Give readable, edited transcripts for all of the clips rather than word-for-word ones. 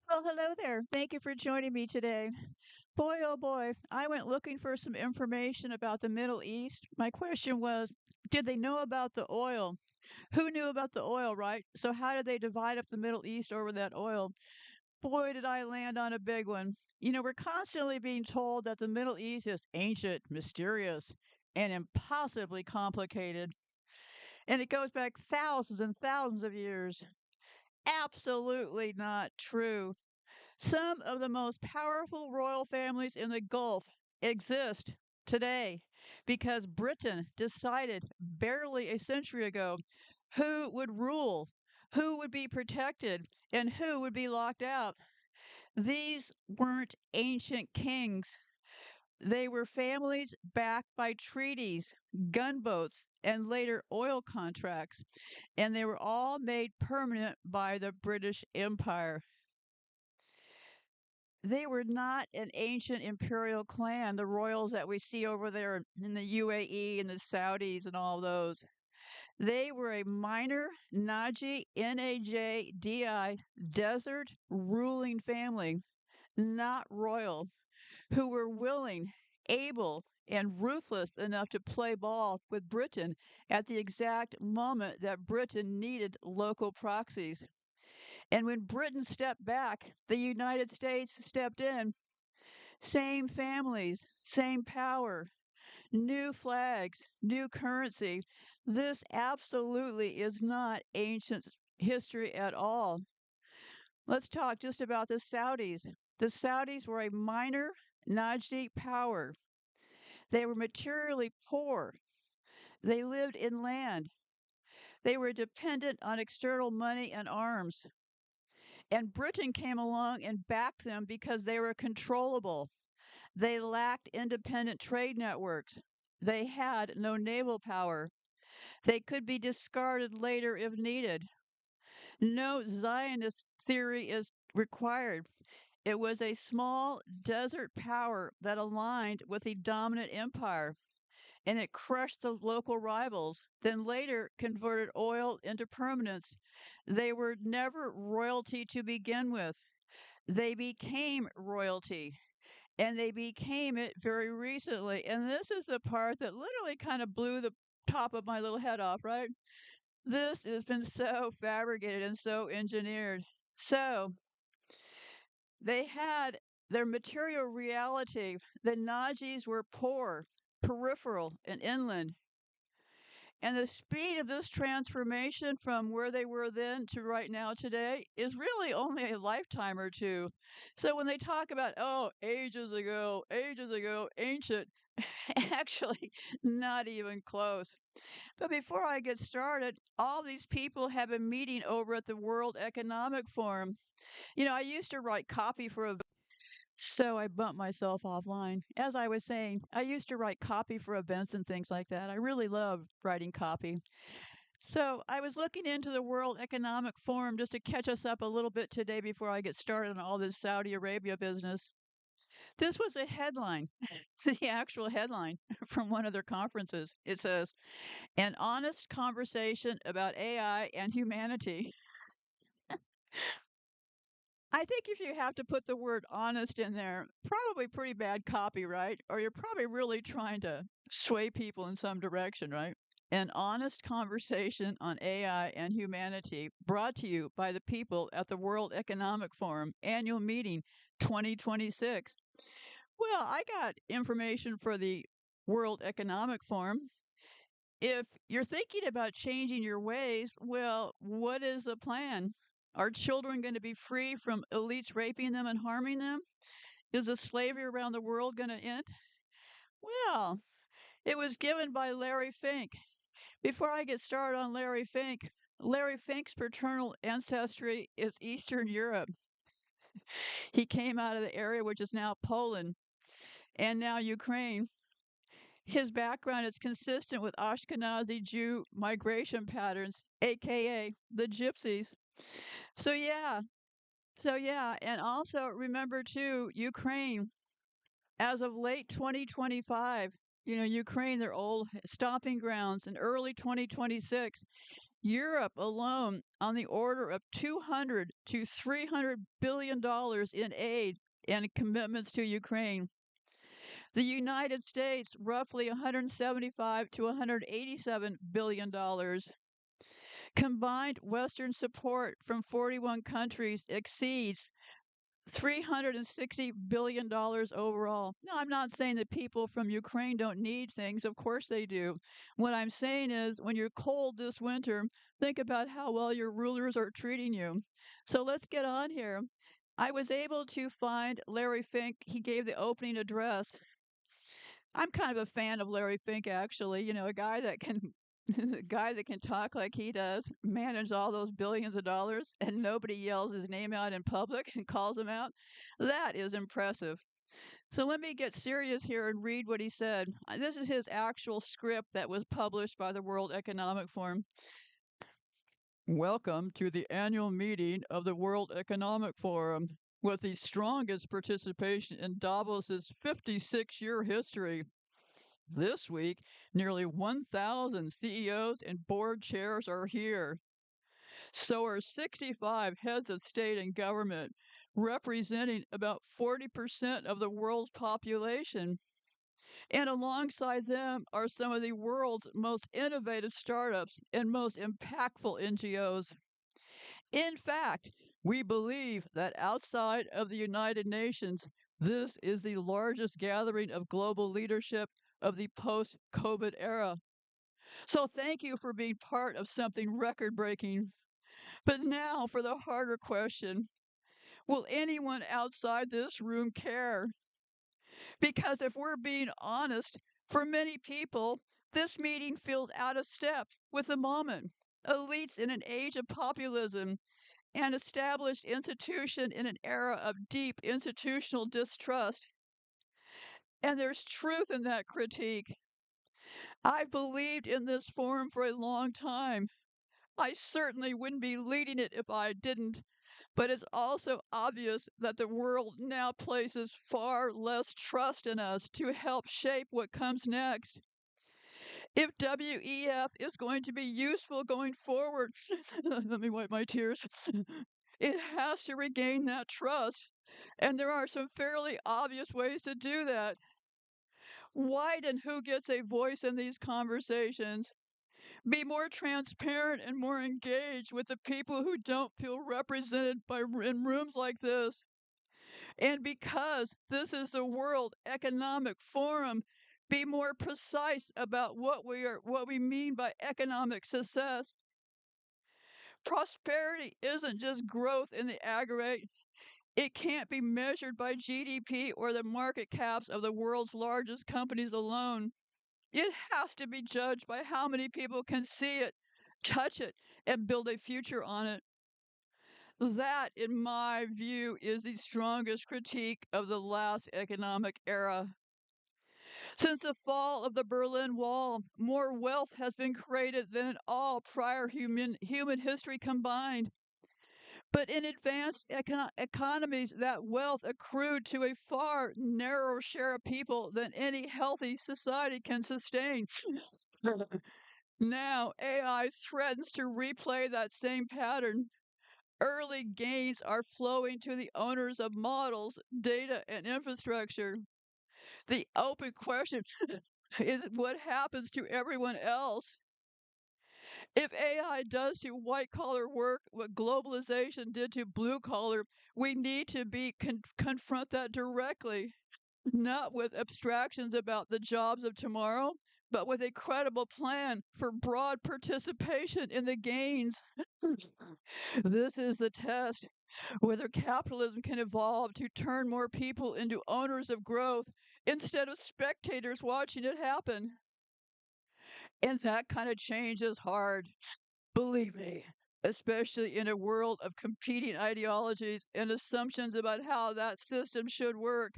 Well, hello there. Thank you for joining me today. Boy, oh boy, I went looking for some information about the Middle East. My question was, did they know about the oil? Who knew about the oil, right? So, how did they divide up the Middle East over that oil? Boy, did I land on a big one. We're constantly being told that the Middle East is ancient, mysterious, and impossibly complicated. And it goes back thousands and thousands of years. Absolutely not true. Some of the most powerful royal families in the Gulf exist today because Britain decided barely a century ago who would rule, who would be protected, and who would be locked out. These weren't ancient kings. They were families backed by treaties, gunboats, and later oil contracts, and they were all made permanent by the British Empire. They were not an ancient imperial clan, the royals that we see over there in the UAE and the Saudis and all those. They were a minor Najdi desert ruling family, not royal, who were willing, able, and ruthless enough to play ball with Britain at the exact moment that Britain needed local proxies. And when Britain stepped back, the United States stepped in. Same families, same power, new flags, new currency. This absolutely is not ancient history at all. Let's talk just about the Saudis. The Saudis were a minor Najdi power. They were materially poor. They lived in land. They were dependent on external money and arms. And Britain came along and backed them because they were controllable. They lacked independent trade networks. They had no naval power. They could be discarded later if needed. No Zionist theory is required. It was a small desert power that aligned with the dominant empire, and it crushed the local rivals, then later converted oil into permanence. They were never royalty to begin with. They became royalty. And they became it very recently. And this is the part that literally kind of blew the top of my little head off, right? This has been so fabricated and so engineered. So they had their material reality. The Najis were poor, peripheral, and inland. And the speed of this transformation from where they were then to right now today is really only a lifetime or two. So when they talk about, oh, ages ago, ancient, actually, not even close. But before I get started, all these people have a meeting over at the World Economic Forum. I used to write copy for so I bumped myself offline. As I was saying, I used to write copy for events and things like that. I really love writing copy. So I was looking into the World Economic Forum just to catch us up a little bit today before I get started on all this Saudi Arabia business. This was a headline, the actual headline from one of their conferences. It says, An honest conversation about AI and humanity. I think if you have to put the word honest in there, probably pretty bad copy, right? Or you're probably really trying to sway people in some direction, right? An honest conversation on AI and humanity brought to you by the people at the World Economic Forum annual meeting 2026. Well, I got information for the World Economic Forum. If you're thinking about changing your ways, well, what is the plan? Are children going to be free from elites raping them and harming them? Is the slavery around the world going to end? Well, it was given by Larry Fink. Before I get started on Larry Fink's paternal ancestry is Eastern Europe. He came out of the area which is now Poland and now Ukraine. His background is consistent with Ashkenazi Jew migration patterns, aka the Gypsies. So yeah, and also remember too, Ukraine as of late 2025, Ukraine, their old stomping grounds in early 2026, Europe alone on the order of 200 to 300 billion dollars in aid and commitments to Ukraine. The United States roughly 175 to 187 billion dollars. Combined Western support from 41 countries exceeds $360 billion overall. Now, I'm not saying that people from Ukraine don't need things. Of course they do. What I'm saying is when you're cold this winter, think about how well your rulers are treating you. So let's get on here. I was able to find Larry Fink. He gave the opening address. I'm kind of a fan of Larry Fink, actually. You know, a guy that can. The guy that can talk like he does, manage all those billions of dollars, and nobody yells his name out in public and calls him out. That is impressive. So let me get serious here and read what he said. This is his actual script that was published by the World Economic Forum. Welcome to the annual meeting of the World Economic Forum, with the strongest participation in Davos's 56-year history. This week, nearly 1,000 CEOs and board chairs are here. So are 65 heads of state and government, representing about 40% of the world's population. And alongside them are some of the world's most innovative startups and most impactful NGOs. In fact, we believe that outside of the United Nations, this is the largest gathering of global leadership of the post COVID era. So thank you for being part of something record breaking. But now for the harder question: will anyone outside this room care? Because if we're being honest, for many people, this meeting feels out of step with the moment. Elites in an age of populism, an established institution in an era of deep institutional distrust. And there's truth in that critique. I've believed in this forum for a long time. I certainly wouldn't be leading it if I didn't, but it's also obvious that the world now places far less trust in us to help shape what comes next. If WEF is going to be useful going forward, let me wipe my tears, it has to regain that trust. And there are some fairly obvious ways to do that. Widen who gets a voice in these conversations. Be more transparent and more engaged with the people who don't feel represented in rooms like this. And because this is the World Economic Forum, be more precise about what we mean by economic success. Prosperity isn't just growth in the aggregate. It can't be measured by GDP or the market caps of the world's largest companies alone. It has to be judged by how many people can see it, touch it, and build a future on it. That, in my view, is the strongest critique of the last economic era. Since the fall of the Berlin Wall, more wealth has been created than in all prior human history combined. But in advanced economies, that wealth accrued to a far narrower share of people than any healthy society can sustain. Now, AI threatens to replay that same pattern. Early gains are flowing to the owners of models, data, and infrastructure. The open question is what happens to everyone else? If AI does to white collar work what globalization did to blue collar, we need to confront that directly, not with abstractions about the jobs of tomorrow, but with a credible plan for broad participation in the gains. This is the test: whether capitalism can evolve to turn more people into owners of growth instead of spectators watching it happen. And that kind of change is hard, believe me, especially in a world of competing ideologies and assumptions about how that system should work.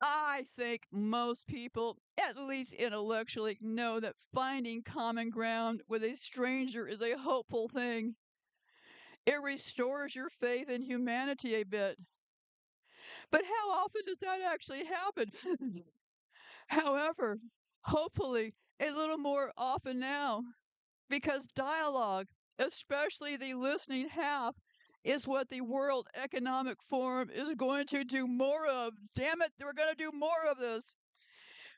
I think most people, at least intellectually, know that finding common ground with a stranger is a hopeful thing. It restores your faith in humanity a bit. But how often does that actually happen? However, hopefully, a little more often now. because dialogue, especially the listening half, is what the World Economic Forum is going to do more of. Damn it, we're going to do more of this.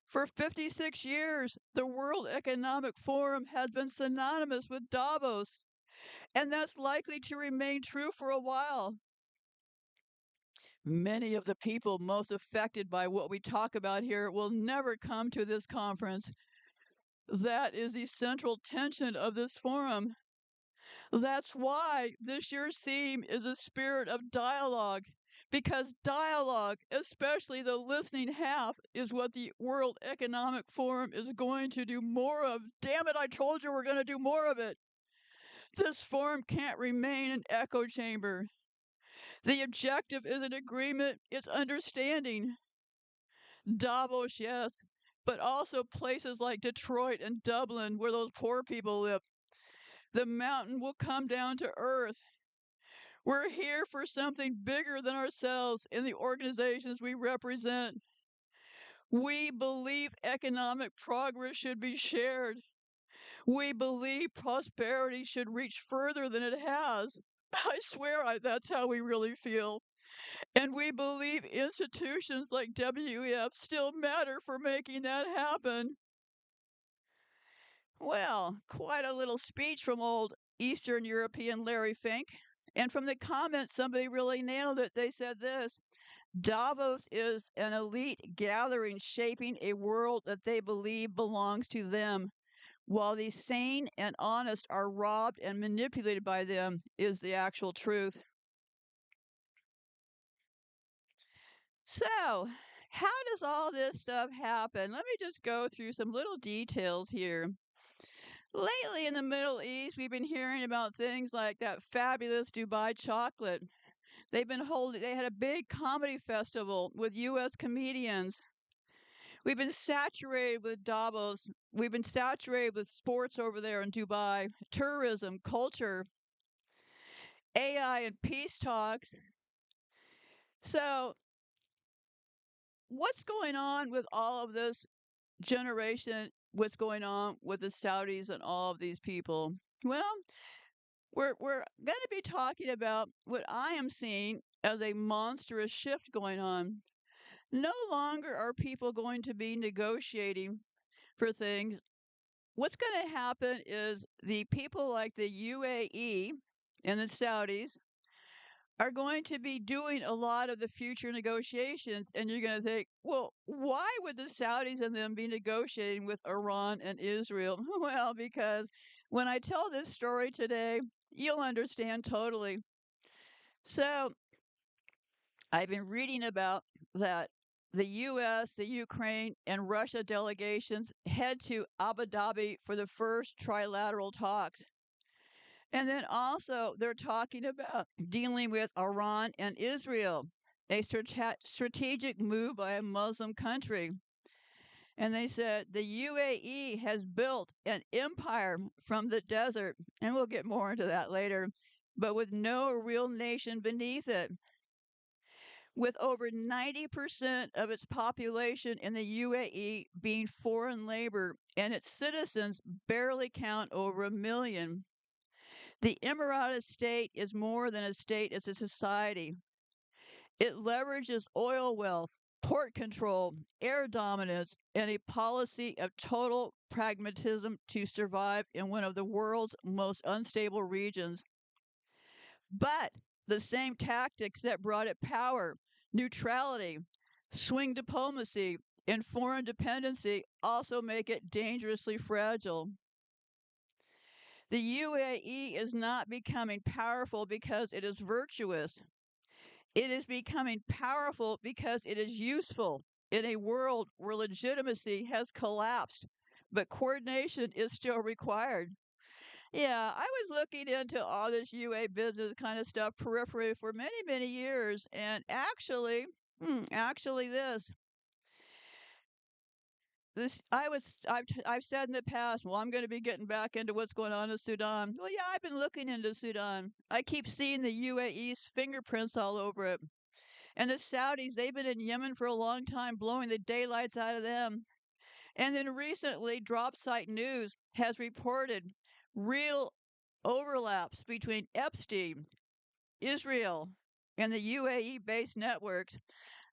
For 56 years, the World Economic Forum has been synonymous with Davos, and that's likely to remain true for a while. Many of the people most affected by what we talk about here will never come to this conference. That is the central tension of this forum. That's why this year's theme is a spirit of dialogue. Because dialogue, especially the listening half, is what the World Economic Forum is going to do more of. Damn it, I told you we're going to do more of it. This forum can't remain an echo chamber. The objective isn't agreement, it's understanding. Davos, yes, but also places like Detroit and Dublin where those poor people live. The mountain will come down to earth. We're here for something bigger than ourselves in the organizations we represent. We believe economic progress should be shared. We believe prosperity should reach further than it has. I swear that's how we really feel. And we believe institutions like WEF still matter for making that happen. Well, quite a little speech from old Eastern European Larry Fink. And from the comments, somebody really nailed it. They said this: Davos is an elite gathering shaping a world that they believe belongs to them, while the sane and honest are robbed and manipulated by them, is the actual truth. So, how does all this stuff happen? Let me just go through some little details here. Lately in the Middle East, we've been hearing about things like that fabulous Dubai chocolate. They had a big comedy festival with U.S. comedians. We've been saturated with Davos. We've been saturated with sports over there in Dubai, tourism, culture, AI, and peace talks. So, what's going on with all of this generation? What's going on with the Saudis and all of these people? Well, we're going to be talking about what I am seeing as a monstrous shift going on. No longer are people going to be negotiating for things. What's going to happen is the people like the UAE and the Saudis are going to be doing a lot of the future negotiations. And you're going to think, well, why would the Saudis and them be negotiating with Iran and Israel? Well, because when I tell this story today, you'll understand totally. So I've been reading about that the U.S., the Ukraine, and Russia delegations head to Abu Dhabi for the first trilateral talks. And then also, they're talking about dealing with Iran and Israel, a strategic move by a Muslim country. And they said the UAE has built an empire from the desert, and we'll get more into that later, but with no real nation beneath it. With over 90% of its population in the UAE being foreign labor and its citizens barely count over a million. The Emirati state is more than a state, it's a society. It leverages oil wealth, port control, air dominance, and a policy of total pragmatism to survive in one of the world's most unstable regions. But the same tactics that brought it power, neutrality, swing diplomacy, and foreign dependency also make it dangerously fragile. The UAE is not becoming powerful because it is virtuous. It is becoming powerful because it is useful in a world where legitimacy has collapsed, but coordination is still required. Yeah, I was looking into all this UA business kind of stuff periphery for many, many years, and actually, this I've said in the past, well, I'm going to be getting back into what's going on in Sudan. Well, yeah, I've been looking into Sudan. I keep seeing the UAE's fingerprints all over it, and the Saudis, they've been in Yemen for a long time, blowing the daylights out of them. And then recently, Dropsite News has reported real overlaps between Epstein, Israel, and the UAE based networks.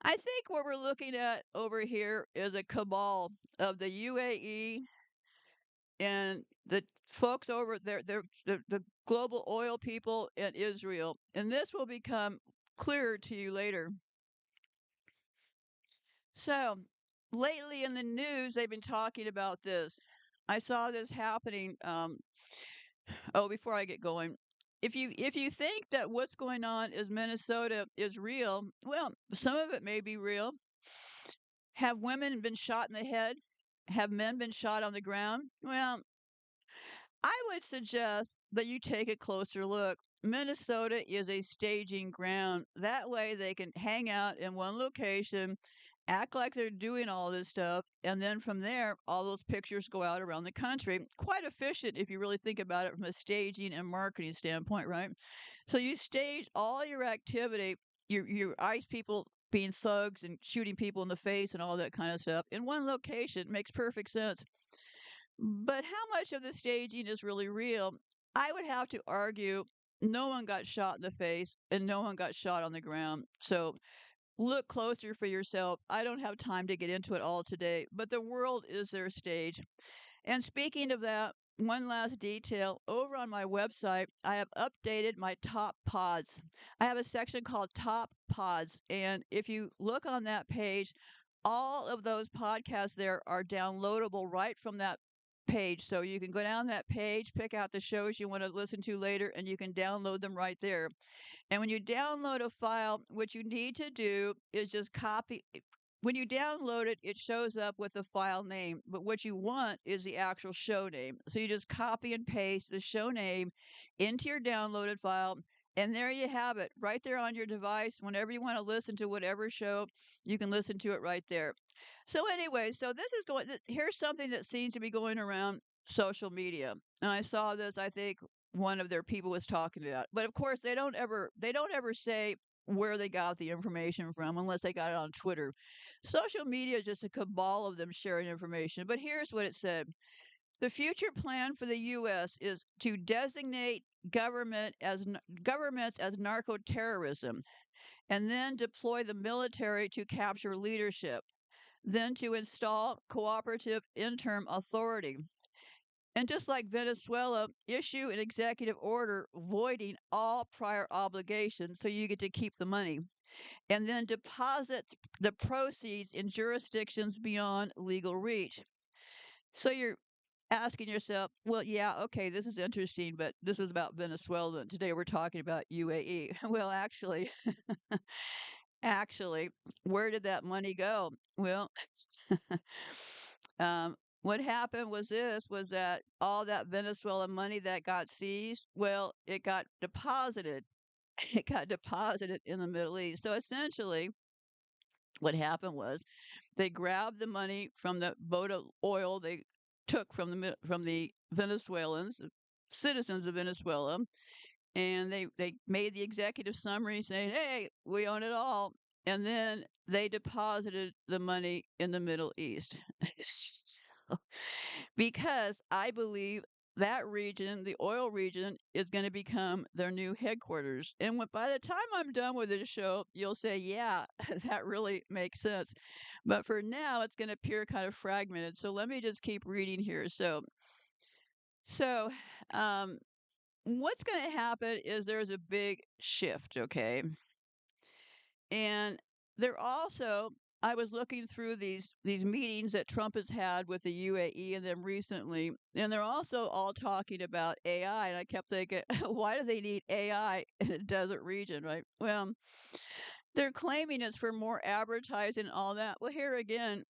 I think what we're looking at over here is a cabal of the UAE and the folks over there, the global oil people in Israel. And this will become clearer to you later. So, lately in the news, they've been talking about this. I saw this happening. Oh, before I get going, if you think that what's going on is Minnesota is real, well, some of it may be real. Have women been shot in the head? Have men been shot on the ground? Well, I would suggest that you take a closer look. Minnesota is a staging ground. That way they can hang out in one location, act like they're doing all this stuff, and then from there, all those pictures go out around the country. Quite efficient if you really think about it from a staging and marketing standpoint, right? So you stage all your activity, your ICE people being thugs and shooting people in the face and all that kind of stuff in one location makes perfect sense. But how much of the staging is really real? I would have to argue no one got shot in the face and no one got shot on the ground. So look closer for yourself. I don't have time to get into it all today, but the world is their stage. And speaking of that, one last detail over on my website, I have updated my top pods. I have a section called Top Pods. And if you look on that page, all of those podcasts there are downloadable right from that page. So you can go down that page, pick out the shows you want to listen to later, and you can download them right there. And when you download a file, what you need to do is just copy. When you download it, it shows up with the file name, but what you want is the actual show name. So you just copy and paste the show name into your downloaded file, and there you have it, right there on your device. Whenever you want to listen to whatever show, you can listen to it right there. So anyway, so this is going. Here's something that seems to be going around social media, and I saw this. I think one of their people was talking about, but of course they don't ever say where they got the information from unless they got it on Twitter. Social media is just a cabal of them sharing information. But here's what it said: the future plan for the U.S. is to designate governments as narco terrorism, and then deploy the military to capture leadership, then to install cooperative interim authority. And just like Venezuela, issue an executive order voiding all prior obligations so you get to keep the money. And then deposit the proceeds in jurisdictions beyond legal reach. So you're asking yourself, well, yeah, okay, this is interesting, but this is about Venezuela. And today we're talking about UAE. Well, actually, where did that money go? Well, what happened was this was that all that Venezuelan money that got seized, well, it got deposited. It got deposited in the Middle East. So essentially, what happened was they grabbed the money from the boat of oil they took from the Venezuelans, citizens of Venezuela, and they made the executive summary saying, "Hey, we own it all," and then they deposited the money in the Middle East. Because I believe that region, the oil region, is going to become their new headquarters. And by the time I'm done with this show, you'll say, yeah, that really makes sense. But for now, it's going to appear kind of fragmented. So let me just keep reading here. So, um, what's going to happen is there's a big shift, okay? And they're also I was looking through these meetings that Trump has had with the UAE and them recently, and they're also all talking about AI. And I kept thinking, why do they need AI in a desert region, right? Well, they're claiming it's for more advertising and all that. Well, here again,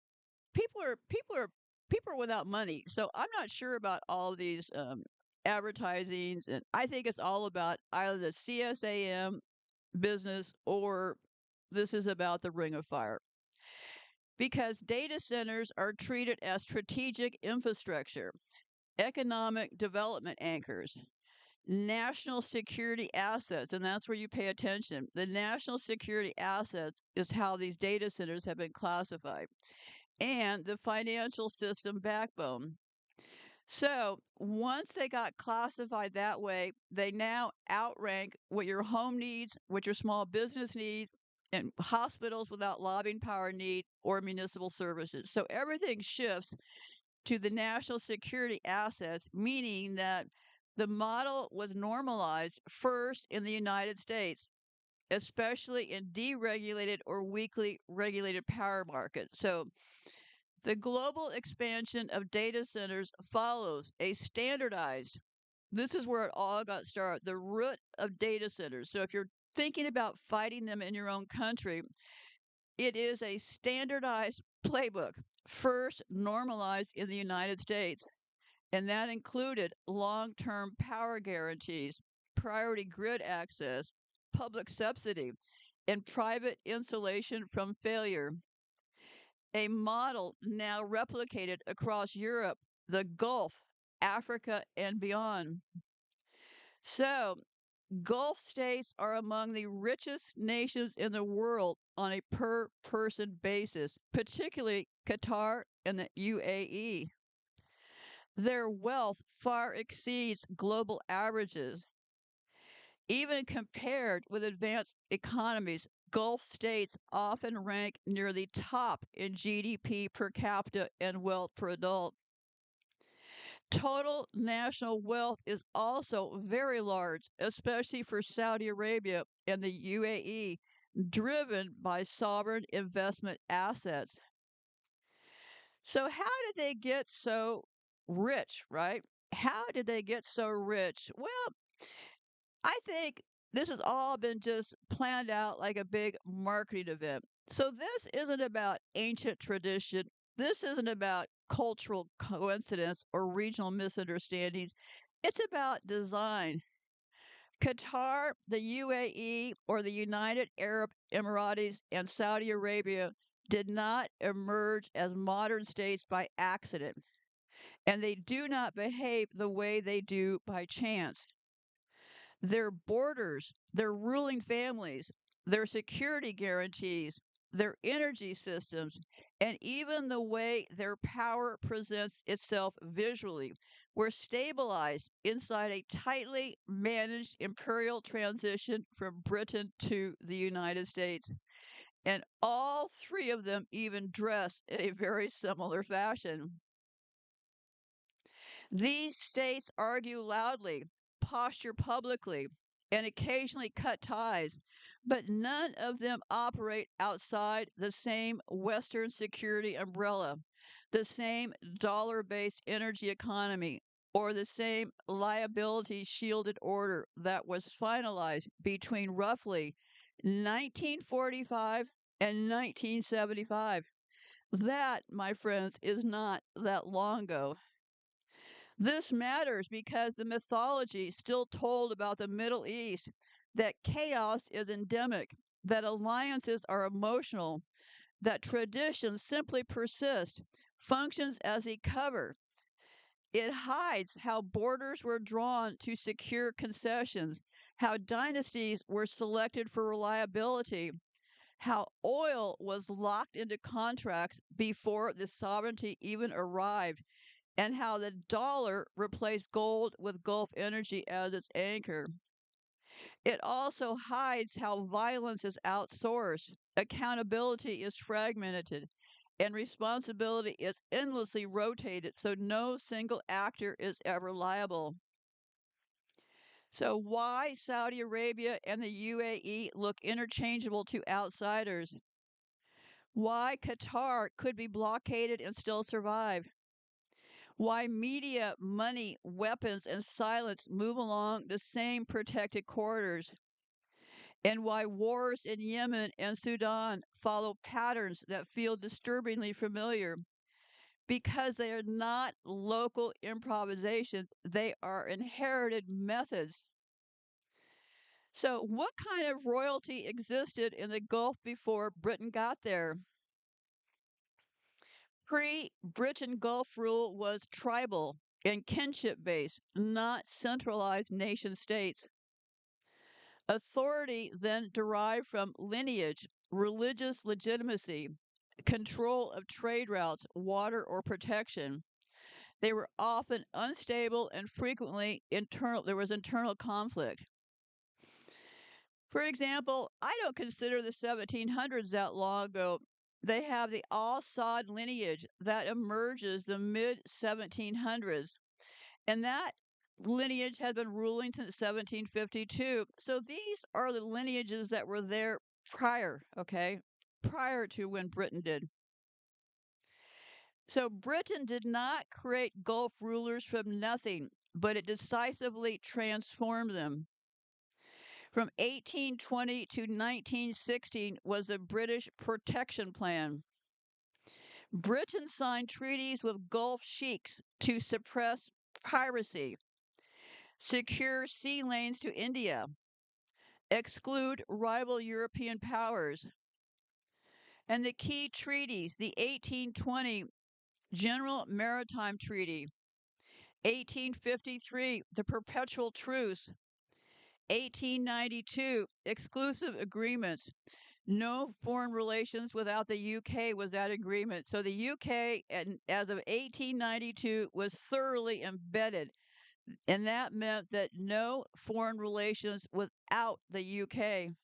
people are people are people are without money, so I'm not sure about all these advertisings, and I think it's all about either the CSAM business or this is about the Ring of Fire because data centers are treated as strategic infrastructure, economic development anchors, national security assets, and that's where you pay attention. The national security assets is how these data centers have been classified, and the financial system backbone. So once they got classified that way, they now outrank what your home needs, what your small business needs, and hospitals without lobbying power need, or municipal services. So everything shifts to the national security assets, meaning that the model was normalized first in the United States, especially in deregulated or weakly regulated power markets. So the global expansion of data centers follows a standardized, this is where it all got started, the root of data centers. So if you're thinking about fighting them in your own country, it is a standardized playbook, first normalized in the United States, and that included long term power guarantees, priority grid access, public subsidy, and private insulation from failure. A model now replicated across Europe, the Gulf, Africa, and beyond. So, Gulf states are among the richest nations in the world on a per person basis, particularly Qatar and the UAE. Their wealth far exceeds global averages. Even compared with advanced economies, Gulf states often rank near the top in GDP per capita and wealth per adult. Total national wealth is also very large, especially for Saudi Arabia and the UAE, driven by sovereign investment assets. So, how did they get so rich, right? How did they get so rich? Well, I think this has all been just planned out like a big marketing event. So, this isn't about ancient tradition. This isn't about cultural coincidence or regional misunderstandings. It's about design. Qatar, the UAE, or the United Arab Emirates and Saudi Arabia did not emerge as modern states by accident, and they do not behave the way they do by chance. Their borders, their ruling families, their security guarantees, their energy systems, and even the way their power presents itself visually were stabilized inside a tightly managed imperial transition from Britain to the United States. And all three of them even dress in a very similar fashion. These states argue loudly, posture publicly, and occasionally cut ties, but none of them operate outside the same Western security umbrella, the same dollar based energy economy, or the same liability shielded order that was finalized between roughly 1945 and 1975. That, my friends, is not that long ago. This matters because the mythology still told about the Middle East, that chaos is endemic, that alliances are emotional, that traditions simply persist, functions as a cover. It hides how borders were drawn to secure concessions, how dynasties were selected for reliability, how oil was locked into contracts before the sovereignty even arrived, and how the dollar replaced gold with Gulf energy as its anchor. It also hides how violence is outsourced, accountability is fragmented, and responsibility is endlessly rotated so no single actor is ever liable. So, why Saudi Arabia and the UAE look interchangeable to outsiders? Why Qatar could be blockaded and still survive? Why media, money, weapons, and silence move along the same protected corridors, and why wars in Yemen and Sudan follow patterns that feel disturbingly familiar. Because they are not local improvisations, they are inherited methods. So, what kind of royalty existed in the Gulf before Britain got there? Pre Britain Gulf rule was tribal and kinship based, not centralized nation states. Authority then derived from lineage, religious legitimacy, control of trade routes, water, or protection. They were often unstable and frequently there was internal conflict. For example, I don't consider the 1700s that long ago. They have the Al Saud lineage that emerges the mid 1700s, and that lineage had been ruling since 1752. So these are the lineages that were there prior, okay? Prior to when Britain did. So Britain did not create Gulf rulers from nothing, but it decisively transformed them. From 1820 to 1916 was a British protection plan. Britain signed treaties with Gulf sheiks to suppress piracy, secure sea lanes to India, exclude rival European powers. And the key treaties, the 1820 General Maritime Treaty, 1853 the Perpetual Truce, 1892 exclusive agreements. No foreign relations without the UK was that agreement. So the UK, as of 1892, was thoroughly embedded. And that meant that no foreign relations without the UK.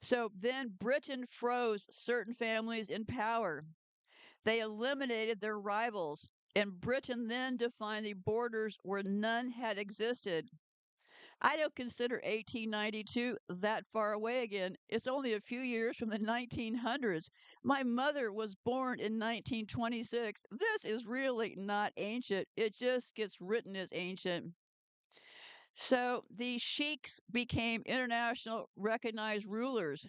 So then Britain froze certain families in power. They eliminated their rivals. And Britain then defined the borders where none had existed. I don't consider 1892 that far away again. It's only a few years from the 1900s. My mother was born in 1926. This is really not ancient. It just gets written as ancient. So the sheiks became international recognized rulers.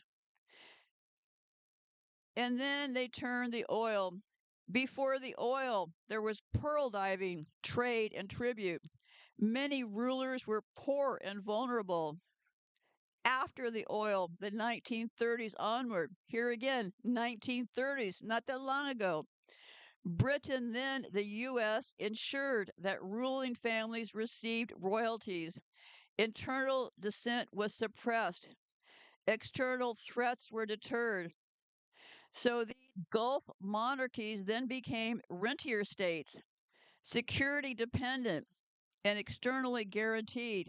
And then they turned the oil. Before the oil, there was pearl diving, trade, and tribute. Many rulers were poor and vulnerable. After the oil, the 1930s onward. Here again, 1930s, not that long ago. Britain, then the U.S., ensured that ruling families received royalties. Internal dissent was suppressed. External threats were deterred. So the Gulf monarchies then became rentier states, security dependent, and externally guaranteed.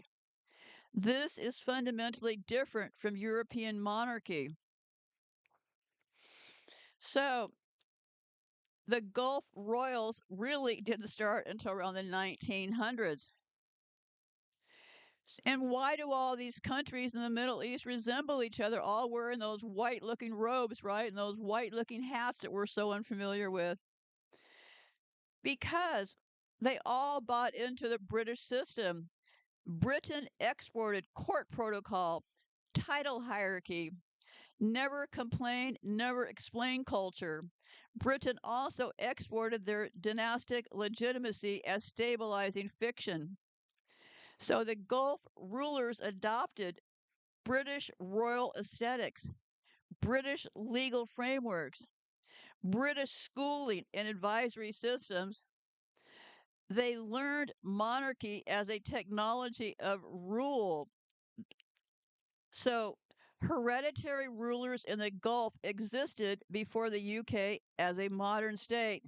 This is fundamentally different from European monarchy. So the Gulf royals really didn't start until around the 1900s. And why do all these countries in the Middle East resemble each other, all wearing those white looking robes, right? And those white looking hats that we're so unfamiliar with? Because they all bought into the British system. Britain exported court protocol, title hierarchy, never complain, never explain culture. Britain also exported their dynastic legitimacy as stabilizing fiction. So the Gulf rulers adopted British royal aesthetics, British legal frameworks, British schooling and advisory systems. They learned monarchy as a technology of rule. So hereditary rulers in the Gulf existed before the UK as a modern state.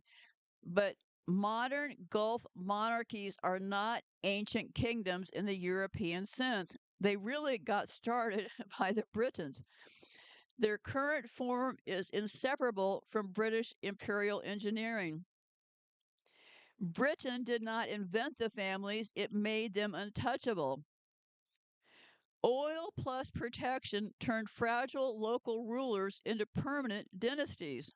But modern Gulf monarchies are not ancient kingdoms in the European sense. They really got started by the Britons. Their current form is inseparable from British imperial engineering. Britain did not invent the families, it made them untouchable. Oil plus protection turned fragile local rulers into permanent dynasties.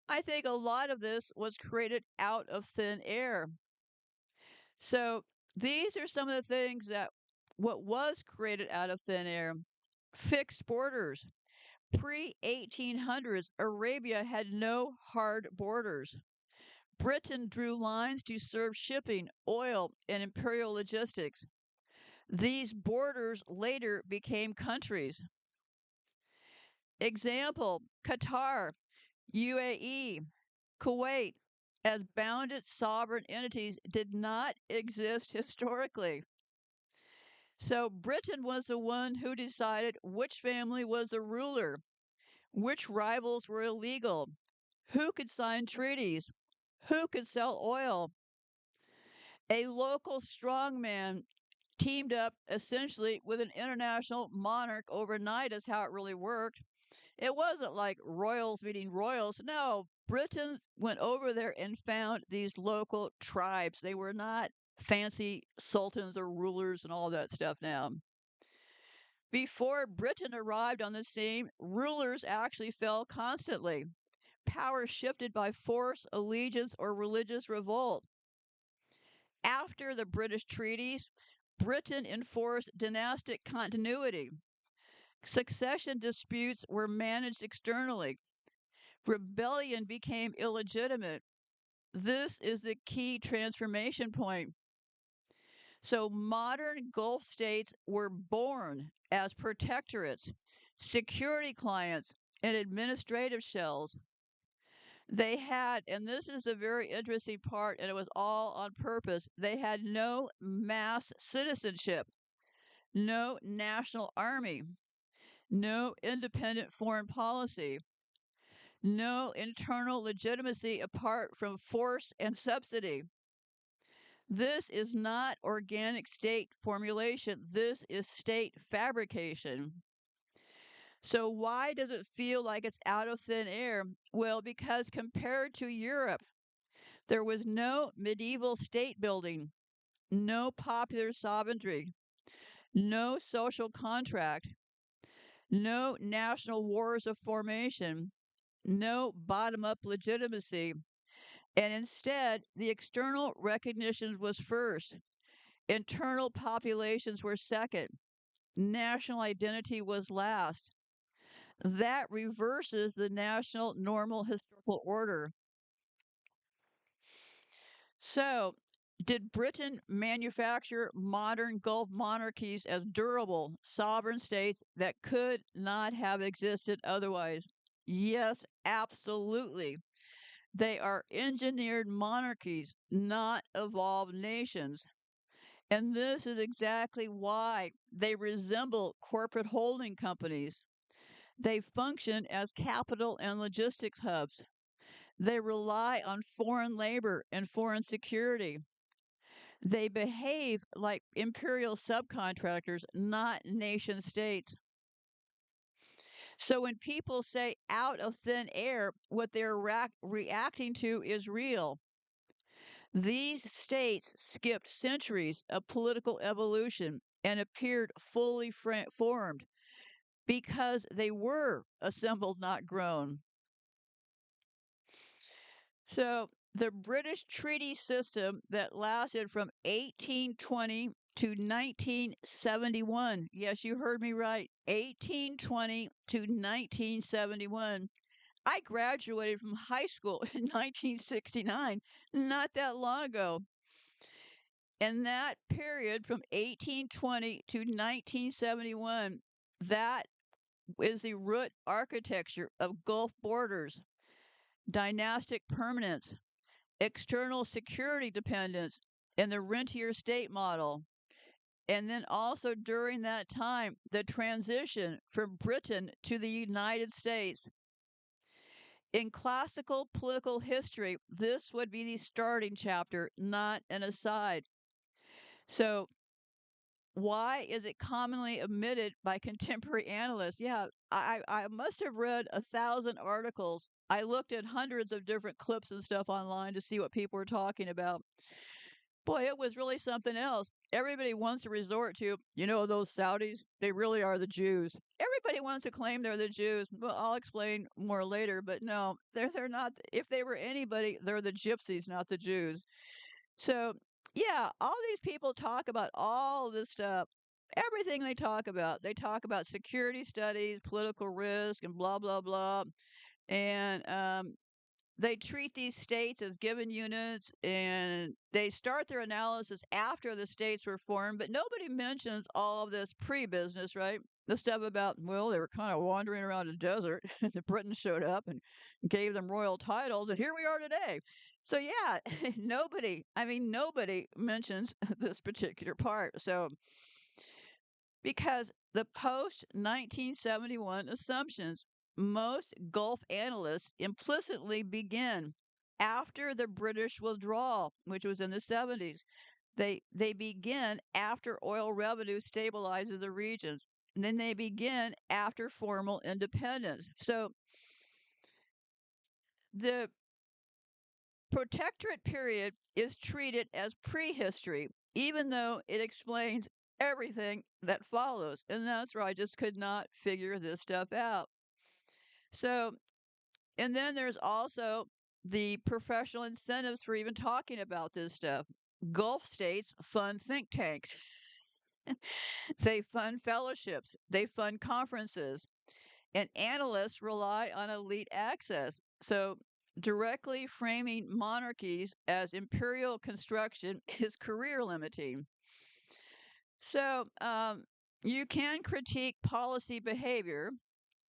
I think a lot of this was created out of thin air. So these are some of the things that what was created out of thin air. Fixed borders. Pre 1800s, Arabia had no hard borders. Britain drew lines to serve shipping, oil, and imperial logistics. These borders later became countries. Example Qatar, UAE, Kuwait, as bounded sovereign entities, did not exist historically. So Britain was the one who decided which family was the ruler, which rivals were illegal, who could sign treaties, Who could sell oil? A local strongman teamed up essentially with an international monarch overnight, is how it really worked. It wasn't like royals meeting royals. No, Britons went over there and found these local tribes. They were not fancy sultans or rulers and all that stuff now. Before Britain arrived on the scene, rulers actually fell constantly. Power shifted by force, allegiance, or religious revolt. After the British treaties, Britain enforced dynastic continuity. Succession disputes were managed externally. Rebellion became illegitimate. This is the key transformation point. So, modern Gulf states were born as protectorates, security clients, and administrative shells. They had, and this is a very interesting part, and it was all on purpose, they had no mass citizenship, no national army, no independent foreign policy, no internal legitimacy apart from force and subsidy. This is not organic state formulation. This is state fabrication. So, why does it feel like it's out of thin air? Well, because compared to Europe, there was no medieval state building, no popular sovereignty, no social contract, no national wars of formation, no bottom up legitimacy. And instead, the external recognition was first, internal populations were second, national identity was last. That reverses the national normal historical order. So, did Britain manufacture modern Gulf monarchies as durable, sovereign states that could not have existed otherwise? Yes, absolutely. They are engineered monarchies, not evolved nations. And this is exactly why they resemble corporate holding companies. They function as capital and logistics hubs. They rely on foreign labor and foreign security. They behave like imperial subcontractors, not nation states. So when people say out of thin air, what they're reacting to is real. These states skipped centuries of political evolution and appeared fully formed because they were assembled, not grown. So the British treaty system that lasted from 1820 to 1971. Yes, you heard me right. 1820 to 1971. I graduated from high school in 1969, not that long ago. And that period from 1820 to 1971, that is the root architecture of Gulf borders, dynastic permanence, external security dependence, and the rentier state model. And then also during that time, the transition from Britain to the United States. In classical political history, this would be the starting chapter, not an aside. So, why is it commonly omitted by contemporary analysts? Yeah, I must have read 1,000 articles. I looked at hundreds of different clips and stuff online to see what people were talking about. Boy, it was really something else. Everybody wants to resort to, those Saudis, they really are the Jews. Everybody wants to claim they're the Jews. Well, I'll explain more later, but no, they're not. If they were anybody, they're the gypsies, not the Jews. So, yeah, all these people talk about all this stuff. Everything they talk about security studies, political risk, and blah, blah, blah. And they treat these states as given units and they start their analysis after the states were formed, but nobody mentions all of this pre business, right? The stuff about, well, they were kind of wandering around the desert and the Britons showed up and gave them royal titles, and here we are today. So, yeah, nobody mentions this particular part. So, because the post 1971 assumptions, most Gulf analysts implicitly begin after the British withdrawal, which was in the 70s. They begin after oil revenue stabilizes the regions. And then they begin after formal independence. So the protectorate period is treated as prehistory, even though it explains everything that follows. And that's where I just could not figure this stuff out. So, and then there's also the professional incentives for even talking about this stuff. Gulf states fund think tanks, they fund fellowships, they fund conferences, and analysts rely on elite access. So, directly framing monarchies as imperial construction is career limiting. So, you can critique policy behavior.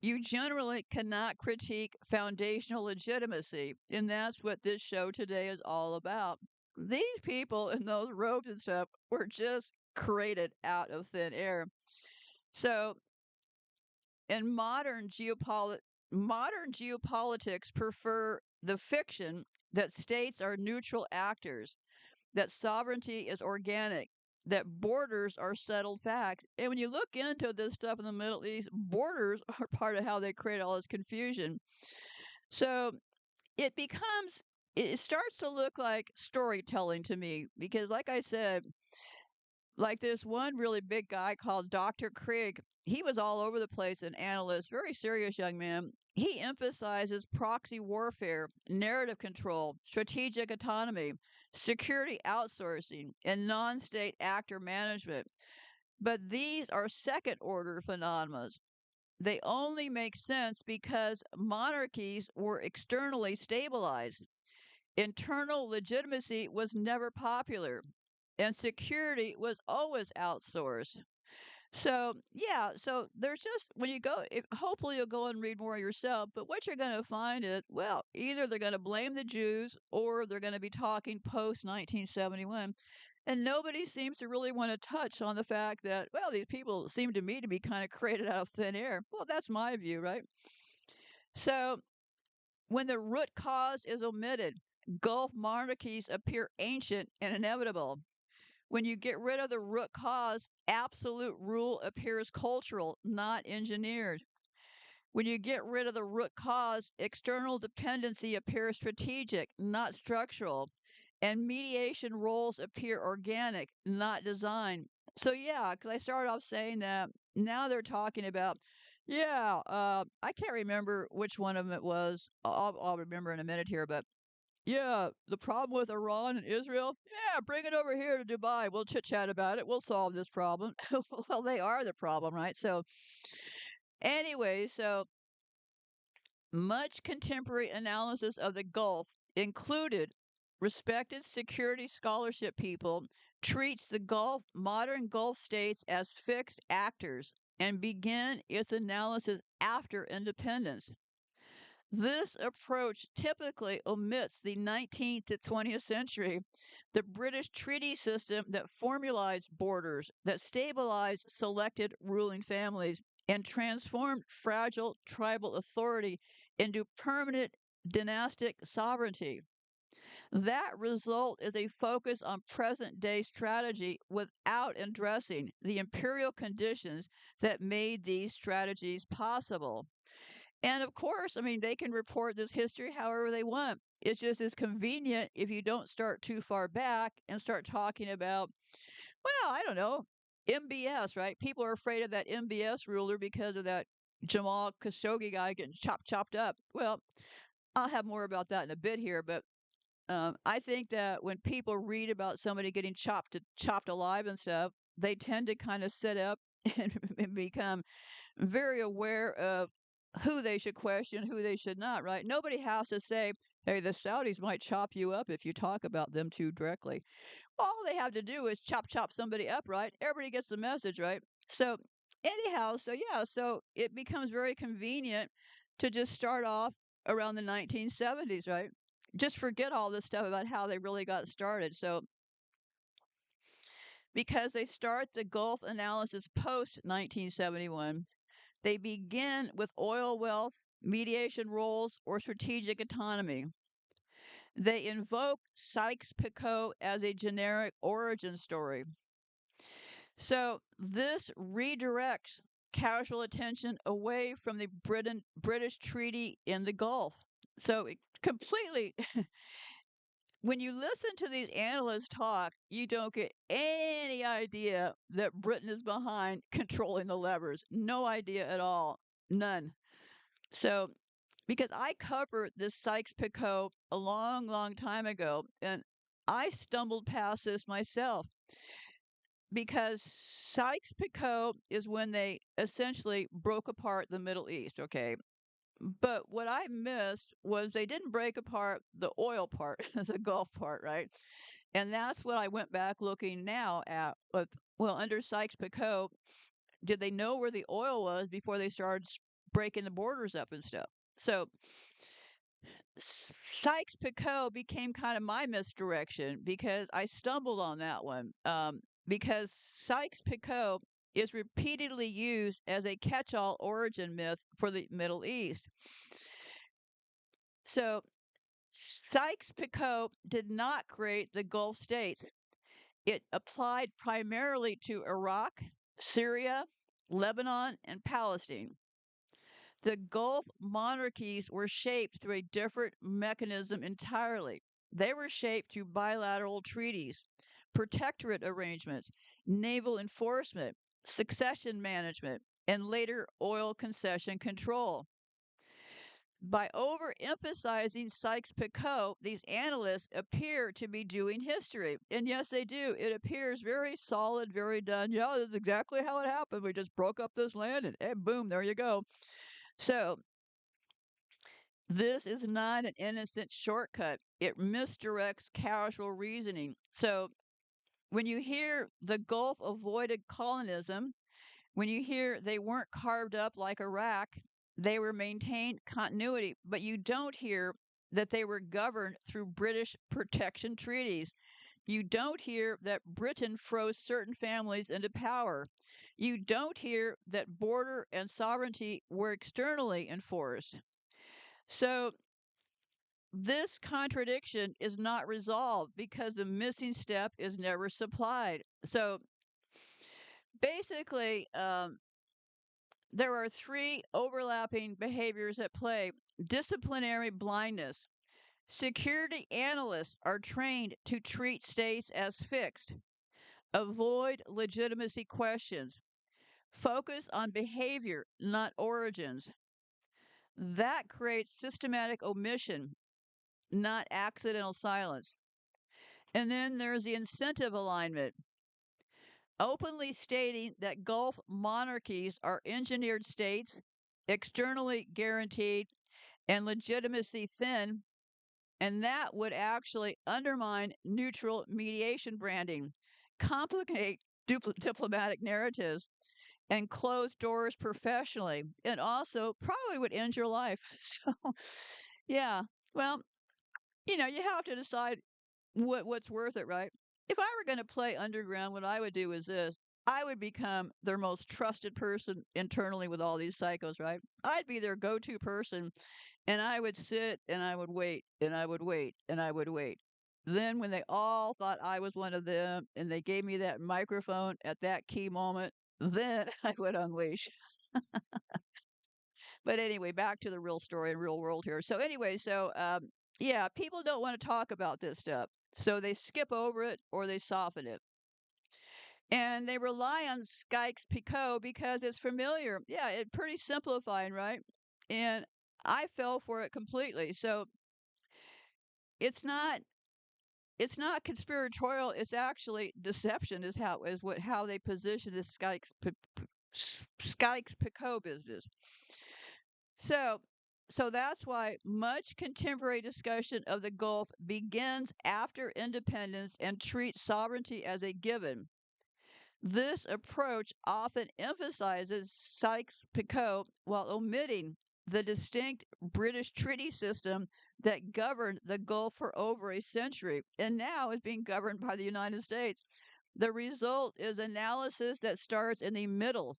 You generally cannot critique foundational legitimacy. And that's what this show today is all about. These people in those robes and stuff were just created out of thin air. So, in modern geopolitics prefer the fiction that states are neutral actors, that sovereignty is organic, that borders are settled facts. And when you look into this stuff in the Middle East, borders are part of how they create all this confusion. So it becomes, it starts to look like storytelling to me because, like I said, like this one really big guy called Dr. Krieg, he was all over the place, an analyst, very serious young man. He emphasizes proxy warfare, narrative control, strategic autonomy, security outsourcing, and non state actor management. But these are second order phenomena. They only make sense because monarchies were externally stabilized. Internal legitimacy was never popular, and security was always outsourced. So, yeah, so there's just when you go, if, hopefully you'll go and read more yourself, but what you're going to find is, well, either they're going to blame the Jews or they're going to be talking post 1971. And nobody seems to really want to touch on the fact that, well, these people seem to me to be kind of created out of thin air. Well, that's my view, right? So, when the root cause is omitted, Gulf monarchies appear ancient and inevitable. When you get rid of the root cause, absolute rule appears cultural, not engineered. When you get rid of the root cause, external dependency appears strategic, not structural. And mediation roles appear organic, not designed. So, yeah, because I started off saying that now they're talking about, yeah, I can't remember which one of them it was. I'll remember in a minute here, but yeah, the problem with Iran and Israel, yeah, bring it over here to Dubai. We'll chit chat about it. We'll solve this problem. Well, they are the problem, right? So, anyway, so much contemporary analysis of the Gulf included respected security scholarship people treats the modern Gulf states as fixed actors and begin its analysis after independence. This approach typically omits the 19th to 20th century, the British treaty system that formalized borders, that stabilized selected ruling families, and transformed fragile tribal authority into permanent dynastic sovereignty. That result is a focus on present day strategy without addressing the imperial conditions that made these strategies possible. And of course, I mean, they can report this history however they want. It's just as convenient if you don't start too far back and start talking about, well, I don't know, MBS, right? People are afraid of that MBS ruler because of that Jamal Khashoggi guy getting chopped up. Well, I'll have more about that in a bit here, but I think that when people read about somebody getting chopped alive and stuff, they tend to kind of sit up and become very aware of who they should question, who they should not, right? Nobody has to say, hey, the Saudis might chop you up if you talk about them too directly. All they have to do is chop somebody up, right? Everybody gets the message, right? So, anyhow, so yeah, so it becomes very convenient to just start off around the 1970s, right? Just forget all this stuff about how they really got started. So, because they start the Gulf analysis post 1971, they begin with oil wealth, mediation roles, or strategic autonomy. They invoke Sykes-Picot as a generic origin story. So this redirects casual attention away from the British treaty in the Gulf. So it completely, when you listen to these analysts talk, you don't get any idea that Britain is behind controlling the levers. No idea at all. None. So, because I covered this Sykes-Picot a long, long time ago, and I stumbled past this myself because Sykes-Picot is when they essentially broke apart the Middle East, okay? But what I missed was they didn't break apart the oil part, the Gulf part, right? And that's what I went back looking now at. Well, under Sykes-Picot, did they know where the oil was before they started breaking the borders up and stuff? So Sykes-Picot became kind of my misdirection because I stumbled on that one. Because Sykes-Picot is repeatedly used as a catch-all origin myth for the Middle East. So Sykes-Picot did not create the Gulf states. It applied primarily to Iraq, Syria, Lebanon, and Palestine. The Gulf monarchies were shaped through a different mechanism entirely. They were shaped through bilateral treaties, protectorate arrangements, naval enforcement, succession management, and later oil concession control. By overemphasizing Sykes-Picot, these analysts appear to be doing history. And yes, they do. It appears very solid, very done. Yeah, that's exactly how it happened. We just broke up this land and boom, there you go. So this is not an innocent shortcut. It misdirects casual reasoning. So when you hear the Gulf avoided colonism, when you hear they weren't carved up like Iraq, they were maintained continuity, but you don't hear that they were governed through British protection treaties. You don't hear that Britain froze certain families into power. You don't hear that border and sovereignty were externally enforced. So this contradiction is not resolved because the missing step is never supplied. So basically, there are three overlapping behaviors at play: disciplinary blindness. Security analysts are trained to treat states as fixed, avoid legitimacy questions, focus on behavior, not origins. That creates systematic omission, not accidental silence. And then there's the incentive alignment, openly stating that Gulf monarchies are engineered states, externally guaranteed, and legitimacy thin, and that would actually undermine neutral mediation branding, complicate diplomatic narratives, and close doors professionally, and also probably would end your life. So, yeah, well, you have to decide what's worth it, right? If I were going to play underground, what I would do is this. I would become their most trusted person internally with all these psychos, right? I'd be their go-to person, and I would sit and I would wait and I would wait and I would wait. Then when they all thought I was one of them and they gave me that microphone at that key moment, then I would unleash. But anyway, back to the real story and real world here. So anyway, yeah, people don't want to talk about this stuff. So they skip over it or they soften it. And they rely on Sykes-Picot because it's familiar. Yeah, it's pretty simplifying, right? And I fell for it completely. So it's not it's not conspiratorial, it's actually deception how they position this Sykes-Picot business. So, so that's why much contemporary discussion of the Gulf begins after independence and treats sovereignty as a given. This approach often emphasizes Sykes-Picot while omitting the distinct British treaty system that governed the Gulf for over a century and now is being governed by the United States. The result is analysis that starts in the middle,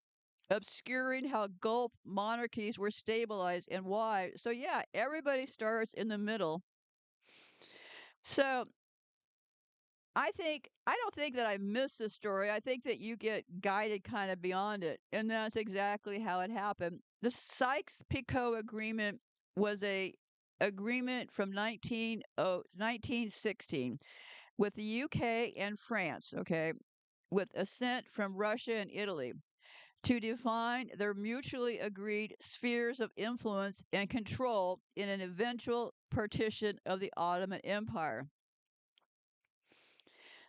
obscuring how Gulf monarchies were stabilized and why. So, yeah, everybody starts in the middle. So I don't think that I missed the story. I think that you get guided kind of beyond it, and that's exactly how it happened. The Sykes-Picot Agreement was a agreement from 1916 with the UK and France, okay, with assent from Russia and Italy to define their mutually agreed spheres of influence and control in an eventual partition of the Ottoman Empire.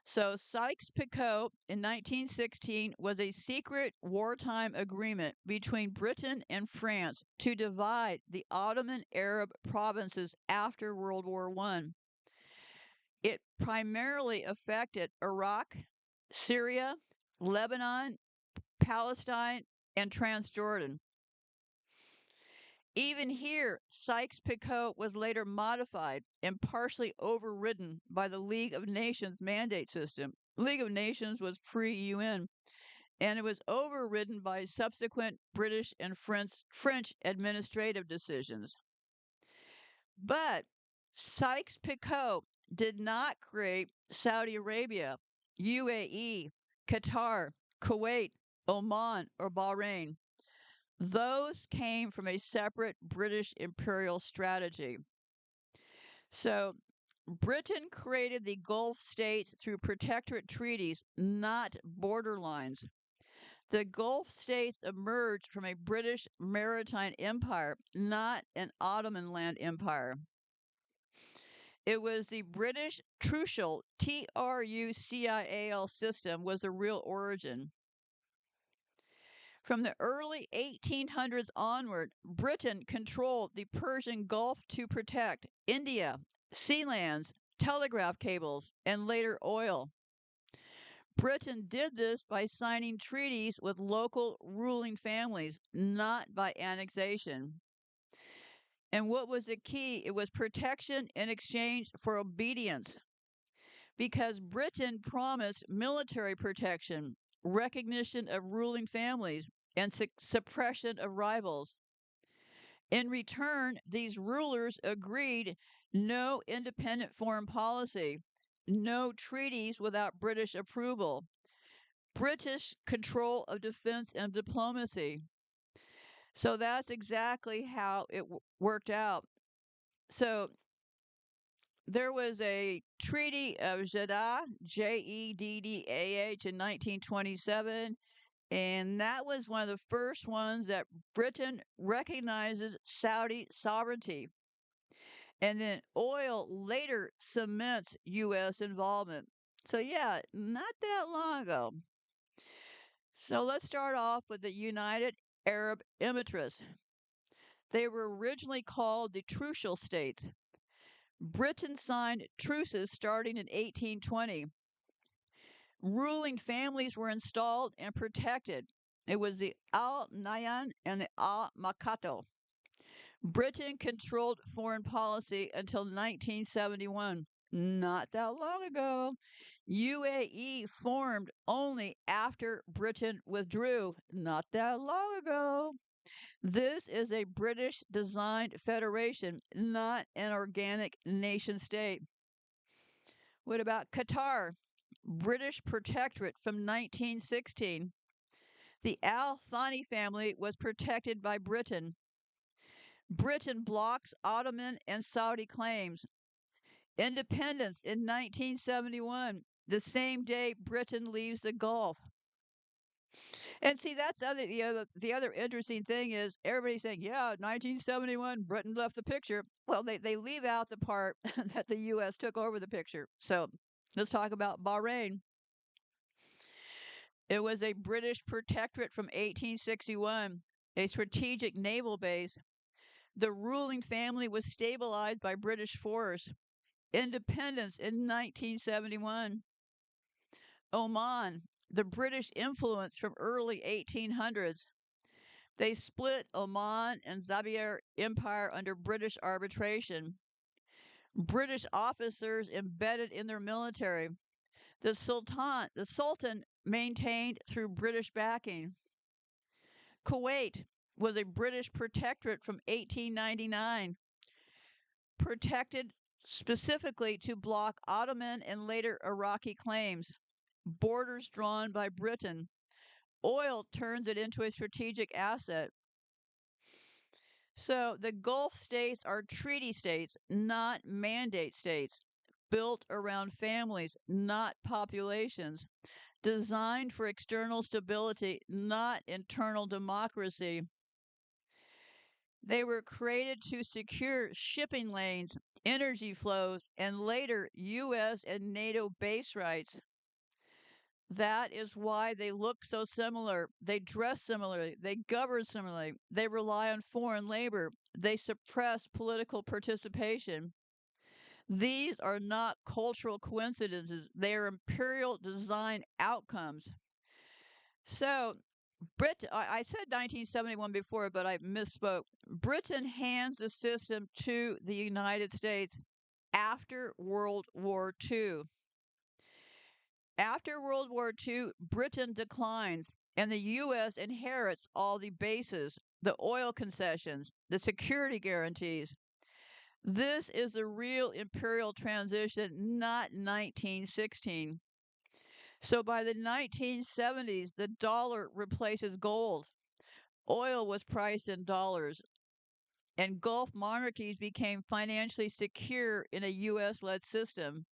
So Sykes-Picot in 1916 was a secret wartime agreement between Britain and France to divide the Ottoman Arab provinces after World War I. It primarily affected Iraq, Syria, Lebanon, Palestine, and Transjordan. Even here, Sykes-Picot was later modified and partially overridden by the League of Nations mandate system. League of Nations was pre-UN, and it was overridden by subsequent British and French administrative decisions. But Sykes-Picot did not create Saudi Arabia, UAE, Qatar, Kuwait, Oman, or Bahrain. Those came from a separate British imperial strategy. So, Britain created the Gulf states through protectorate treaties, not border lines. The Gulf states emerged from a British maritime empire, not an Ottoman land empire. It was the British Trucial, Trucial system was the real origin. From the early 1800s onward, Britain controlled the Persian Gulf to protect India, sea lands, telegraph cables, and later oil. Britain did this by signing treaties with local ruling families, not by annexation. And what was the key? It was protection in exchange for obedience. Because Britain promised military protection, recognition of ruling families, and suppression of rivals. In return, these rulers agreed no independent foreign policy, no treaties without British approval, British control of defense and diplomacy. So that's exactly how it worked out. So there was a Treaty of Jeddah, Jeddah, in 1927, and that was one of the first ones that Britain recognizes Saudi sovereignty. And then oil later cements U.S. involvement. So, yeah, not that long ago. So, let's start off with the United Arab Emirates. They were originally called the Trucial States. Britain signed truces starting in 1820. Ruling families were installed and protected. It was the Al Nahyan and the Al Makato. Britain controlled foreign policy until 1971. Not that long ago. UAE formed only after Britain withdrew. Not that long ago. This is a British designed federation, not an organic nation state. What about Qatar? British protectorate from 1916. The Al Thani family was protected by Britain. Britain blocks Ottoman and Saudi claims. Independence in 1971, the same day Britain leaves the Gulf. And see, that's the other interesting thing is everybody's saying, yeah, 1971, Britain left the picture. Well, they leave out the part that the U.S. took over the picture. So let's talk about Bahrain. It was a British protectorate from 1861, a strategic naval base. The ruling family was stabilized by British force. Independence in 1971. Oman, the British influence from early 1800s. They split Oman and Zabiar Empire under British arbitration. British officers embedded in their military. The Sultan maintained through British backing. Kuwait was a British protectorate from 1899. Protected specifically to block Ottoman and later Iraqi claims. Borders drawn by Britain. Oil turns it into a strategic asset. So the Gulf states are treaty states, not mandate states, built around families, not populations, designed for external stability, not internal democracy. They were created to secure shipping lanes, energy flows, and later U.S. and NATO base rights. That is why they look so similar. They dress similarly. They govern similarly. They rely on foreign labor. They suppress political participation. These are not cultural coincidences. They are imperial design outcomes. So, I said 1971 before, but I misspoke. Britain hands the system to the United States after World War II. After World War II, Britain declines, and the U.S. inherits all the bases, the oil concessions, the security guarantees. This is the real imperial transition, not 1916. So by the 1970s, the dollar replaces gold. Oil was priced in dollars, and Gulf monarchies became financially secure in a U.S. led system.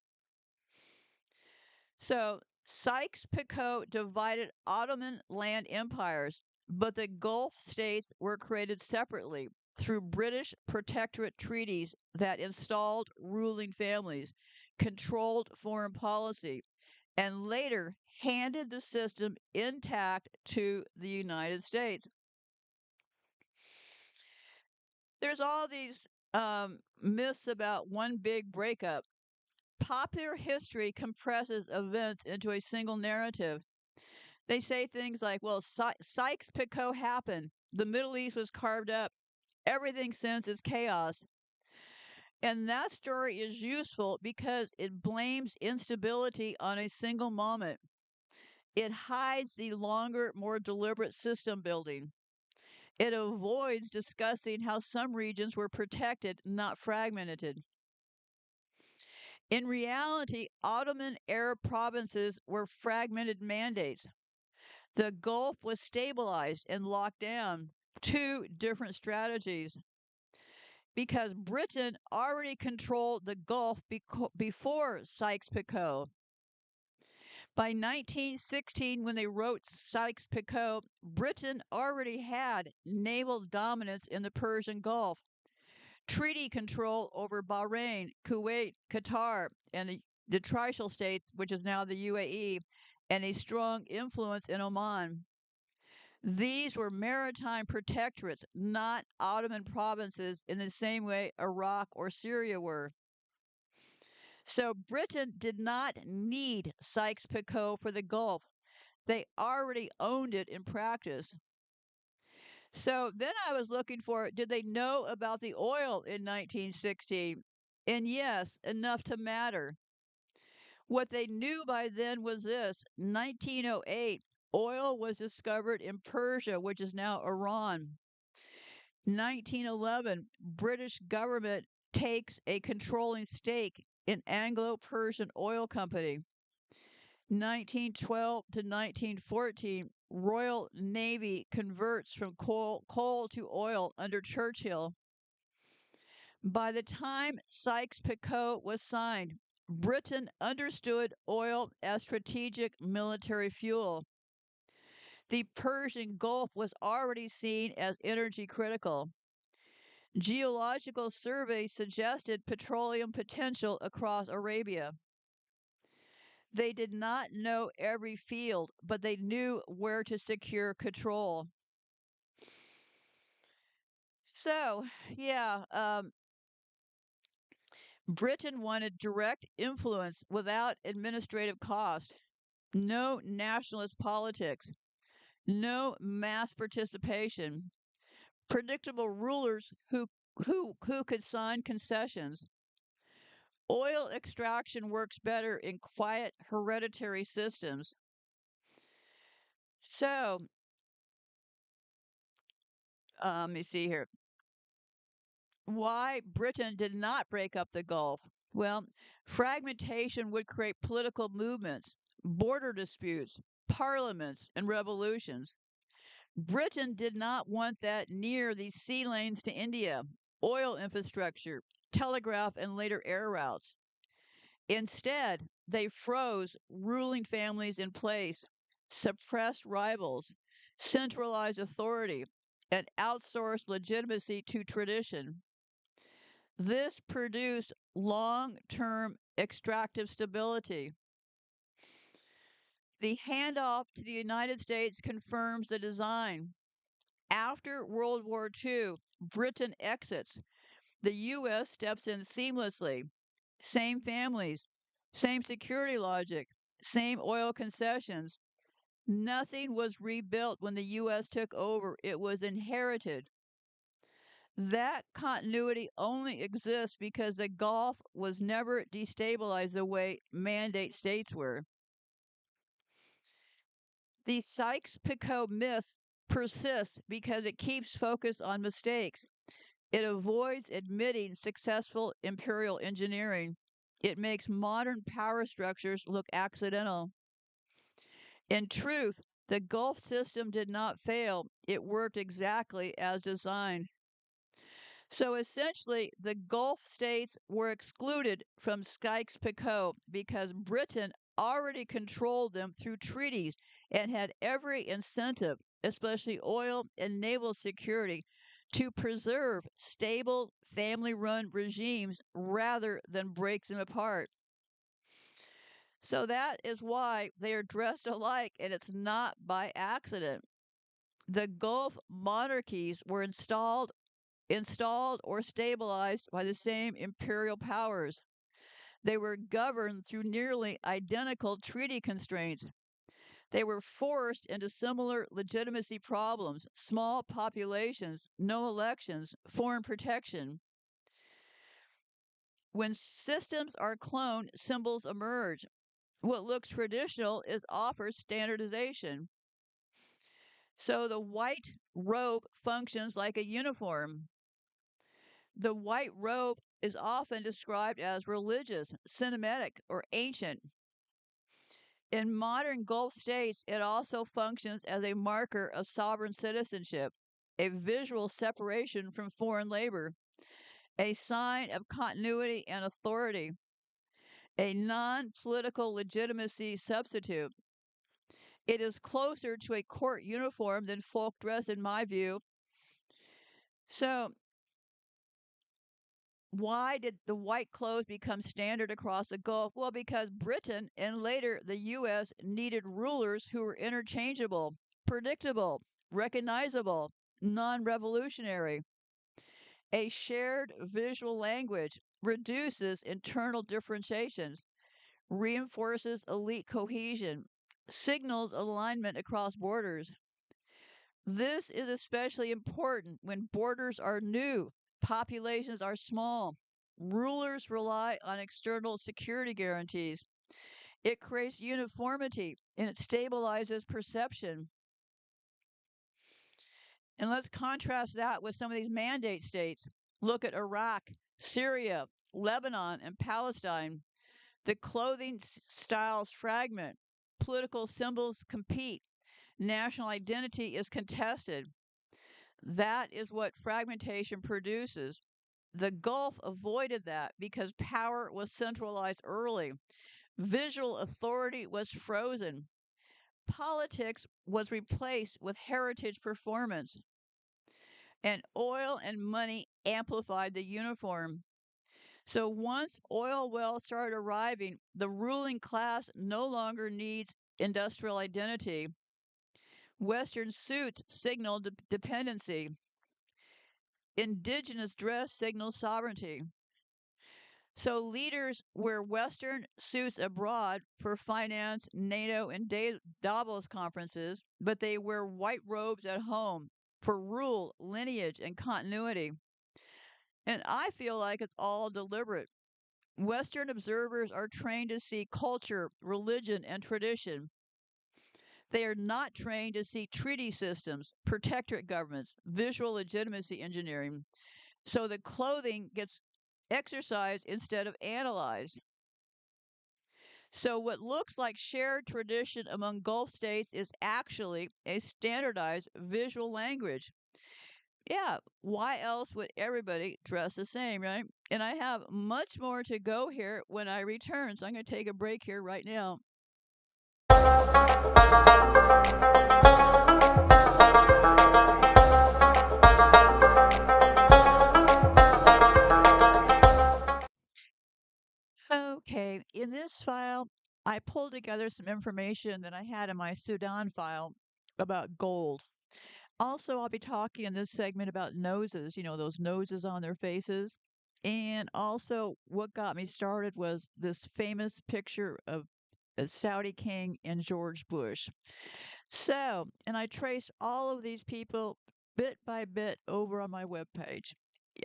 So Sykes-Picot divided Ottoman land empires, but the Gulf states were created separately through British protectorate treaties that installed ruling families, controlled foreign policy, and later handed the system intact to the United States. There's all these myths about one big breakup. Popular history compresses events into a single narrative. They say things like, well, Sykes-Picot happened. The Middle East was carved up. Everything since is chaos. And that story is useful because it blames instability on a single moment. It hides the longer, more deliberate system building. It avoids discussing how some regions were protected, not fragmented. In reality, Ottoman Arab provinces were fragmented mandates. The Gulf was stabilized and locked down. Two different strategies. Because Britain already controlled the Gulf before Sykes-Picot. By 1916, when they wrote Sykes-Picot, Britain already had naval dominance in the Persian Gulf, treaty control over Bahrain, Kuwait, Qatar, and the Trisal states, which is now the UAE, and a strong influence in Oman. These were maritime protectorates, not Ottoman provinces in the same way Iraq or Syria were. So Britain did not need Sykes-Picot for the Gulf. They already owned it in practice. So then I was looking for, did they know about the oil in 1916? And yes, enough to matter. What they knew by then was this: 1908, oil was discovered in Persia, which is now Iran. 1911, British government takes a controlling stake in Anglo-Persian Oil Company. 1912 to 1914, Royal Navy converts from coal to oil under Churchill. By the time Sykes-Picot was signed, Britain understood oil as strategic military fuel. The Persian Gulf was already seen as energy critical. Geological surveys suggested petroleum potential across Arabia. They did not know every field, but they knew where to secure control. So, yeah, Britain wanted direct influence without administrative cost, no nationalist politics, no mass participation, predictable rulers who could sign concessions. Oil extraction works better in quiet hereditary systems. So, let me see here. Why Britain did not break up the Gulf. Well, fragmentation would create political movements, border disputes, parliaments, and revolutions. Britain did not want that near these sea lanes to India, oil infrastructure, telegraph, and later air routes. Instead, they froze ruling families in place, suppressed rivals, centralized authority, and outsourced legitimacy to tradition. This produced long term extractive stability. The handoff to the United States confirms the design. After World War II, Britain exits. The U.S. steps in seamlessly. Same families, same security logic, same oil concessions. Nothing was rebuilt when the U.S. took over, it was inherited. That continuity only exists because the Gulf was never destabilized the way mandate states were. The Sykes-Picot myth persists because it keeps focus on mistakes. It avoids admitting successful imperial engineering. It makes modern power structures look accidental. In truth, the Gulf system did not fail. It worked exactly as designed. So essentially, the Gulf states were excluded from Sykes-Picot because Britain already controlled them through treaties and had every incentive, especially oil and naval security, to preserve stable family run regimes rather than break them apart. So that is why they are dressed alike, and it's not by accident. The Gulf monarchies were installed or stabilized by the same imperial powers. They were governed through nearly identical treaty constraints. They were forced into similar legitimacy problems, small populations, no elections, foreign protection. When systems are cloned, symbols emerge. What looks traditional is offered standardization. So the white robe functions like a uniform. The white robe is often described as religious, cinematic, or ancient. In modern Gulf states, it also functions as a marker of sovereign citizenship, a visual separation from foreign labor, a sign of continuity and authority, a non political legitimacy substitute. It is closer to a court uniform than folk dress, in my view. So, why did the white clothes become standard across the Gulf? Well, because Britain and later the U.S. needed rulers who were interchangeable, predictable, recognizable, non revolutionary. A shared visual language reduces internal differentiations, reinforces elite cohesion, signals alignment across borders. This is especially important when borders are new, populations are small, rulers rely on external security guarantees. It creates uniformity and it stabilizes perception. And let's contrast that with some of these mandate states. Look at Iraq, Syria, Lebanon, and Palestine. The clothing styles fragment, political symbols compete, national identity is contested. That is what fragmentation produces. The Gulf avoided that because power was centralized early. Visual authority was frozen. Politics was replaced with heritage performance. And oil and money amplified the uniform. So once oil wells started arriving, the ruling class no longer needs industrial identity. Western suits signal dependency. Indigenous dress signals sovereignty. So leaders wear Western suits abroad for finance, NATO, and Davos conferences, but they wear white robes at home for rule, lineage, and continuity. And I feel like it's all deliberate. Western observers are trained to see culture, religion, and tradition. They are not trained to see treaty systems, protectorate governments, visual legitimacy engineering. So the clothing gets exercised instead of analyzed. So, what looks like shared tradition among Gulf states is actually a standardized visual language. Yeah, why else would everybody dress the same, right? And I have much more to go here when I return, so I'm going to take a break here right now. Okay, in this file, I pulled together some information that I had in my Sudan file about gold. Also, I'll be talking in this segment about noses, those noses on their faces. And also, what got me started was this famous picture of a Saudi king and George Bush. So, and I traced all of these people bit by bit over on my webpage.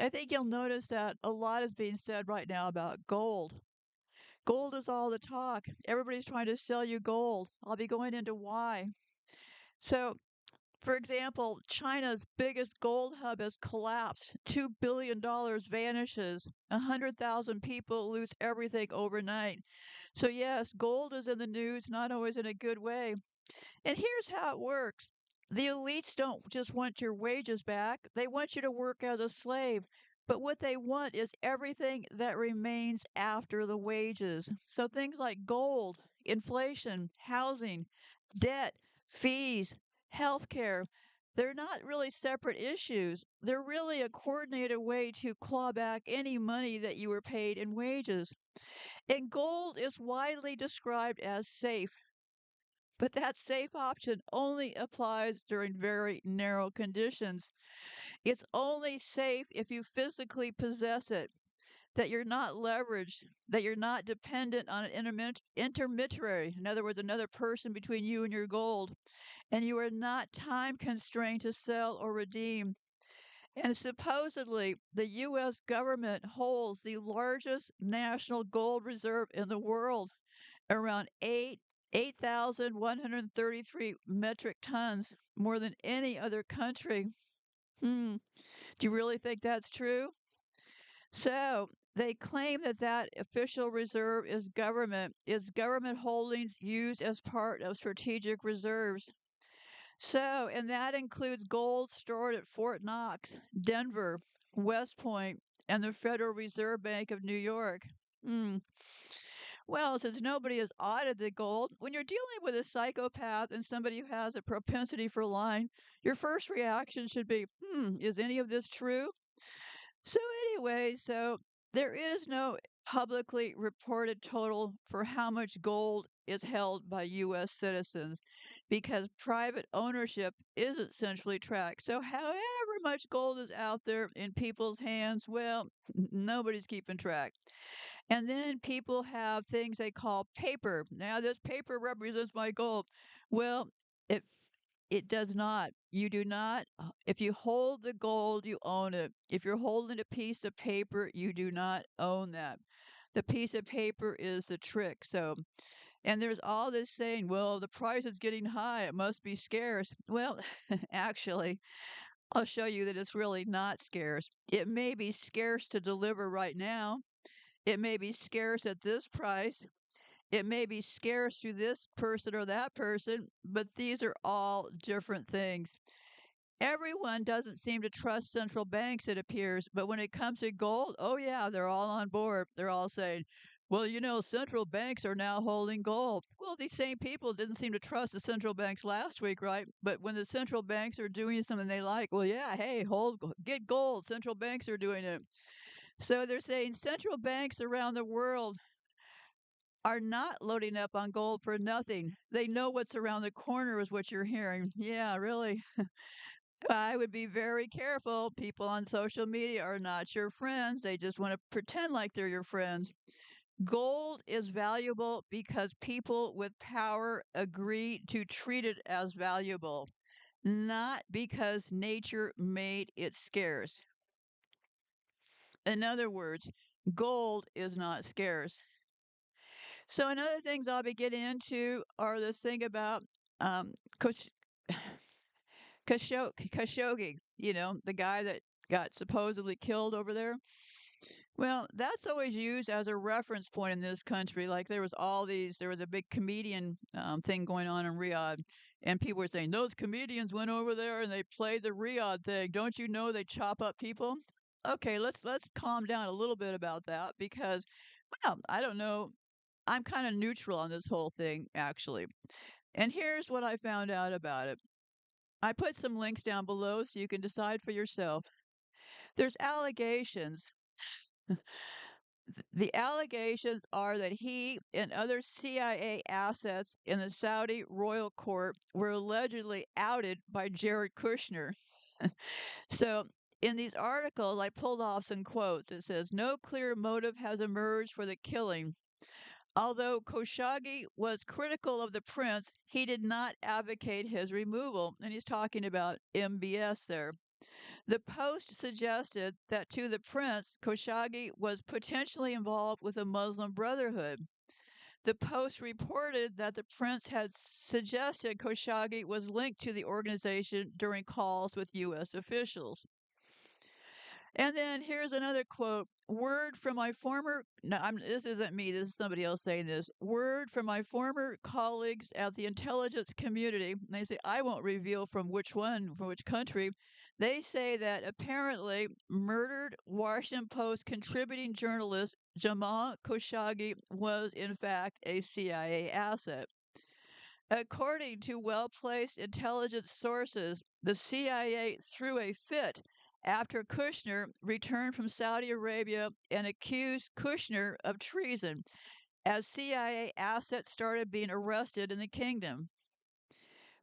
I think you'll notice that a lot is being said right now about gold. Gold is all the talk. Everybody's trying to sell you gold. I'll be going into why. So, for example, China's biggest gold hub has collapsed. $2 billion vanishes. 100,000 people lose everything overnight. So, yes, gold is in the news, not always in a good way. And here's how it works: the elites don't just want your wages back, they want you to work as a slave. But what they want is everything that remains after the wages. So things like gold, inflation, housing, debt, fees, healthcare, they're not really separate issues. They're really a coordinated way to claw back any money that you were paid in wages. And gold is widely described as safe, but that safe option only applies during very narrow conditions. It's only safe if you physically possess it, that you're not leveraged, that you're not dependent on an intermediary, in other words, another person between you and your gold, and you are not time constrained to sell or redeem. And supposedly, the U.S. government holds the largest national gold reserve in the world, around 8,133 metric tons, more than any other country. Hmm. Do you really think that's true? So they claim that that official reserve is government holdings used as part of strategic reserves. So, and that includes gold stored at Fort Knox, Denver, West Point, and the Federal Reserve Bank of New York. Hmm. Well, since nobody has audited the gold, when you're dealing with a psychopath and somebody who has a propensity for lying, your first reaction should be, is any of this true? So, anyway, so there is no publicly reported total for how much gold is held by U.S. citizens because private ownership isn't centrally tracked. So, however much gold is out there in people's hands, well, nobody's keeping track. And then people have things they call paper. Now, this paper represents my gold. Well, it it does not. You do not. If you hold the gold, you own it. If you're holding a piece of paper, you do not own that. The piece of paper is the trick. So, and there's all this saying, well, the price is getting high. It must be scarce. Well, actually, I'll show you that it's really not scarce. It may be scarce to deliver right now. It may be scarce at this price. It may be scarce to this person or that person, but these are all different things. Everyone doesn't seem to trust central banks, it appears, but when it comes to gold, oh yeah, they're all on board. They're all saying, well, central banks are now holding gold. Well, these same people didn't seem to trust the central banks last week, right? But when the central banks are doing something they like, well, yeah, hey, get gold. Central banks are doing it. So they're saying central banks around the world are not loading up on gold for nothing. They know what's around the corner, is what you're hearing. Yeah, really. I would be very careful. People on social media are not your friends. They just want to pretend like they're your friends. Gold is valuable because people with power agree to treat it as valuable, not because nature made it scarce. In other words, gold is not scarce. So, another things I'll be getting into are this thing about um, Kosh- Khashoggi, the guy that got supposedly killed over there. Well, that's always used as a reference point in this country. Like there was a big comedian thing going on in Riyadh, and people were saying those comedians went over there and they played the Riyadh thing. Don't you know they chop up people? Okay, let's calm down a little bit about that because, well, I don't know. I'm kind of neutral on this whole thing actually. And here's what I found out about it. I put some links down below so you can decide for yourself. There's allegations. The allegations are that he and other CIA assets in the Saudi royal court were allegedly outed by Jared Kushner. So, in these articles, I pulled off some quotes. It says, no clear motive has emerged for the killing. Although Khashoggi was critical of the prince, he did not advocate his removal. And he's talking about MBS there. The Post suggested that to the prince, Khashoggi was potentially involved with the Muslim Brotherhood. The Post reported that the prince had suggested Khashoggi was linked to the organization during calls with U.S. officials. And then here's another quote. Word from my former, no, this isn't me, this is somebody else saying this. Word from my former colleagues at the intelligence community. And they say, I won't reveal from which one, from which country. They say that apparently murdered Washington Post contributing journalist Jamal Khashoggi was, in fact, a CIA asset. According to well placed intelligence sources, the CIA threw a fit after Kushner returned from Saudi Arabia and accused Kushner of treason as CIA assets started being arrested in the kingdom.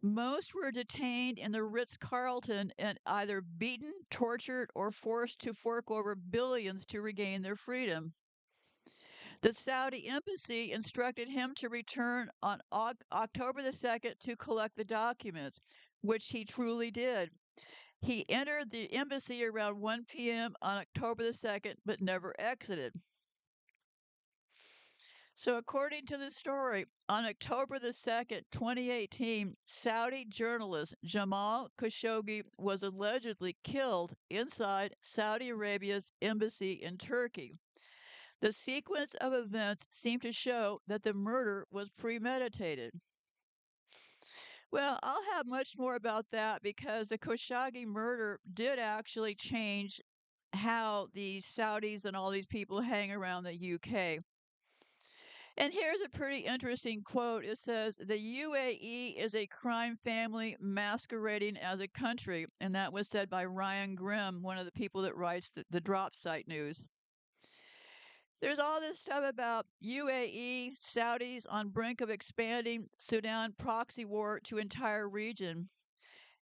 Most were detained in the Ritz Carlton and either beaten, tortured, or forced to fork over billions to regain their freedom. The Saudi embassy instructed him to return on October the 2nd to collect the documents, which he truly did. He entered the embassy around 1 p.m. on October the 2nd, but never exited. So, according to the story, on October the 2nd, 2018, Saudi journalist Jamal Khashoggi was allegedly killed inside Saudi Arabia's embassy in Turkey. The sequence of events seemed to show that the murder was premeditated. Well, I'll have much more about that because the Khashoggi murder did actually change how the Saudis and all these people hang around the UK. And here's a pretty interesting quote. It says, the UAE is a crime family masquerading as a country. And that was said by Ryan Grimm, one of the people that writes the drop site news. There's all this stuff about UAE, Saudis on brink of expanding Sudan proxy war to entire region.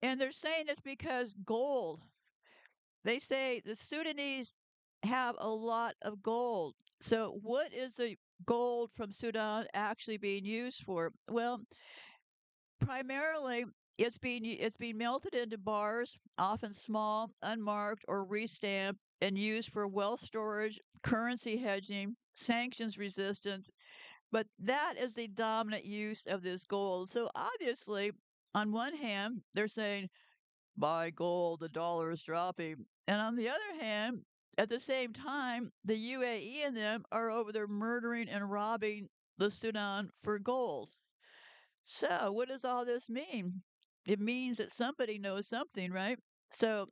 And they're saying it's because gold. They say the Sudanese have a lot of gold. So what is the gold from Sudan actually being used for? Well, primarily it's being melted into bars, often small, unmarked, or restamped, and used for wealth storage, currency hedging, sanctions resistance. But that is the dominant use of this gold. So obviously, on one hand, they're saying buy gold, the dollar is dropping, and on the other hand, at the same time, the UAE and them are over there murdering and robbing the Sudan for gold. So, what does all this mean? It means that somebody knows something, right? So,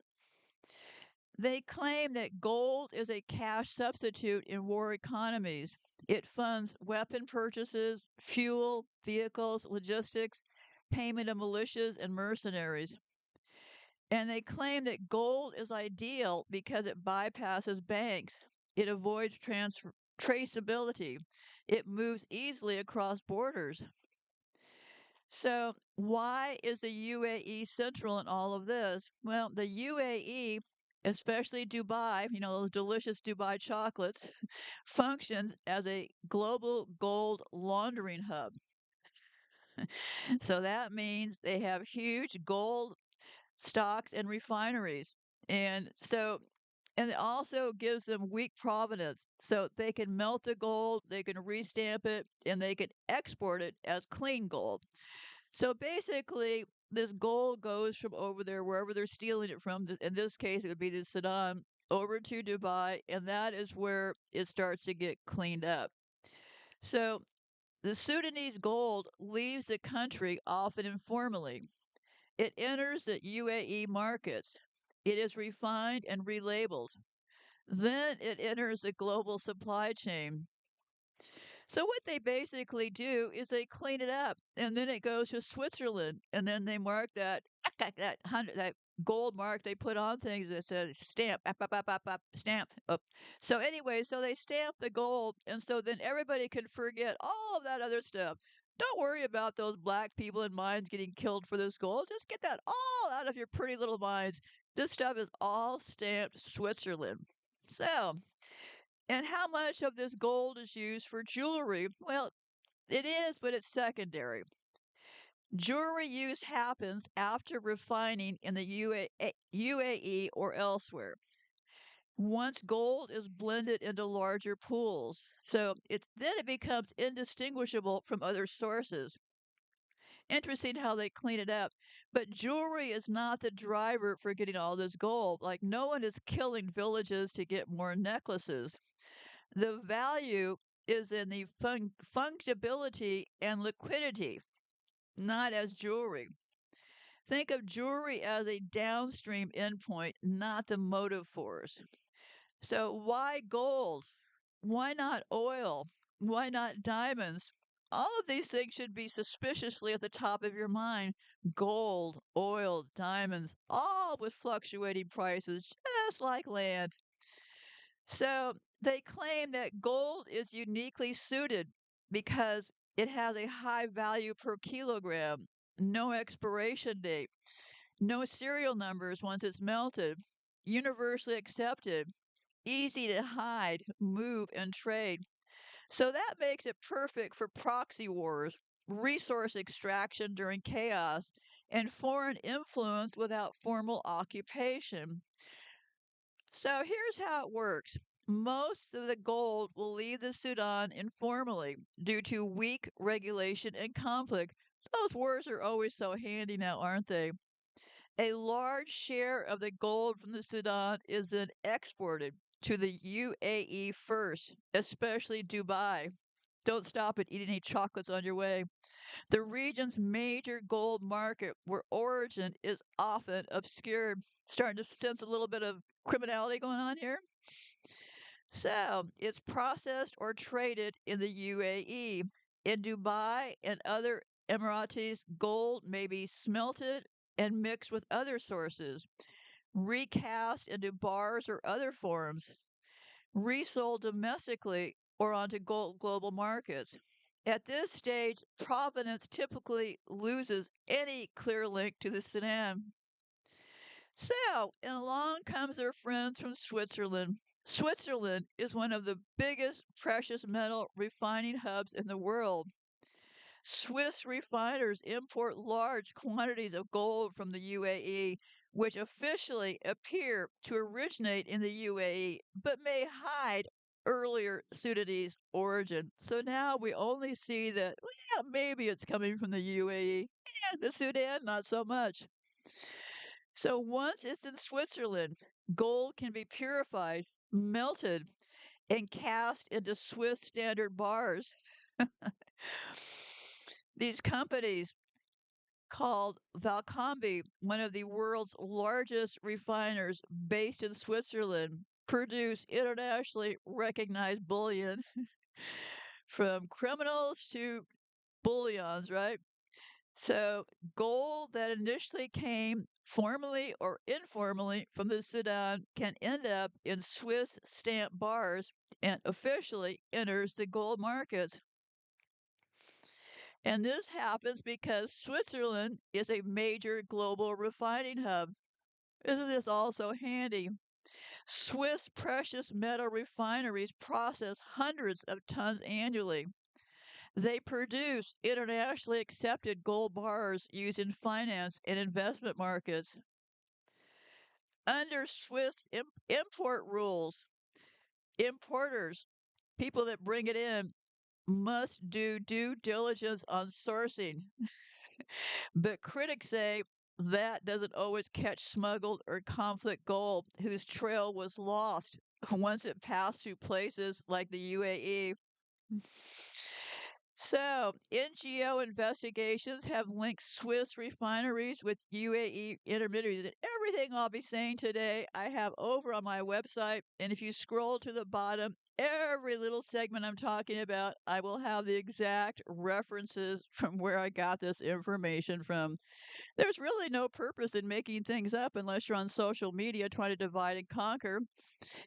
they claim that gold is a cash substitute in war economies. It funds weapon purchases, fuel, vehicles, logistics, payment of militias and mercenaries. And they claim that gold is ideal because it bypasses banks. It avoids traceability. It moves easily across borders. So, why is the UAE central in all of this? Well, the UAE, especially Dubai, those delicious Dubai chocolates, functions as a global gold laundering hub. So that means they have huge gold stocks and refineries. And it also gives them weak provenance. So they can melt the gold, they can restamp it, and they can export it as clean gold. So basically, this gold goes from over there, wherever they're stealing it from. In this case, it would be the Sudan, over to Dubai, and that is where it starts to get cleaned up. So the Sudanese gold leaves the country often informally. It enters the UAE markets. It is refined and relabeled. Then it enters the global supply chain. So what they basically do is they clean it up, and then it goes to Switzerland, and then they mark that gold mark they put on things that says stamp, stamp. So anyway, so they stamp the gold, and so then everybody can forget all of that other stuff. Don't worry about those black people in mines getting killed for this gold. Just get that all out of your pretty little minds. This stuff is all stamped Switzerland. So, and how much of this gold is used for jewelry? Well, it is, but it's secondary. Jewelry use happens after refining in the UAE or elsewhere. Once gold is blended into larger pools, so it becomes indistinguishable from other sources. Interesting how they clean it up. But jewelry is not the driver for getting all this gold. Like no one is killing villages to get more necklaces. The value is in the fungibility and liquidity, not as jewelry. Think of jewelry as a downstream endpoint, not the motive force. So, why gold? Why not oil? Why not diamonds? All of these things should be suspiciously at the top of your mind. Gold, oil, diamonds, all with fluctuating prices, just like land. So they claim that gold is uniquely suited because it has a high value per kilogram, no expiration date, no serial numbers once it's melted, universally accepted, easy to hide, move, and trade. So that makes it perfect for proxy wars, resource extraction during chaos, and foreign influence without formal occupation. So here's how it works. Most of the gold will leave the Sudan informally due to weak regulation and conflict. Those words are always so handy now, aren't they? A large share of the gold from the Sudan is then exported to the UAE first, especially Dubai. Don't stop at eating any chocolates on your way. The region's major gold market, where origin is often obscured. Starting to sense a little bit of criminality going on here. So it's processed or traded in the UAE. In Dubai and other Emiratis, gold may be smelted and mixed with other sources, recast into bars or other forms, resold domestically or onto global markets. At this stage, provenance typically loses any clear link to the Sudan. So, and along comes their friends from Switzerland. Switzerland is one of the biggest precious metal refining hubs in the world. Swiss refiners import large quantities of gold from the UAE, which officially appear to originate in the UAE, but may hide earlier Sudanese origin. So now we only see that, well, maybe it's coming from the UAE. The Sudan, not so much. So once it's in Switzerland, gold can be purified, melted, and cast into Swiss standard bars. These companies, called Valcambi, one of the world's largest refiners based in Switzerland, produce internationally recognized bullion from criminals to bullions, right? So, gold that initially came formally or informally from the Sudan can end up in Swiss stamp bars and officially enters the gold markets. And this happens because Switzerland is a major global refining hub. Isn't this also handy? Swiss precious metal refineries process hundreds of tons annually. They produce internationally accepted gold bars used in finance and investment markets. Under Swiss import rules, importers, people that bring it in, must do due diligence on sourcing. But critics say that doesn't always catch smuggled or conflict gold whose trail was lost once it passed through places like the UAE. So, NGO investigations have linked Swiss refineries with UAE intermediaries. And everything I'll be saying today, I have over on my website. And if you scroll to the bottom, every little segment I'm talking about, I will have the exact references from where I got this information from. There's really no purpose in making things up unless you're on social media trying to divide and conquer.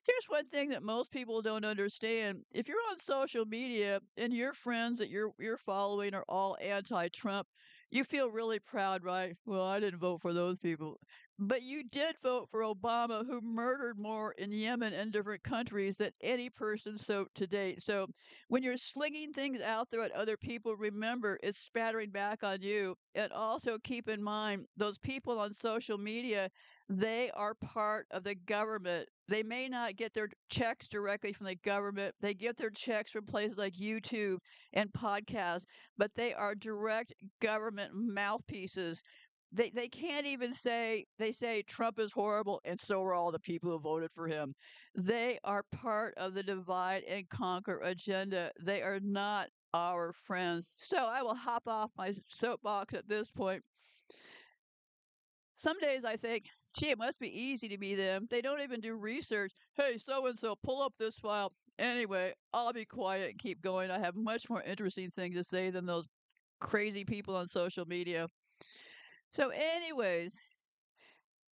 Here's one thing that most people don't understand. If you're on social media and your friends that you're following are all anti-Trump, you feel really proud, right? Well, I didn't vote for those people. But you did vote for Obama, who murdered more in Yemen and different countries than any person so to date. So when you're slinging things out there at other people, remember it's spattering back on you. And also keep in mind those people on social media, they are part of the government. They may not get their checks directly from the government. They get their checks from places like YouTube and podcasts, but they are direct government mouthpieces. They can't even say they say Trump is horrible and so are all the people who voted for him. They are part of the divide and conquer agenda. They are not our friends. So I will hop off my soapbox at this point. Some days I think, gee, it must be easy to be them. They don't even do research. Hey, so and so, pull up this file. Anyway, I'll be quiet and keep going. I have much more interesting things to say than those crazy people on social media. So, anyways,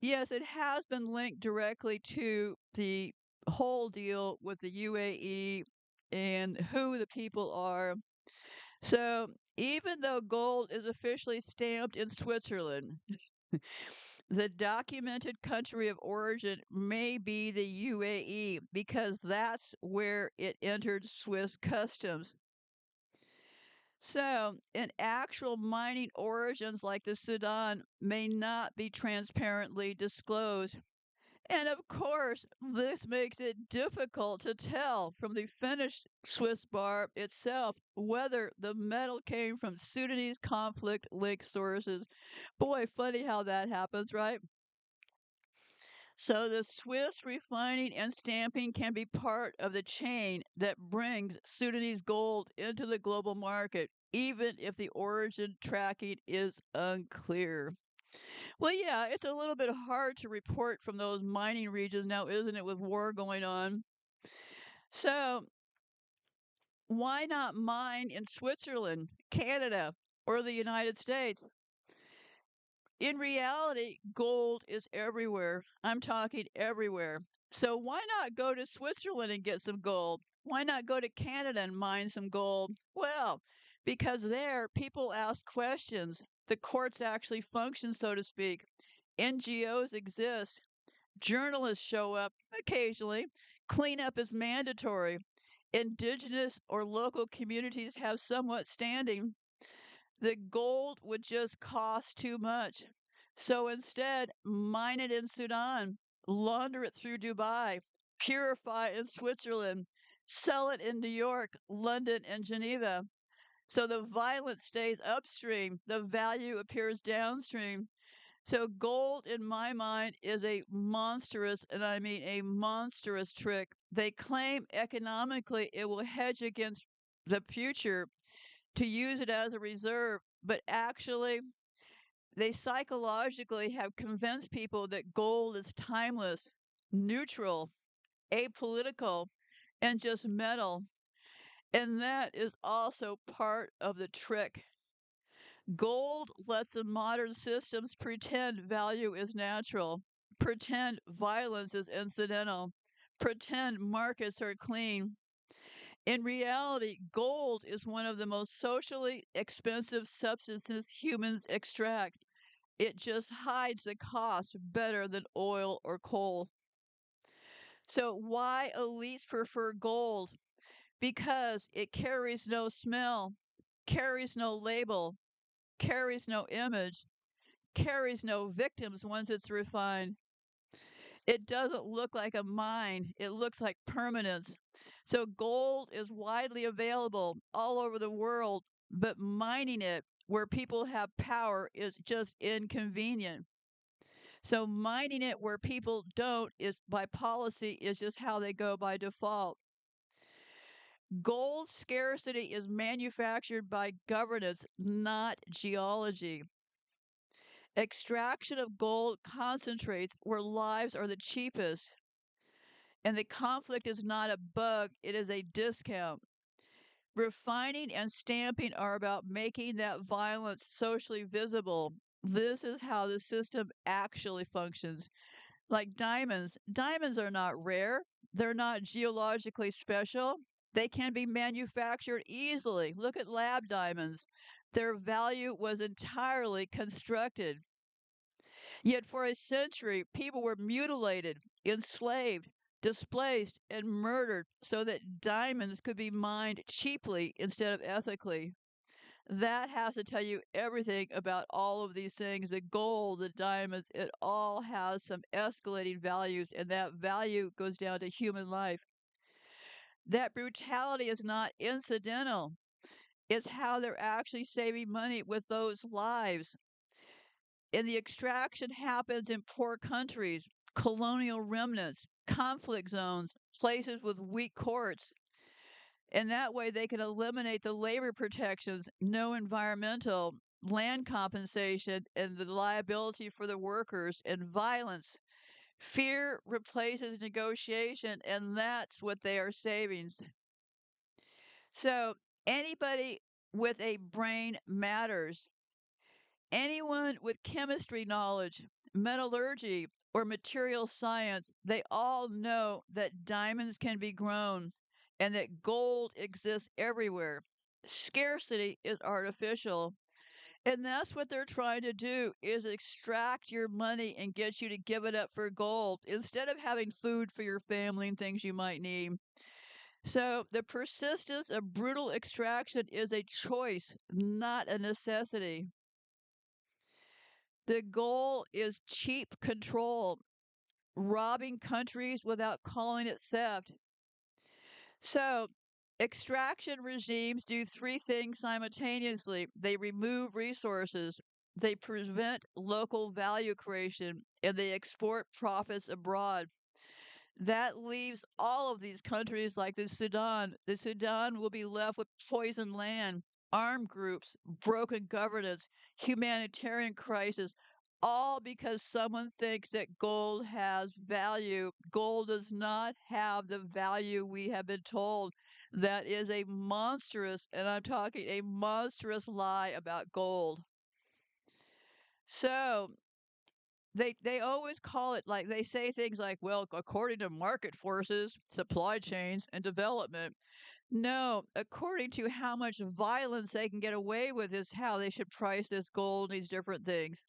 yes, it has been linked directly to the whole deal with the UAE and who the people are. So, even though gold is officially stamped in Switzerland, the documented country of origin may be the UAE because that's where it entered Swiss customs. So, in actual mining origins like the Sudan may not be transparently disclosed. And of course, this makes it difficult to tell from the finished Swiss bar itself whether the metal came from Sudanese conflict linked sources. Boy, funny how that happens, right? So the Swiss refining and stamping can be part of the chain that brings Sudanese gold into the global market, even if the origin tracking is unclear. Well, yeah, it's a little bit hard to report from those mining regions now, isn't it, with war going on? So why not mine in Switzerland, Canada, or the United States? In reality, gold is everywhere. I'm talking everywhere. So why not go to Switzerland and get some gold? Why not go to Canada and mine some gold? Well, because there people ask questions. The courts actually function, so to speak. NGOs exist. Journalists show up occasionally. Cleanup is mandatory. Indigenous or local communities have somewhat standing. The gold would just cost too much. So instead, mine it in Sudan, launder it through Dubai, purify in Switzerland, sell it in New York, London, and Geneva. So the violence stays upstream, the value appears downstream. So gold, in my mind, is a monstrous, and I mean a monstrous trick. They claim economically it will hedge against the future to use it as a reserve, but actually, they psychologically have convinced people that gold is timeless, neutral, apolitical, and just metal. And that is also part of the trick. Gold lets the modern systems pretend value is natural, pretend violence is incidental, pretend markets are clean. In reality, gold is one of the most socially expensive substances humans extract. It just hides the cost better than oil or coal. So, why elites prefer gold? Because it carries no smell, carries no label, carries no image, carries no victims once it's refined. It doesn't look like a mine, it looks like permanence. So, gold is widely available all over the world but mining it where people have power is just inconvenient. So mining it where people don't is by policy is just how they go by default. Gold scarcity is manufactured by governance, not geology. Extraction of gold concentrates where lives are the cheapest, and the conflict is not a bug, it is a discount. Refining and stamping are about making that violence socially visible. This is how the system actually functions. Like diamonds, diamonds are not rare, they're not geologically special. They can be manufactured easily. Look at lab diamonds. Their value was entirely constructed. Yet for a century, people were mutilated, enslaved, displaced, and murdered so that diamonds could be mined cheaply instead of ethically. That has to tell you everything about all of these things. The gold, the diamonds, it all has some escalating values, and that value goes down to human life. That brutality is not incidental. It's how they're actually saving money with those lives. And the extraction happens in poor countries, colonial remnants, conflict zones, places with weak courts. And that way they can eliminate the labor protections, no environmental, land compensation, and the liability for the workers and violence. Fear replaces negotiation, and that's what they are saving. So anybody with a brain matters. Anyone with chemistry knowledge, metallurgy, or material science, they all know that diamonds can be grown and that gold exists everywhere. Scarcity is artificial. And that's what they're trying to do is extract your money and get you to give it up for gold instead of having food for your family and things you might need. So the persistence of brutal extraction is a choice, not a necessity. The goal is cheap control, robbing countries without calling it theft. So, extraction regimes do three things simultaneously: they remove resources, they prevent local value creation, and they export profits abroad. That leaves all of these countries like the Sudan. The Sudan will be left with poisoned land, armed groups, broken governance, humanitarian crisis, all because someone thinks that gold has value. Gold does not have the value we have been told. That is a monstrous, and I'm talking a monstrous lie about gold. So, they always call it like they say things like, well, according to market forces, supply chains, and development. No, according to how much violence they can get away with is how they should price this gold and these different things.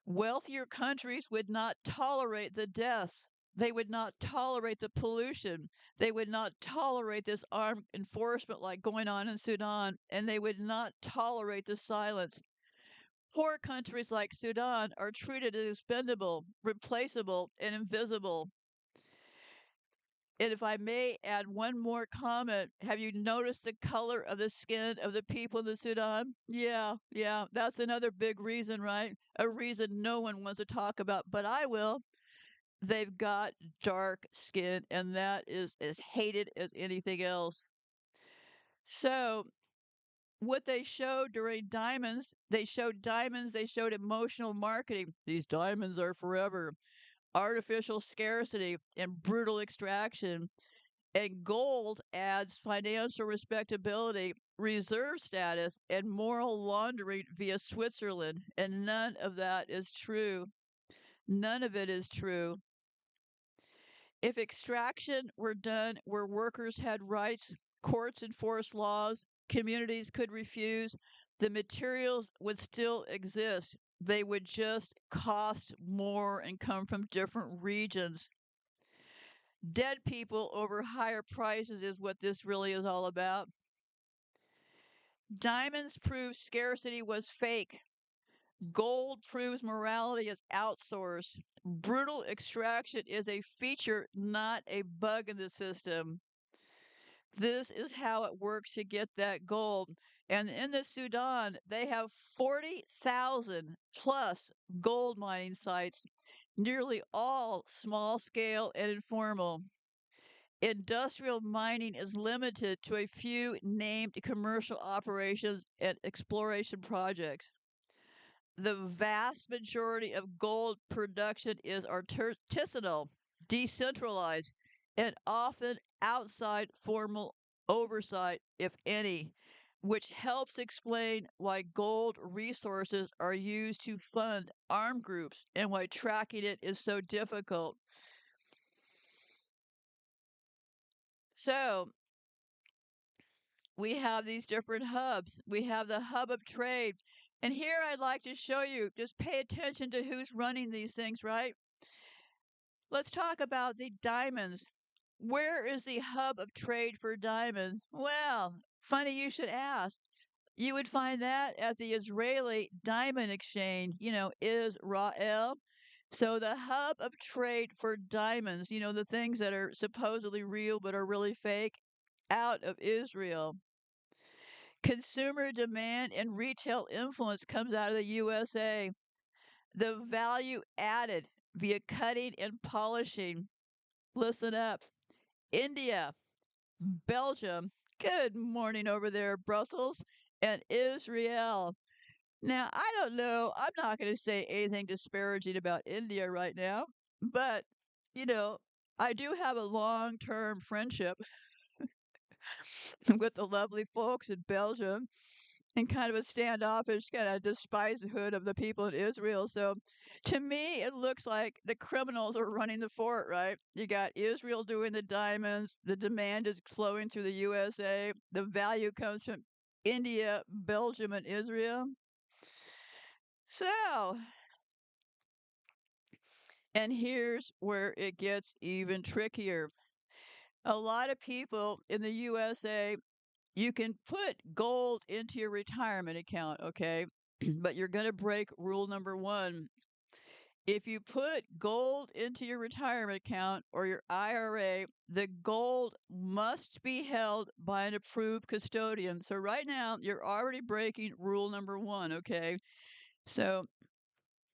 Wealthier countries would not tolerate the deaths. They would not tolerate the pollution. They would not tolerate this armed enforcement like going on in Sudan, and they would not tolerate the silence. Poor countries like Sudan are treated as expendable, replaceable, and invisible. And if I may add one more comment, have you noticed the color of the skin of the people in the Sudan? Yeah, yeah, that's another big reason, right? A reason no one wants to talk about, but I will. They've got dark skin, and that is as hated as anything else. So, what they showed during diamonds, they showed emotional marketing. These diamonds are forever, artificial scarcity, and brutal extraction. And gold adds financial respectability, reserve status, and moral laundering via Switzerland. And none of that is true. None of it is true. If extraction were done where workers had rights, courts enforced laws, communities could refuse, the materials would still exist. They would just cost more and come from different regions. Dead people over higher prices is what this really is all about. Diamonds prove scarcity was fake. Gold proves morality is outsourced. Brutal extraction is a feature, not a bug in the system. This is how it works to get that gold. And in the Sudan, they have 40,000 plus gold mining sites, nearly all small scale and informal. Industrial mining is limited to a few named commercial operations and exploration projects. The vast majority of gold production is artisanal, decentralized, and often outside formal oversight, if any, which helps explain why gold resources are used to fund armed groups and why tracking it is so difficult. So, we have these different hubs. We have the hub of trade. And here I'd like to show you, just pay attention to who's running these things, right? Let's talk about the diamonds. Where is the hub of trade for diamonds? Well, funny you should ask. You would find that at the Israeli Diamond Exchange, Israel. So the hub of trade for diamonds, the things that are supposedly real but are really fake, out of Israel. Consumer demand and retail influence comes out of the USA. The value added via cutting and polishing. Listen up. India, Belgium, good morning over there, Brussels, and Israel. Now, I don't know. I'm not going to say anything disparaging about India right now, but, you know, I do have a long term friendship with the lovely folks in Belgium and kind of a standoffish kind of despisehood of the people in Israel. So to me, it looks like the criminals are running the fort, right? You got Israel doing the diamonds, the demand is flowing through the USA, the value comes from India, Belgium, and Israel. So, and here's where it gets even trickier. A lot of people in the USA, you can put gold into your retirement account, okay? But you're going to break rule number one. If you put gold into your retirement account or your IRA, the gold must be held by an approved custodian. So right now, you're already breaking rule number one, okay? So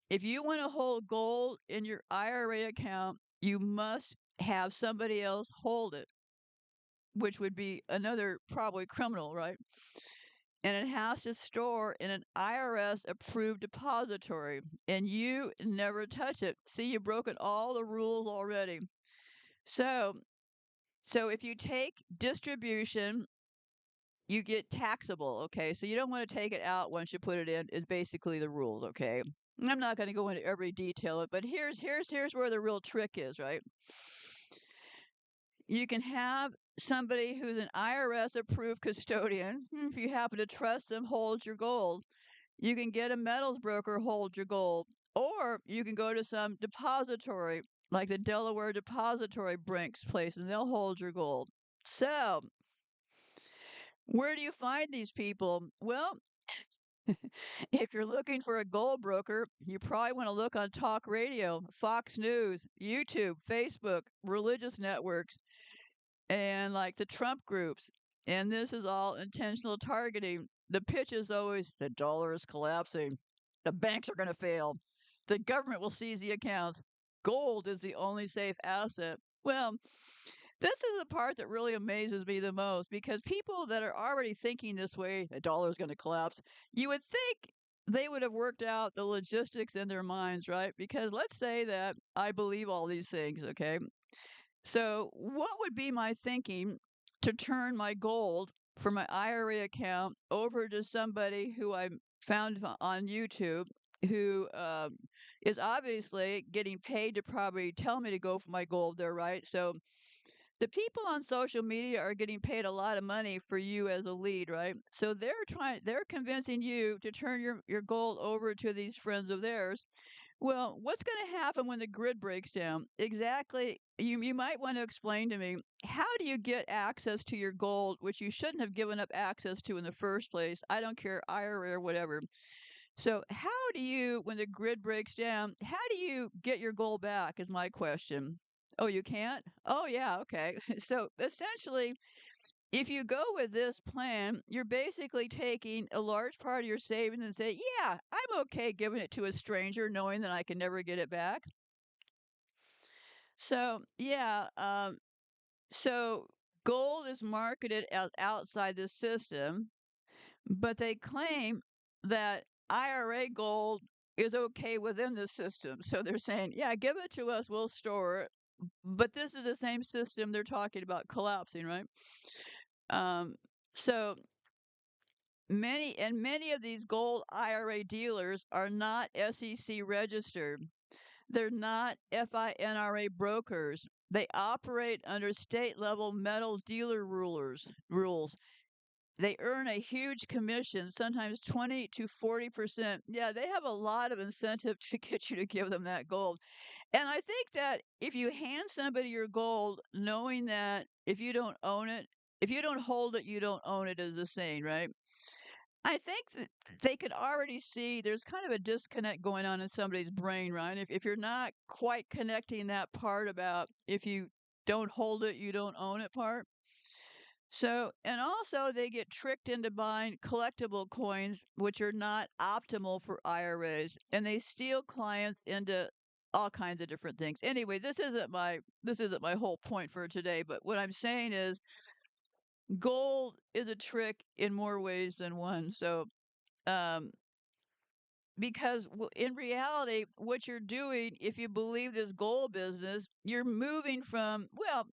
if you want to hold gold in your IRA account, you must have somebody else hold it, which would be another probably criminal, right? And it has to store in an IRS approved depository, and you never touch it. See, you've broken all the rules already. So, so if you take distribution, you get taxable, okay? So you don't want to take it out once you put it in is basically the rules, okay? I'm not going to go into every detail, but here's where the real trick is, right? You can have somebody who's an IRS approved custodian, if you happen to trust them, hold your gold. You can get a metals broker hold your gold, or you can go to some depository like the Delaware Depository Brinks place, and they'll hold your gold. So, where do you find these people? Well, if you're looking for a gold broker, you probably want to look on talk radio, Fox News, YouTube, Facebook, religious networks, and like the Trump groups. And this is all intentional targeting. The pitch is always the dollar is collapsing. The banks are going to fail. The government will seize the accounts. Gold is the only safe asset. Well, this is the part that really amazes me the most because people that are already thinking this way, the dollar is going to collapse, you would think they would have worked out the logistics in their minds, right? Because let's say that I believe all these things, okay? So, what would be my thinking to turn my gold from my IRA account over to somebody who I found on YouTube who is obviously getting paid to probably tell me to go for my gold there, right? So, the people on social media are getting paid a lot of money for you as a lead, right? So they're convincing you to turn your gold over to these friends of theirs. Well, what's going to happen when the grid breaks down? Exactly. You might want to explain to me how do you get access to your gold, which you shouldn't have given up access to in the first place? I don't care, IRA or whatever. So, how do you, when the grid breaks down, how do you get your gold back? Is my question. Oh, you can't? Oh, yeah, okay. So, essentially, if you go with this plan, you're basically taking a large part of your savings and say, "Yeah, I'm okay giving it to a stranger knowing that I can never get it back." So, yeah, so gold is marketed as outside the system, but they claim that IRA gold is okay within the system. So they're saying, "Yeah, give it to us, we'll store it." But this is the same system they're talking about collapsing, right? Um, so many of these gold IRA dealers are not SEC registered. They're not FINRA brokers. They operate under state level metal dealer rules. They earn a huge commission, sometimes 20 to 40%. Yeah, they have a lot of incentive to get you to give them that gold. And I think that if you hand somebody your gold, knowing that if you don't own it, if you don't hold it, you don't own it, is the saying, right? I think that they could already see there's kind of a disconnect going on in somebody's brain, right? If you're not quite connecting that part about if you don't hold it, you don't own it part. So, and also they get tricked into buying collectible coins, which are not optimal for IRAs, and they steal clients into all kinds of different things. Anyway, this isn't my whole point for today, but what I'm saying is gold is a trick in more ways than one. So, um, because in reality, what you're doing, if you believe this gold business, you're moving from, well,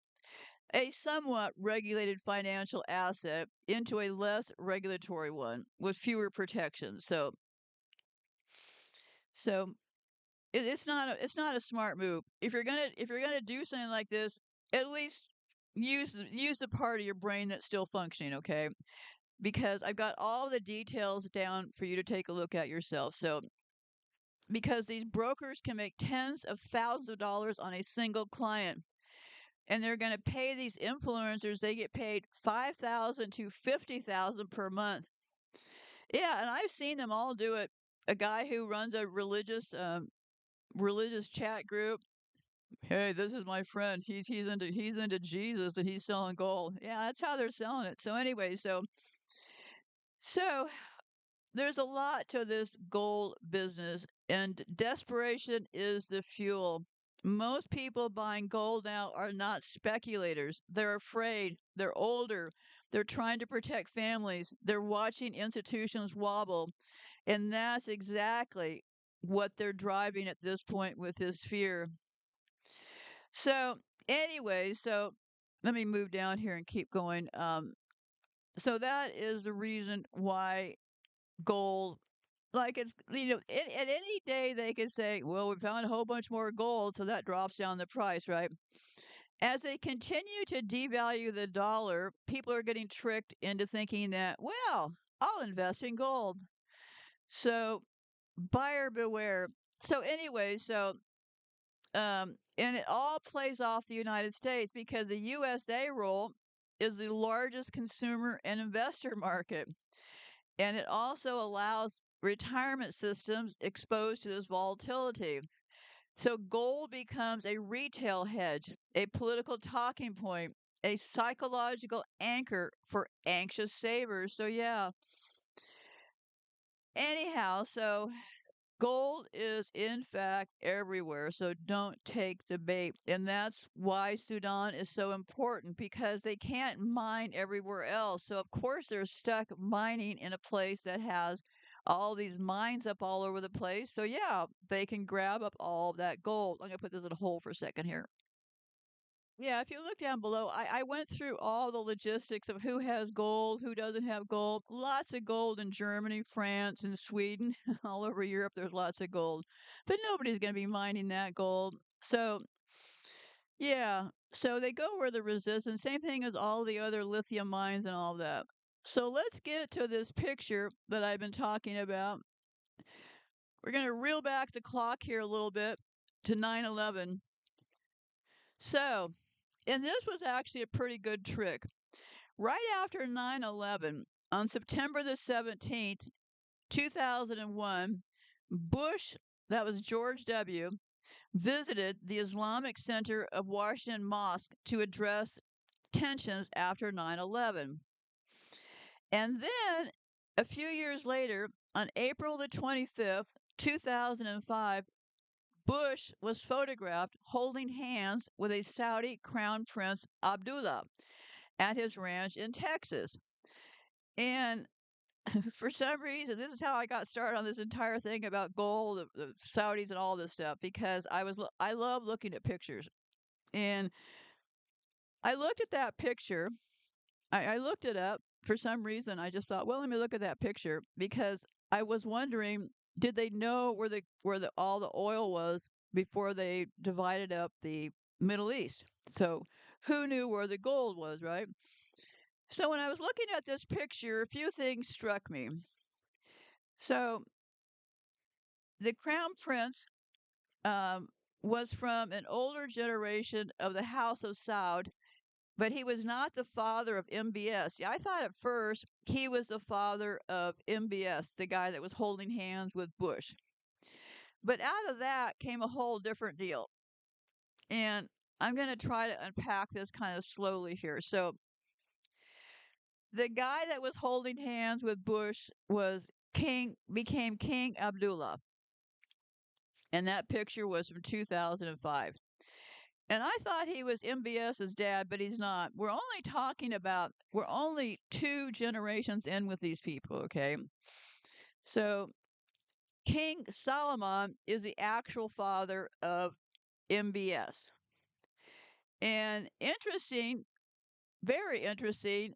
a somewhat regulated financial asset into a less regulatory one with fewer protections. So it's not a smart move. If you're gonna do something like this, at least use the part of your brain that's still functioning, okay? Because I've got all the details down for you to take a look at yourself. So because these brokers can make tens of thousands of dollars on a single client, and they're going to pay these influencers, they get paid 5,000 to 50,000 per month. Yeah, and I've seen them all do it. A guy who runs a religious chat group. Hey, this is my friend. He's into Jesus and he's selling gold. Yeah, that's how they're selling it. So anyway, so there's a lot to this gold business, and desperation is the fuel. Most people buying gold now are not speculators. They're afraid. They're older. They're trying to protect families. They're watching institutions wobble. And that's exactly what they're driving at this point with this fear. So, anyway, so let me move down here and keep going. So that is the reason why gold, like, it's, at any day they could say, well, we found a whole bunch more gold, so that drops down the price, right? As they continue to devalue the dollar, people are getting tricked into thinking that, well, I'll invest in gold. So buyer beware. So anyway, and it all plays off the United States because the USA role is the largest consumer and investor market. And it also allows retirement systems exposed to this volatility. So gold becomes a retail hedge, a political talking point, a psychological anchor for anxious savers. So, yeah. Anyhow, so gold is in fact everywhere. So don't take the bait. And that's why Sudan is so important because they can't mine everywhere else. So, of course, they're stuck mining in a place that has all these mines up all over the place. So, yeah, they can grab up all of that gold. I'm going to put this in a hole for a second here. Yeah, if you look down below, I went through all the logistics of who has gold, who doesn't have gold. Lots of gold in Germany, France, and Sweden. All over Europe, there's lots of gold. But nobody's going to be mining that gold. So, yeah. So they go where the resistance, same thing as all the other lithium mines and all that. So let's get to this picture that I've been talking about. We're going to reel back the clock here a little bit to 9/11. So, and this was actually a pretty good trick. Right after 9/11, on September the 17th, 2001, Bush, that was George W., visited the Islamic Center of Washington Mosque to address tensions after 9/11. And then a few years later, on April the 25th, 2005, Bush was photographed holding hands with a Saudi Crown Prince Abdullah at his ranch in Texas. And for some reason, this is how I got started on this entire thing about gold, the Saudis, and all this stuff because I love looking at pictures, and I looked at that picture. I looked it up for some reason. I just thought, well, let me look at that picture because I was wondering, did they know where the all the oil was before they divided up the Middle East? So who knew where the gold was, right? So when I was looking at this picture, a few things struck me. So the crown prince um, was from an older generation of the House of Saud, but he was not the father of MBS. Yeah, I thought at first he was the father of MBS, the guy that was holding hands with Bush. But out of that came a whole different deal. And I'm going to try to unpack this kind of slowly here. So the guy that was holding hands with Bush became King Abdullah. And that picture was from 2005. And I thought he was MBS's dad, but he's not. We're only two generations in with these people, okay? So King Solomon is the actual father of MBS. And interesting, very interesting,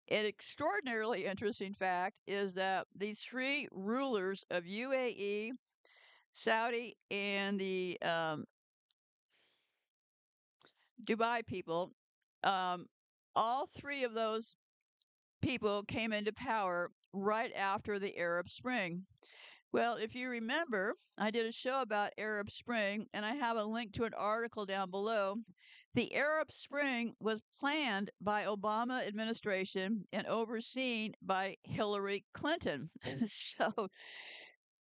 an extraordinarily interesting fact is that these three rulers of UAE, Saudi, and the Dubai people, um, all three of those people came into power right after the Arab Spring. Well, if you remember, I did a show about Arab Spring, and I have a link to an article down below. The Arab Spring was planned by Obama administration and overseen by Hillary Clinton. So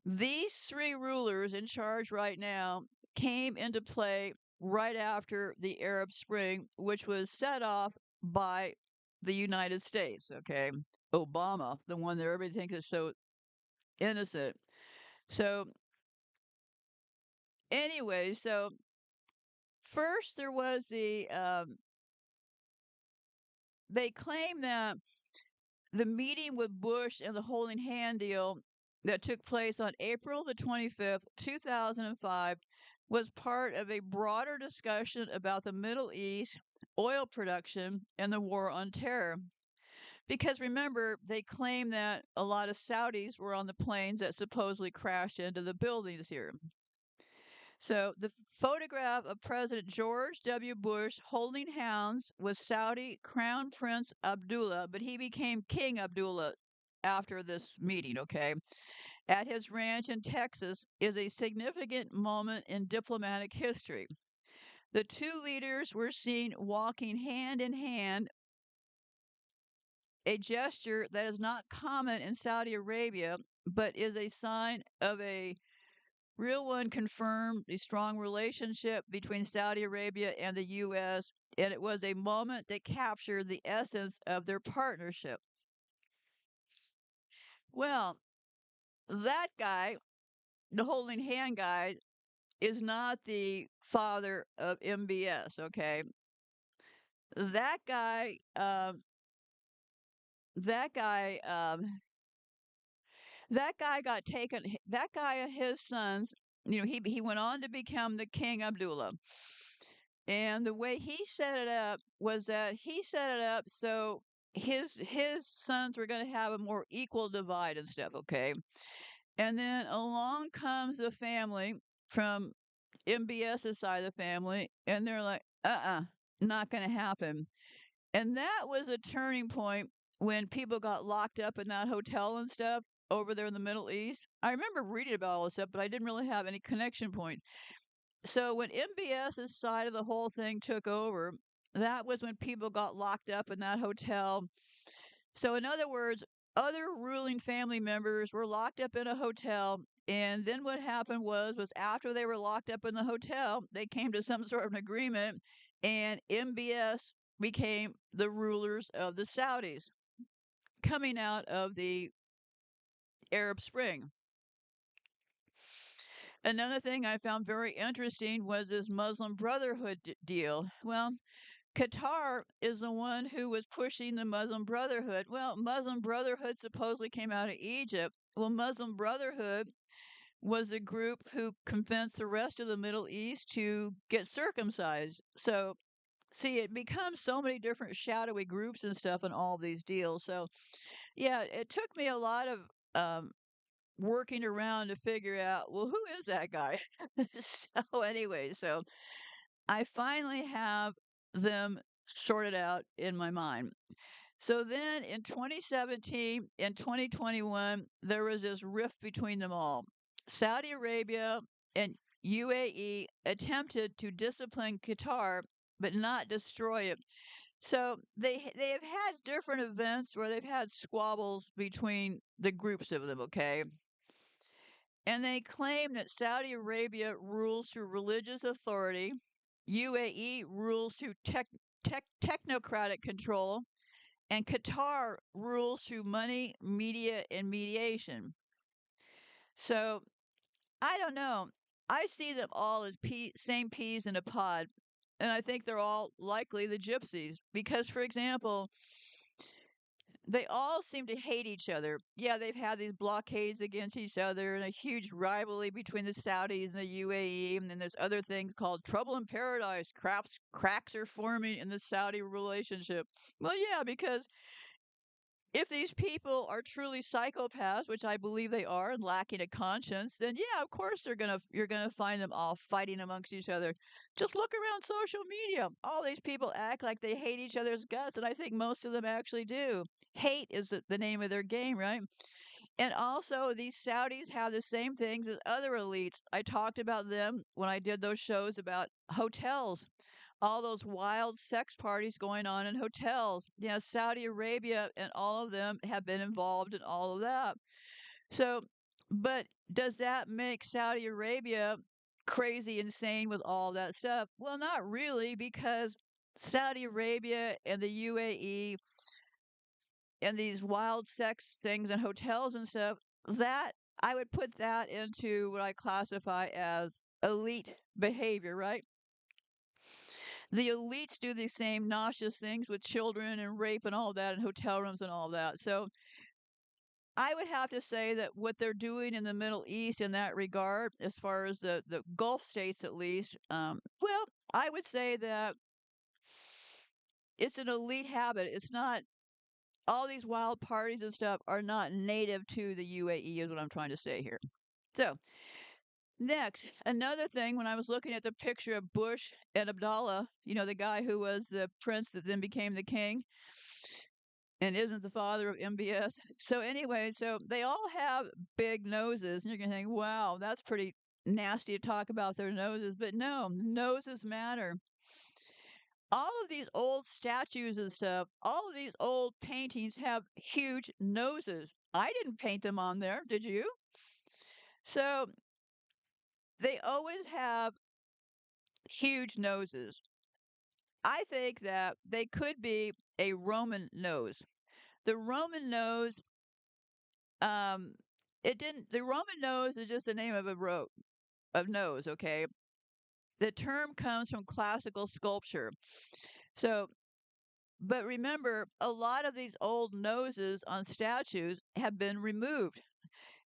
these three rulers in charge right now came into play right after the Arab Spring, which was set off by the United States. Okay. Obama, the one that everybody thinks is so innocent. So, anyway, so first there was they claim that the meeting with Bush and the holding hand deal that took place on April the 25th, 2005, was part of a broader discussion about the Middle East, oil production, and the war on terror. Because remember, they claim that a lot of Saudis were on the planes that supposedly crashed into the buildings here. So the photograph of President George W. Bush holding hands with Saudi Crown Prince Abdullah, but he became King Abdullah after this meeting, okay, at his ranch in Texas is a significant moment in diplomatic history. The two leaders were seen walking hand in hand, a gesture that is not common in Saudi Arabia, but is a sign of a real one confirmed a strong relationship between Saudi Arabia and the U.S., and it was a moment that captured the essence of their partnership. Well, that guy, the holding hand guy, is not the father of MBS, okay? That guy, that guy, that guy got taken. That guy and his sons, he went on to become the King Abdullah. And the way he set it up was that he set it up so his sons were going to have a more equal divide and stuff, okay? And then along comes the family from MBS's side of the family, and they're like, not going to happen. And that was a turning point when people got locked up in that hotel and stuff over there in the Middle East. I remember reading about all this stuff, but I didn't really have any connection points. So when MBS's side of the whole thing took over, that was when people got locked up in that hotel. So in other words, other ruling family members were locked up in a hotel, and then what happened was after they were locked up in the hotel, they came to some sort of an agreement, and MBS became the rulers of the Saudis coming out of the Arab Spring. Another thing I found very interesting was this Muslim Brotherhood deal. Well, Qatar is the one who was pushing the Muslim Brotherhood. Well, Muslim Brotherhood supposedly came out of Egypt. Well, Muslim Brotherhood was a group who convinced the rest of the Middle East to get circumcised. So, see, it becomes so many different shadowy groups and stuff in all these deals. So, yeah, it took me a lot of working around to figure out, well, who is that guy? So, anyway, so I finally have them sorted out in my mind. So then in 2017 and 2021, there was this rift between them all. Saudi Arabia and UAE attempted to discipline Qatar, but not destroy it. So they have had different events where they've had squabbles between the groups of them, okay? And they claim that Saudi Arabia rules through religious authority, UAE rules through technocratic control, and Qatar rules through money, media, and mediation. So I don't know. I see them all as same peas in a pod. And I think they're all likely the gypsies. Because, for example, they all seem to hate each other. Yeah, they've had these blockades against each other and a huge rivalry between the Saudis and the UAE. And then there's other things called trouble in paradise. Cracks are forming in the Saudi relationship. Well, yeah, because if these people are truly psychopaths, which I believe they are, and lacking a conscience, then yeah, of course you're gonna find them all fighting amongst each other. Just look around social media. All these people act like they hate each other's guts, and I think most of them actually do. Hate is the name of their game, right? And also, these Saudis have the same things as other elites. I talked about them when I did those shows about hotels, all those wild sex parties going on in hotels. Yeah, Saudi Arabia and all of them have been involved in all of that. So, but does that make Saudi Arabia crazy insane with all that stuff? Well, not really, because Saudi Arabia and the UAE and these wild sex things and hotels and stuff, that I would put that into what I classify as elite behavior, right? The elites do the same nauseous things with children and rape and all that in hotel rooms and all that. So I would have to say that what they're doing in the Middle East in that regard, as far as the Gulf states at least, well, I would say that it's an elite habit. It's not all these wild parties and stuff are not native to the UAE, is what I'm trying to say here. So, next, another thing, when I was looking at the picture of Bush and Abdallah, the guy who was the prince that then became the king and isn't the father of MBS. So, anyway, so they all have big noses, and you're going to think, wow, that's pretty nasty to talk about their noses. But no, noses matter. All of these old statues and stuff, all of these old paintings have huge noses. I didn't paint them on there, did you? So they always have huge noses. I think that they could be a Roman nose. The Roman nose, um, the Roman nose is just the name of of nose, okay? The term comes from classical sculpture. So, but remember, a lot of these old noses on statues have been removed.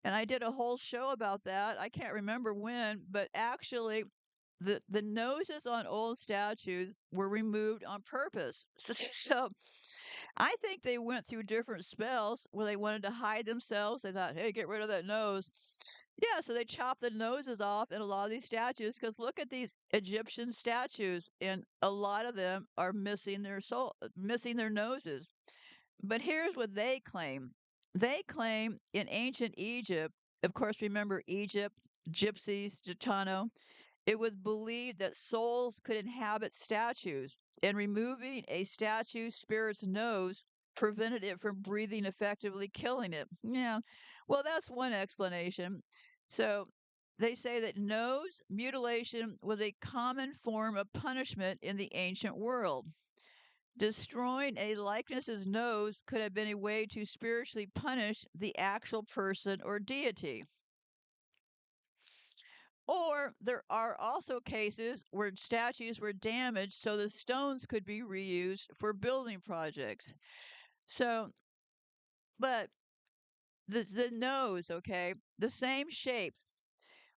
And I did a whole show about that. I can't remember when, but actually the noses on old statues were removed on purpose. So I think they went through different spells where they wanted to hide themselves. They thought, hey, get rid of that nose. Yeah, so they chopped the noses off in a lot of these statues because look at these Egyptian statues, and a lot of them are missing their noses. But here's what they claim. They claim in ancient Egypt, of course, remember Egypt, gypsies, Gitano, it was believed that souls could inhabit statues, and removing a statue spirit's nose prevented it from breathing effectively, killing it. Yeah, well, that's one explanation. So they say that nose mutilation was a common form of punishment in the ancient world. Destroying a likeness's nose could have been a way to spiritually punish the actual person or deity. Or there are also cases where statues were damaged so the stones could be reused for building projects. So, but the nose, okay, the same shape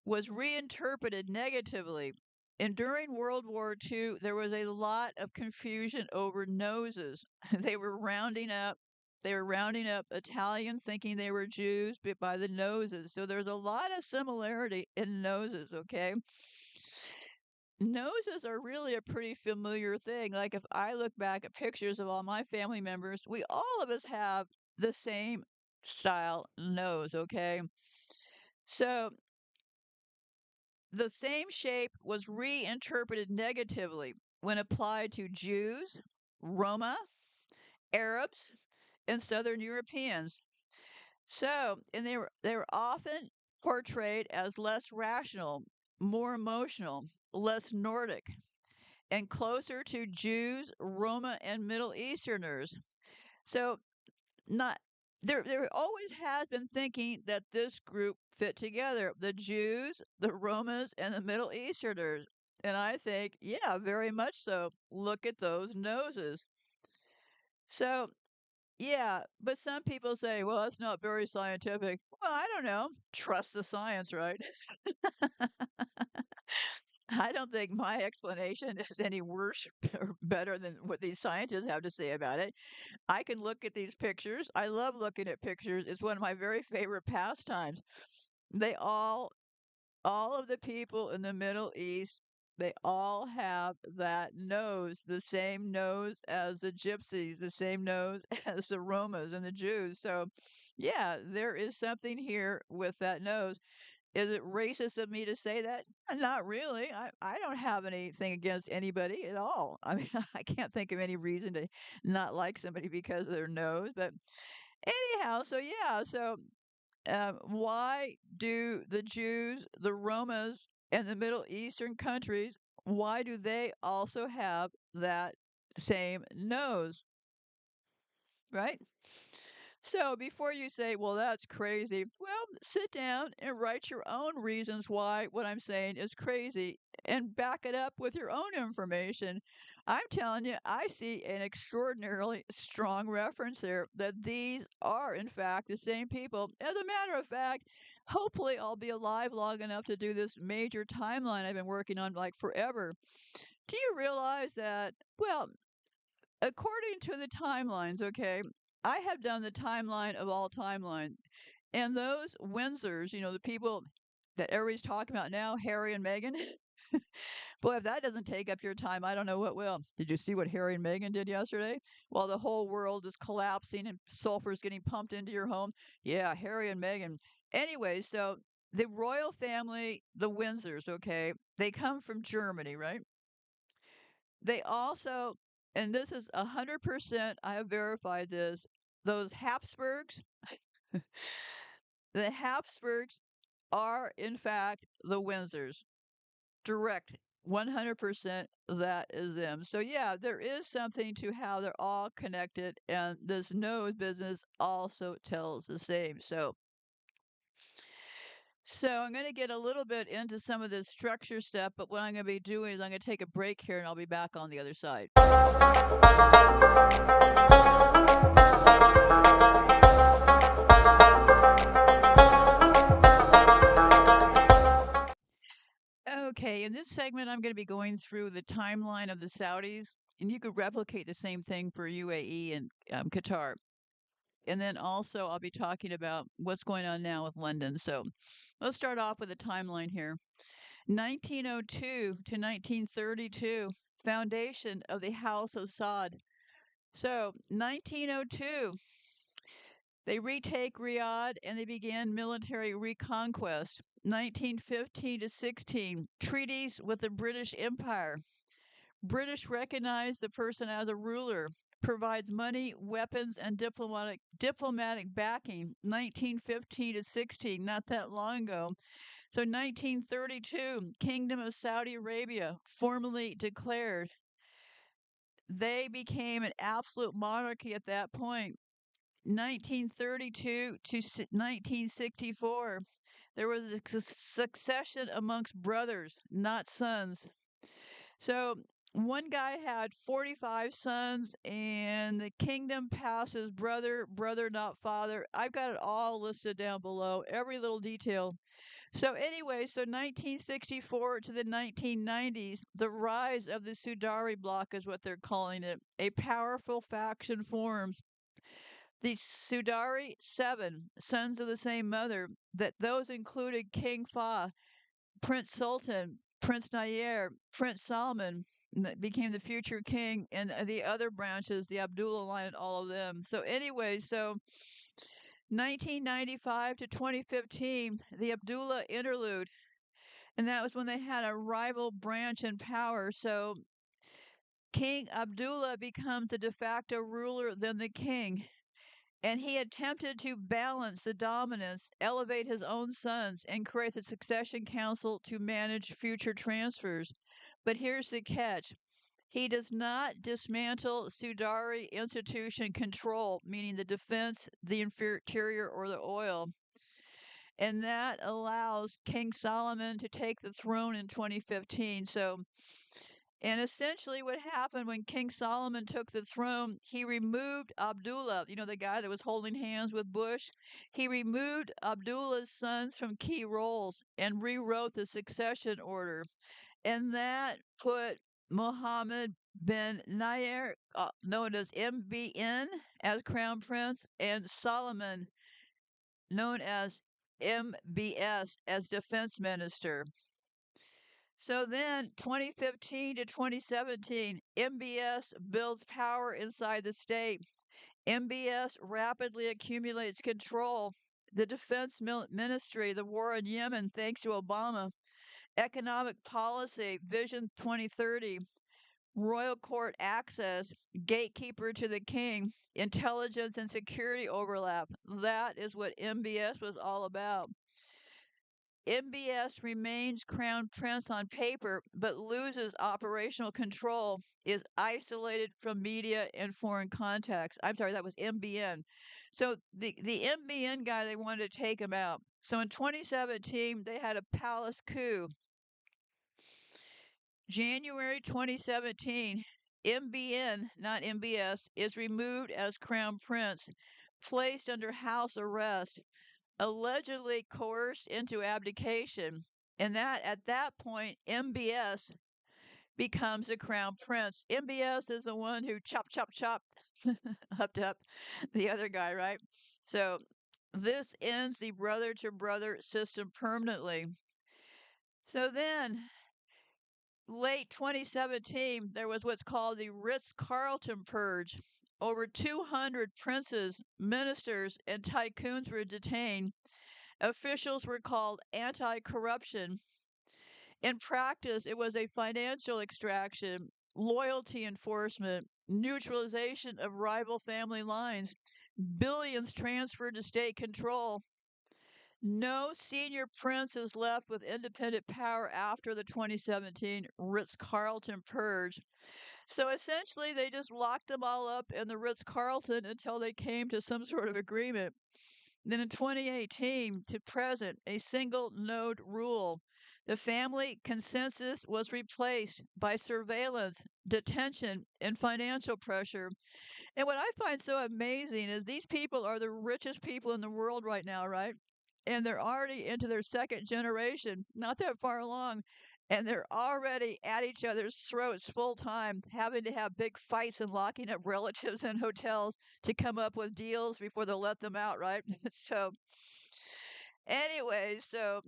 was reinterpreted negatively. And during World War II, there was a lot of confusion over noses. They were rounding up. They were rounding up Italians thinking they were Jews but by the noses. So there's a lot of similarity in noses, okay? Noses are really a pretty familiar thing. Like if I look back at pictures of all my family members, we all of us have the same style nose, okay? So the same shape was reinterpreted negatively when applied to Jews, Roma, Arabs, and Southern Europeans. So, and they were often portrayed as less rational, more emotional, less Nordic, and closer to Jews, Roma, and Middle Easterners. So not there always has been thinking that this group fit together, the Jews, the Romas, and the Middle Easterners. And I think, yeah, very much so. Look at those noses. So, yeah, but some people say, well, that's not very scientific. Well, I don't know. Trust the science, right? I don't think my explanation is any worse or better than what these scientists have to say about it. I can look at these pictures. I love looking at pictures. It's one of my very favorite pastimes. They all of the people in the Middle East, they all have that nose, the same nose as the gypsies, the same nose as the Romas and the Jews. So, yeah, there is something here with that nose. Is it racist of me to say that? Not really. I don't have anything against anybody at all. I mean, I can't think of any reason to not like somebody because of their nose. But anyhow, so yeah, so why do the Jews, the Romas, and the Middle Eastern countries, why do they also have that same nose, right? So before you say, well, that's crazy, well, sit down and write your own reasons why what I'm saying is crazy and back it up with your own information. I'm telling you, I see an extraordinarily strong reference there that these are, in fact, the same people. As a matter of fact, hopefully I'll be alive long enough to do this major timeline I've been working on like forever. Do you realize that, well, according to the timelines, okay, I have done the timeline of all timeline. And those Windsors, the people that everybody's talking about now, Harry and Meghan, boy, if that doesn't take up your time, I don't know what will. Did you see what Harry and Meghan did yesterday? While the whole world is collapsing and sulfur's getting pumped into your home. Yeah, Harry and Meghan. Anyway, so the royal family, the Windsors, okay, they come from Germany, right? They also, and this is 100%, I have verified this, those Habsburgs, the Habsburgs are, in fact, the Windsors. Direct, 100% that is them. So, yeah, there is something to how they're all connected, and this nose business also tells the same. So I'm going to get a little bit into some of this structure stuff, but what I'm going to be doing is I'm going to take a break here and I'll be back on the other side. Okay, in this segment, I'm going to be going through the timeline of the Saudis, and you could replicate the same thing for UAE and Qatar. And then also, I'll be talking about what's going on now with London. So let's start off with a timeline here. 1902 to 1932, foundation of the House of Saud. So 1902, they retake Riyadh and they began military reconquest. 1915 to 16, treaties with the British Empire. British recognize the person as a ruler, provides money, weapons, and diplomatic backing. 1915 to 16, not that long ago. So 1932, Kingdom of Saudi Arabia formally declared. They became an absolute monarchy at that point. 1932 to 1964, there was a succession amongst brothers, not sons. So one guy had 45 sons, and the kingdom passes brother, brother, not father. I've got it all listed down below, every little detail. So, anyway, so 1964 to the 1990s, the rise of the Sudari bloc is what they're calling it. A powerful faction forms. The Sudari Seven, sons of the same mother, that those included King Fa, Prince Sultan, Prince Nayer, Prince Salman, that became the future king, and the other branches, the Abdullah line, and all of them. So, anyway, so 1995 to 2015, the Abdullah interlude, and that was when they had a rival branch in power. So, King Abdullah becomes the de facto ruler than the king. And he attempted to balance the dominance, elevate his own sons, and create the succession council to manage future transfers. But here's the catch: he does not dismantle Sudari institution control, meaning the defense, the interior, or the oil. And that allows King Solomon to take the throne in 2015. So, and essentially, what happened when King Solomon took the throne, he removed Abdullah, the guy that was holding hands with Bush. He removed Abdullah's sons from key roles and rewrote the succession order. And that put Mohammed bin Nayar, known as MBN, as crown prince, and Solomon, known as MBS, as defense minister. So then, 2015 to 2017, MBS builds power inside the state. MBS rapidly accumulates control. The defense ministry, the war in Yemen, thanks to Obama, economic policy, Vision 2030, royal court access, gatekeeper to the king, intelligence and security overlap. That is what MBS was all about. MBS remains crown prince on paper, but loses operational control, is isolated from media and foreign contacts. I'm sorry, that was MBN. So the MBN guy, they wanted to take him out. So in 2017, they had a palace coup. January 2017, MBN, not MBS, is removed as crown prince, placed under house arrest, allegedly coerced into abdication. And that at that point, MBS becomes the crown prince. MBS is the one who chop, chop, chop, upped up the other guy, right? So this ends the brother to brother system permanently. So then, late 2017, there was what's called the Ritz-Carlton Purge. Over 200 princes, ministers, and tycoons were detained. Officials were called anti corruption. In practice, it was a financial extraction, loyalty enforcement, neutralization of rival family lines, billions transferred to state control. No senior prince is left with independent power after the 2017 Ritz Carlton purge. So essentially, they just locked them all up in the Ritz Carlton until they came to some sort of agreement. Then in 2018 to present, a single node rule. The family consensus was replaced by surveillance, detention, and financial pressure. And what I find so amazing is these people are the richest people in the world right now, right? And they're already into their second generation, not that far along. And they're already at each other's throats full time, having to have big fights and locking up relatives in hotels to come up with deals before they'll let them out, right? So, anyway, so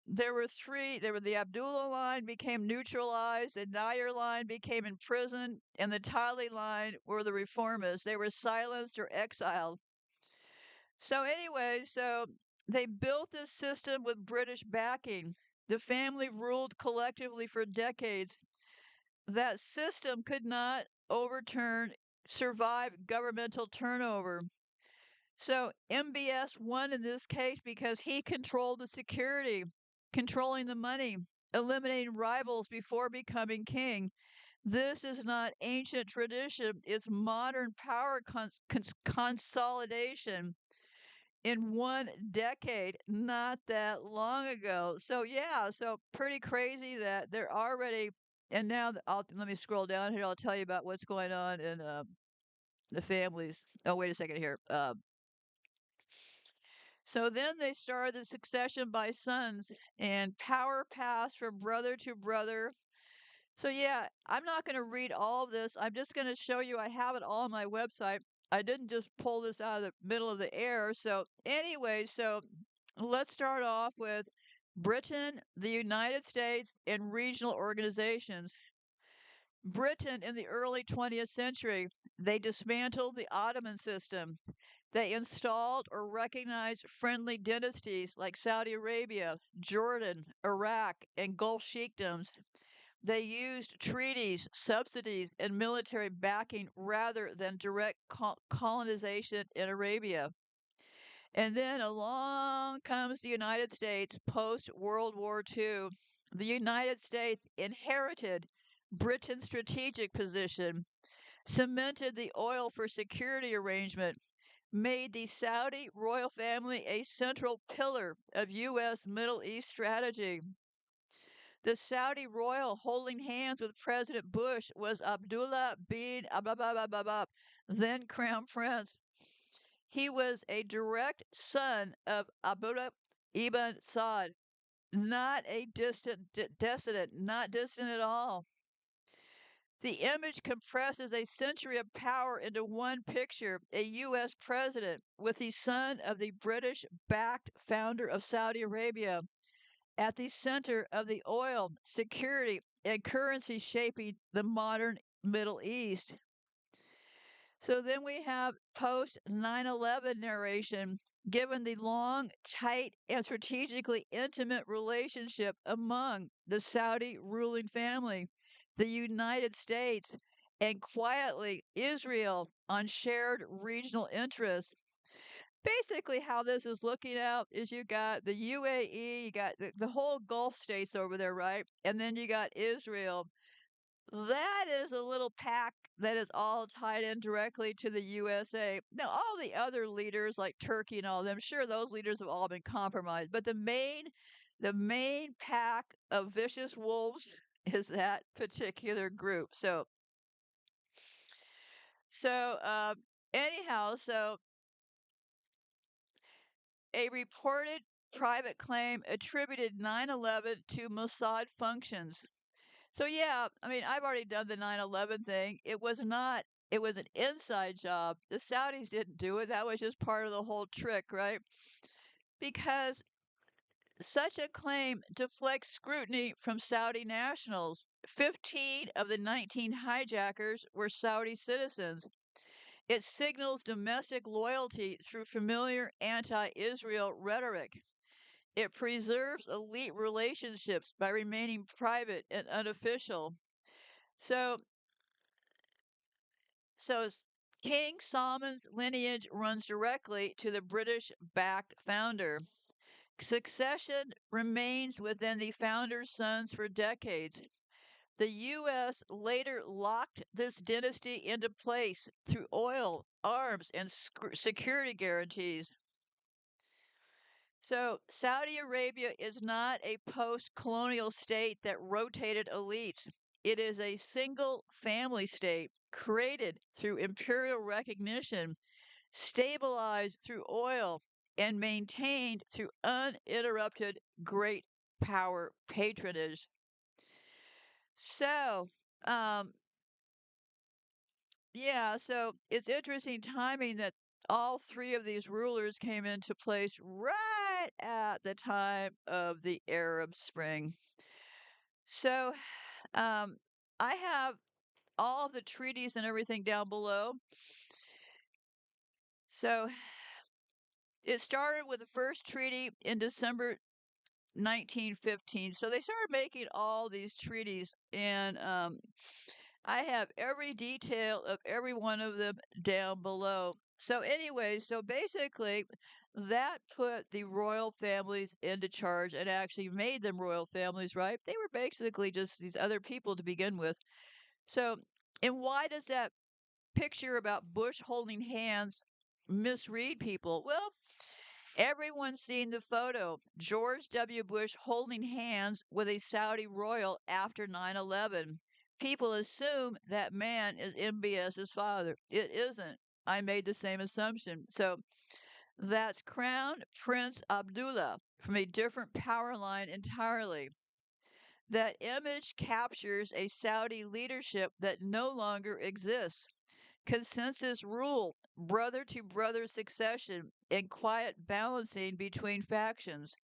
there were three. There were the Abdullah line became neutralized, the Nair line became imprisoned, and the Tali line were the reformists. They were silenced or exiled. So anyway, so they built this system with British backing. The family ruled collectively for decades. That system could not survive governmental turnover. So MBS won in this case because he controlled the security, controlling the money, eliminating rivals before becoming king. This is not ancient tradition, it's modern power consolidation in 1 decade, not that long ago. So, yeah, so pretty crazy that they're already. And now let me scroll down here. I'll tell you about what's going on in the families. Oh, wait a second here. So then they started the succession by sons, and power passed from brother to brother. So yeah, I'm not going to read all of this. I'm just going to show you. I have it all on my website. I didn't just pull this out of the middle of the air. So anyway, so let's start off with Britain, the United States, and regional organizations. Britain in the early 20th century, they dismantled the Ottoman system. They installed or recognized friendly dynasties like Saudi Arabia, Jordan, Iraq, and Gulf sheikdoms. They used treaties, subsidies, and military backing rather than direct colonization in Arabia. And then along comes the United States post World War II. The United States inherited Britain's strategic position, cemented the oil for security arrangement, made the Saudi royal family a central pillar of U.S. Middle East strategy. The Saudi royal holding hands with President Bush was Abdullah bin Abdullah, then Crown Prince. He was a direct son of Abdullah ibn Saud, not a dissident, not distant at all. The image compresses a century of power into one picture, a U.S. president with the son of the British backed founder of Saudi Arabia at the center of the oil, security, and currency shaping the modern Middle East. So then we have post 9/11 narration, given the long, tight, and strategically intimate relationship among the Saudi ruling family, the United States, and quietly Israel on shared regional interests. Basically, how this is looking out is you got the UAE, you got the whole Gulf states over there, right? And then you got Israel. That is a little pack that is all tied in directly to the USA. Now, all the other leaders like Turkey and all of them, sure, those leaders have all been compromised, but the main pack of vicious wolves is that particular group. So anyhow, so a reported private claim attributed 9/11 to Mossad functions. So yeah, I mean, I've already done the 9/11 thing. It was an inside job. The Saudis didn't do it. That was just part of the whole trick, right? Because such a claim deflects scrutiny from Saudi nationals. 15 of the 19 hijackers were Saudi citizens. It signals domestic loyalty through familiar anti Israel rhetoric. It preserves elite relationships by remaining private and unofficial. So, so King Solomon's lineage runs directly to the British backed founder. Succession remains within the founder's sons for decades. The U.S. later locked this dynasty into place through oil, arms, and security guarantees. So, Saudi Arabia is not a post colonial state that rotated elites. It is a single family state created through imperial recognition, stabilized through oil, and maintained through uninterrupted great power patronage. So, um, yeah, so it's interesting timing that all three of these rulers came into place right at the time of the Arab Spring. So, um, I have all of the treaties and everything down below. So, it started with the first treaty in December 1915. So they started making all these treaties, and I have every detail of every one of them down below. So, anyway, so basically, that put the royal families into charge and actually made them royal families, right? They were basically just these other people to begin with. So, and why does that picture about Bush holding hands misread people? Well, everyone's seen the photo. George W. Bush holding hands with a Saudi royal after 9/11. People assume that man is MBS's father. It isn't. I made the same assumption. So that's Crown Prince Abdullah from a different power line entirely. That image captures a Saudi leadership that no longer exists. Consensus rule, brother to brother succession, and quiet balancing between factions.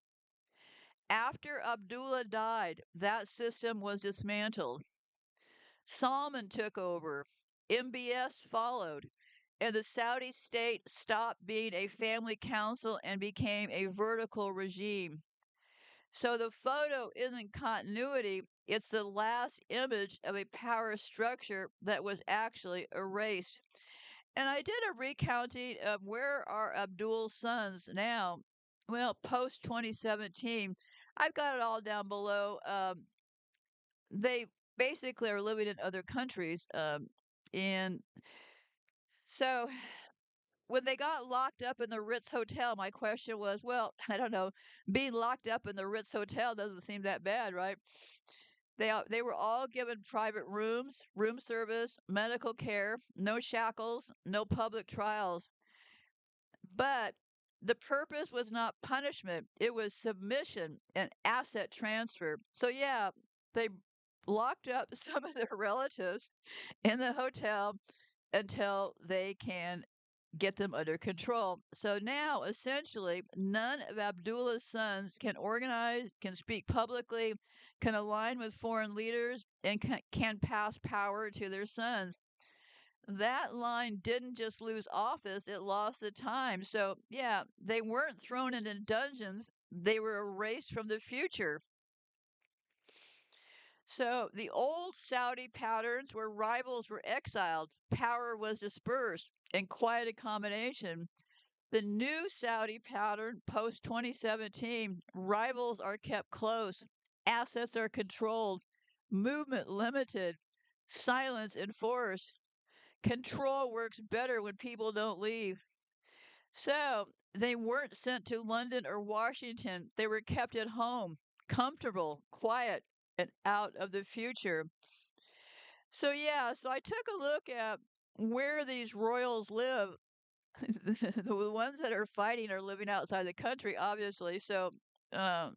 After Abdullah died, that system was dismantled. Salman took over. MBS followed. And the Saudi state stopped being a family council and became a vertical regime. So the photo isn't continuity, it's the last image of a power structure that was actually erased. And I did a recounting of where are Abdul's sons now. Well, post 2017, I've got it all down below. They basically are living in other countries. And so when they got locked up in the Ritz Hotel, my question was, well, I don't know, being locked up in the Ritz Hotel doesn't seem that bad, right? They were all given private rooms, room service, medical care, no shackles, no public trials. But the purpose was not punishment, it was submission and asset transfer. So, yeah, they locked up some of their relatives in the hotel until they can get them under control. So now, essentially, none of Abdullah's sons can organize, can speak publicly, can align with foreign leaders, and can pass power to their sons. That line didn't just lose office, it lost the time. So, yeah, they weren't thrown into dungeons, they were erased from the future. So, the old Saudi patterns where rivals were exiled, power was dispersed, and quiet accommodation. The new Saudi pattern post 2017, rivals are kept close, assets are controlled, movement limited, silence enforced. Control works better when people don't leave. So they weren't sent to London or Washington. They were kept at home, comfortable, quiet, and out of the future. So, yeah, so I took a look at where these royals live. The ones that are fighting are living outside the country, obviously. So, um,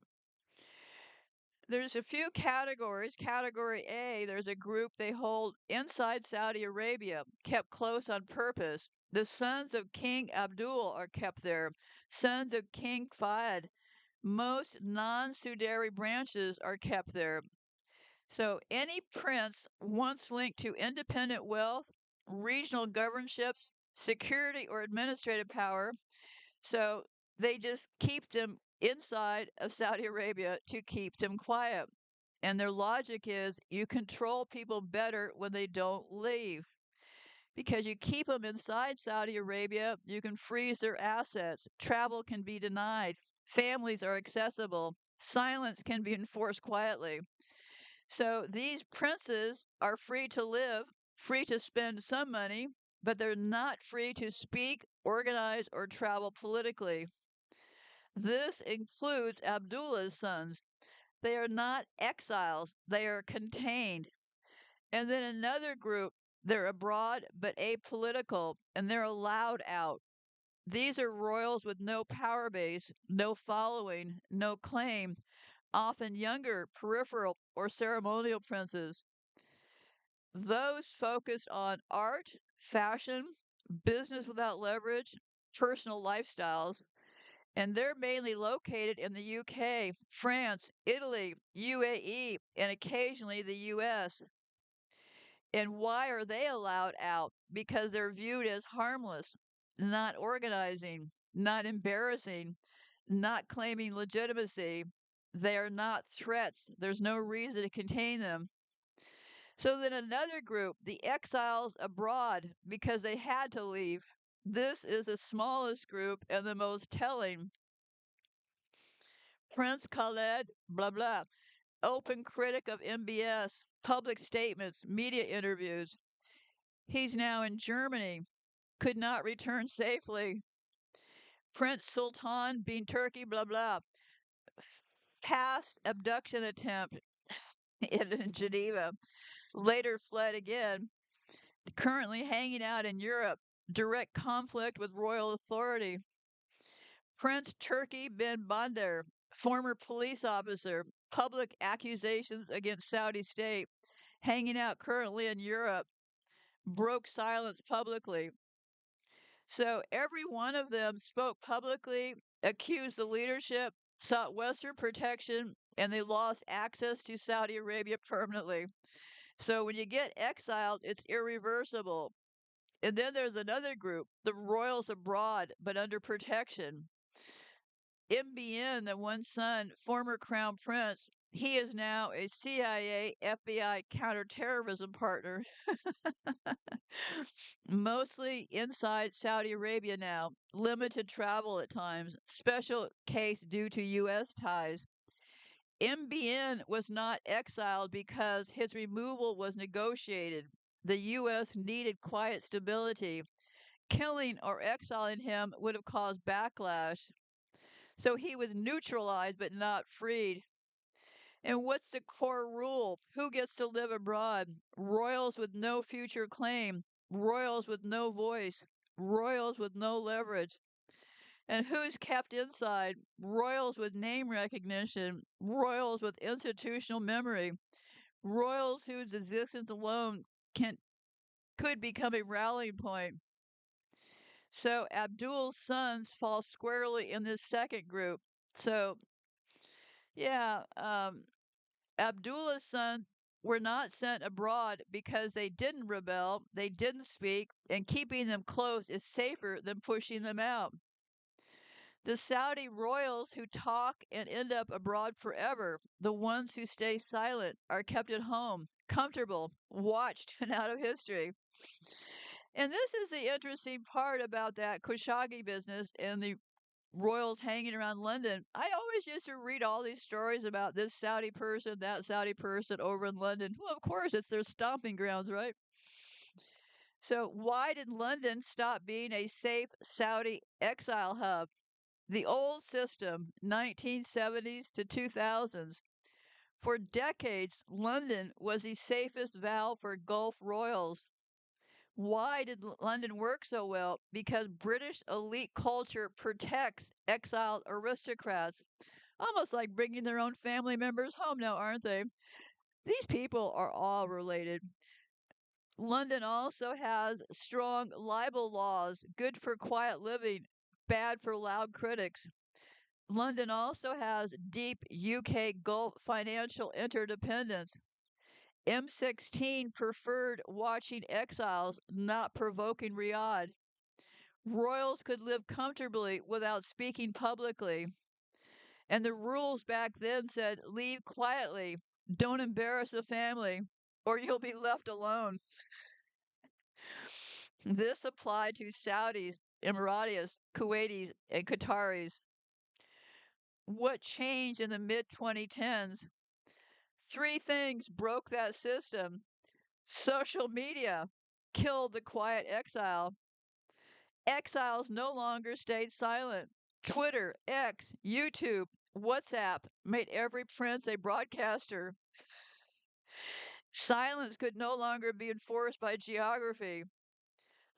there's a few categories. Category A, there's a group they hold inside Saudi Arabia, kept close on purpose. The sons of King Abdul are kept there, sons of King Fahd. Most non Sudari branches are kept there. So, any prince once linked to independent wealth, regional governorships, security, or administrative power, so they just keep them inside of Saudi Arabia to keep them quiet. And their logic is you control people better when they don't leave. Because you keep them inside Saudi Arabia, you can freeze their assets. Travel can be denied. Families are accessible. Silence can be enforced quietly. So these princes are free to live, free to spend some money, but they're not free to speak, organize, or travel politically. This includes Abdullah's sons. They are not exiles, they are contained. And then another group, they're abroad but apolitical, and they're allowed out. These are royals with no power base, no following, no claim, often younger, peripheral, or ceremonial princes. Those focused on art, fashion, business without leverage, personal lifestyles, and they're mainly located in the UK, France, Italy, UAE, and occasionally the US. And why are they allowed out? Because they're viewed as harmless, not organizing, not embarrassing, not claiming legitimacy. They are not threats. There's no reason to contain them. So then another group, the exiles abroad, because they had to leave. This is the smallest group and the most telling. Prince Khaled, blah, blah. open critic of MBS, public statements, media interviews. He's now in Germany, could not return safely. Prince Sultan bin Turkey, blah, blah. Past abduction attempt in Geneva, later fled again, currently hanging out in Europe, direct conflict with royal authority. Prince Turki bin Bandar, former police officer, public accusations against Saudi state, hanging out currently in Europe, broke silence publicly. So every one of them spoke publicly, accused the leadership, sought Western protection, and they lost access to Saudi Arabia permanently. So when you get exiled, it's irreversible. And then there's another group, the royals abroad, but under protection. MBN, the one son, former crown prince, he is now a CIA, FBI counterterrorism partner, mostly inside Saudi Arabia now, limited travel at times, special case due to U.S. ties. MBN was not exiled because his removal was negotiated. The U.S. needed quiet stability. Killing or exiling him would have caused backlash. So he was neutralized but not freed. And what's the core rule? Who gets to live abroad? Royals with no future claim, royals with no voice, royals with no leverage. And who's kept inside? Royals with name recognition, royals with institutional memory, royals whose existence alone can could become a rallying point. So Abdul's sons fall squarely in this second group. So yeah, Abdullah's sons were not sent abroad because they didn't rebel, they didn't speak, and keeping them close is safer than pushing them out. The Saudi royals who talk and end up abroad forever, the ones who stay silent, are kept at home, comfortable, watched, and out of history. And this is the interesting part about that Khashoggi business and the royals hanging around London. I always used to read all these stories about this Saudi person, that Saudi person over in London. Well, of course, it's their stomping grounds, right? So, why did London stop being a safe Saudi exile hub? The old system, 1970s to 2000s. For decades, London was the safest valve for Gulf royals. Why did London work so well? Because British elite culture protects exiled aristocrats. Almost like bringing their own family members home now, aren't they? These people are all related. London also has strong libel laws, good for quiet living, bad for loud critics. London also has deep UK Gulf financial interdependence. M16 preferred watching exiles, not provoking Riyadh. Royals could live comfortably without speaking publicly. And the rules back then said leave quietly, don't embarrass the family, or you'll be left alone. This applied to Saudis, Emiratis, Kuwaitis, and Qataris. What changed in the mid 2010s? Three things broke that system. Social media killed the quiet exile. Exiles no longer stayed silent. Twitter, X, YouTube, WhatsApp made every prince a broadcaster. Silence could no longer be enforced by geography.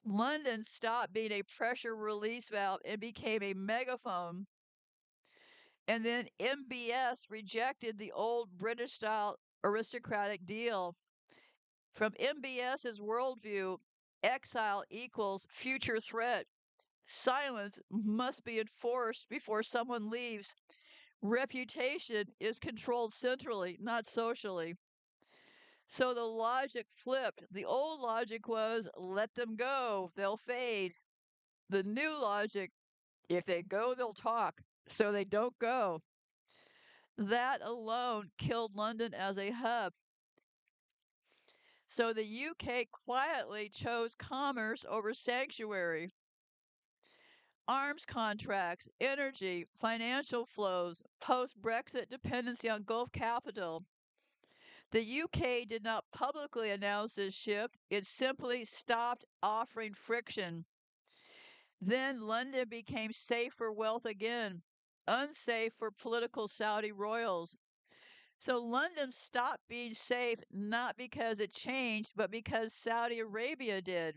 London stopped being a pressure release valve and became a megaphone. And then MBS rejected the old British style aristocratic deal. From MBS's worldview, exile equals future threat. Silence must be enforced before someone leaves. Reputation is controlled centrally, not socially. So the logic flipped. The old logic was let them go, they'll fade. The new logic, if they go, they'll talk. So they don't go. That alone killed London as a hub. So the UK quietly chose commerce over sanctuary. Arms contracts, energy, financial flows, post Brexit dependency on Gulf capital. The UK did not publicly announce this shift, it simply stopped offering friction. Then London became safe for wealth again, unsafe for political Saudi royals. So London stopped being safe not because it changed, but because Saudi Arabia did.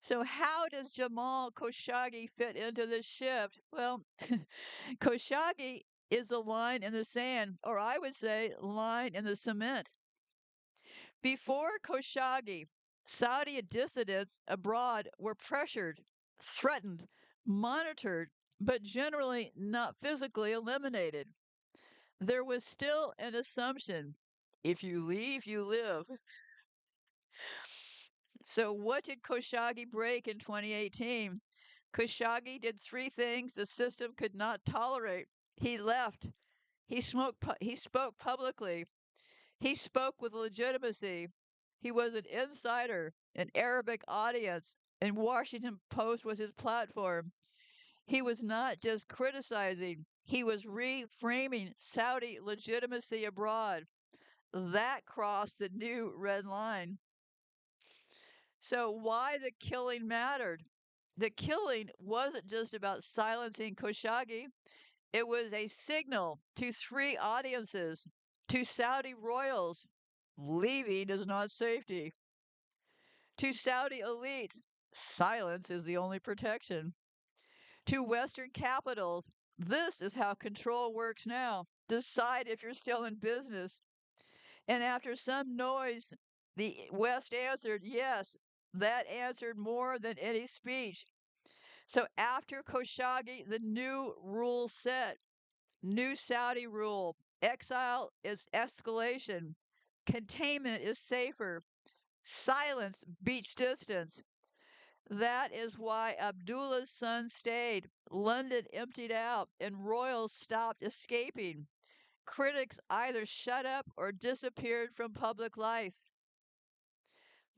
So, how does Jamal Khashoggi fit into this shift? Well, Khashoggi is a line in the sand, or I would say, line in the cement. Before Khashoggi, Saudi dissidents abroad were pressured, threatened, monitored, but generally not physically eliminated. There was still an assumption: if you leave, you live. So, what did Khashoggi break in 2018? Khashoggi did three things the system could not tolerate. He left. He spoke publicly. He spoke with legitimacy. He was an insider, an Arabic audience, and Washington Post was his platform. He was not just criticizing, he was reframing Saudi legitimacy abroad. That crossed the new red line. So, why the killing mattered? The killing wasn't just about silencing Khashoggi, it was a signal to three audiences, to Saudi royals: leaving is not safety, to Saudi elites: silence is the only protection, to Western capitals: this is how control works now. Decide if you're still in business. And after some noise, the West answered yes. That answered more than any speech. So after Khashoggi, the new rule set. New Saudi rule: exile is escalation, containment is safer, silence beats distance. That is why Abdullah's son stayed, London emptied out, and royals stopped escaping. Critics either shut up or disappeared from public life.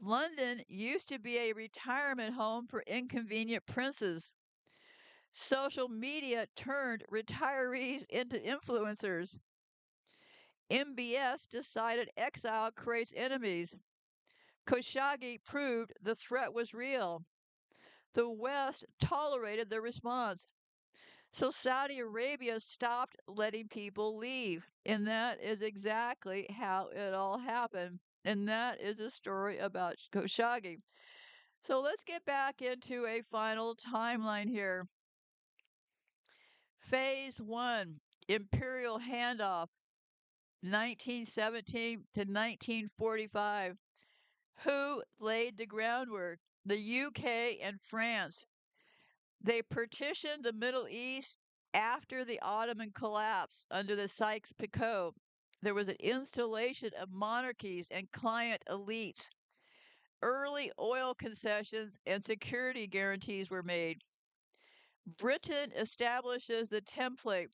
London used to be a retirement home for inconvenient princes. Social media turned retirees into influencers. MBS decided exile creates enemies. Khashoggi proved the threat was real. The West tolerated the response. So Saudi Arabia stopped letting people leave. And that is exactly how it all happened. And that is a story about Khashoggi. So let's get back into a final timeline here. Phase 1: Imperial Handoff, 1917 to 1945. Who laid the groundwork? The UK and France. They partitioned the Middle East after the Ottoman collapse under the Sykes-Picot. There was an installation of monarchies and client elites. Early oil concessions and security guarantees were made. Britain establishes the template: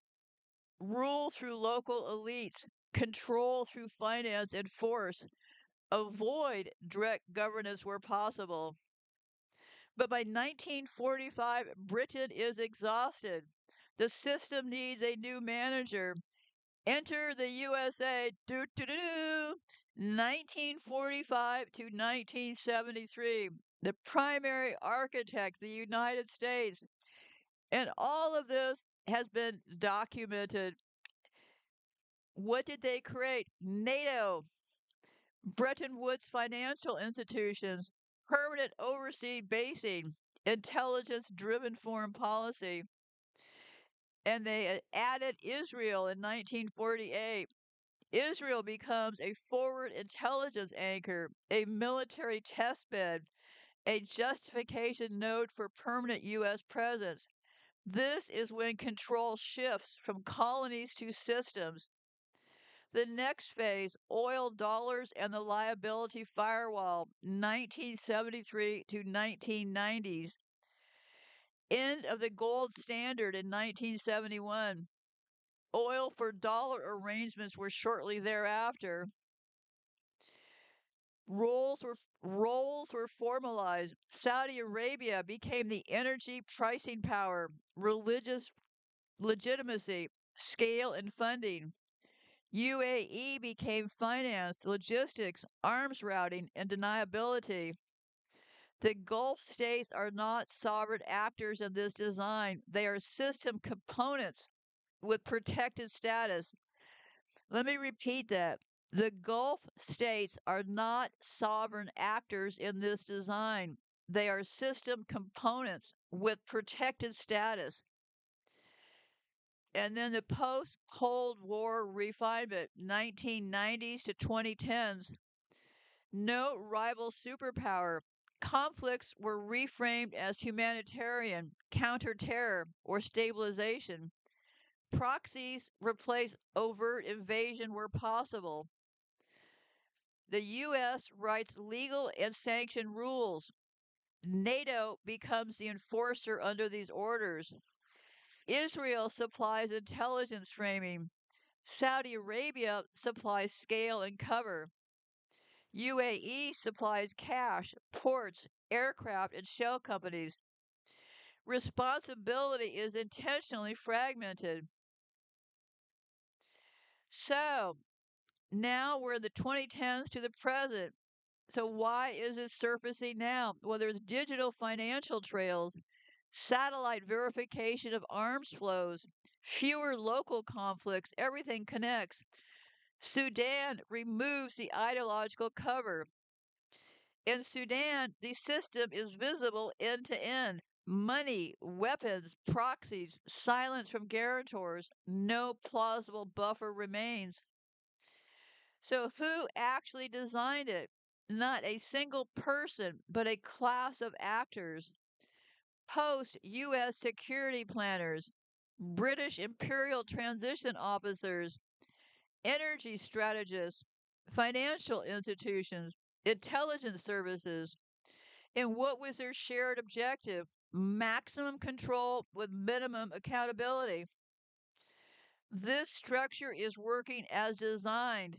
rule through local elites, control through finance and force, avoid direct governance where possible. But by 1945, Britain is exhausted. The system needs a new manager. Enter the USA. 1945 to 1973. The primary architect, the United States. And all of this has been documented. What did they create? NATO, Bretton Woods financial institutions, permanent overseas basing, intelligence driven foreign policy. And they added Israel in 1948. Israel becomes a forward intelligence anchor, a military test bed, a justification node for permanent U.S. presence. This is when control shifts from colonies to systems. The next phase: oil dollars and the liability firewall, 1973 to 1990s. End of the gold standard in 1971. Oil for dollar arrangements were shortly thereafter. Roles were formalized. Saudi Arabia became the energy pricing power, religious legitimacy, scale, and funding. UAE became finance, logistics, arms routing, and deniability. The Gulf states are not sovereign actors in this design. They are system components with protected status. Let me repeat that. The Gulf states are not sovereign actors in this design. They are system components with protected status. And then the post Cold War refinement, 1990s to 2010s, no rival superpower. Conflicts were reframed as humanitarian, counter-terror, or stabilization. Proxies replaced overt invasion where possible. The U.S. writes legal and sanction rules. NATO becomes the enforcer under these orders. Israel supplies intelligence framing. Saudi Arabia supplies scale and cover. UAE supplies cash, ports, aircraft, and shell companies. Responsibility is intentionally fragmented. So now we're in the 2010s to the present. So why is it surfacing now? Well, there's digital financial trails, satellite verification of arms flows, fewer local conflicts, everything connects. Sudan removes the ideological cover. In Sudan, the system is visible end to end. Money, weapons, proxies, silence from guarantors, no plausible buffer remains. So, who actually designed it? Not a single person, but a class of actors. Post U.S. security planners, British imperial transition officers, energy strategists, financial institutions, intelligence services. And what was their shared objective? Maximum control with minimum accountability. This structure is working as designed.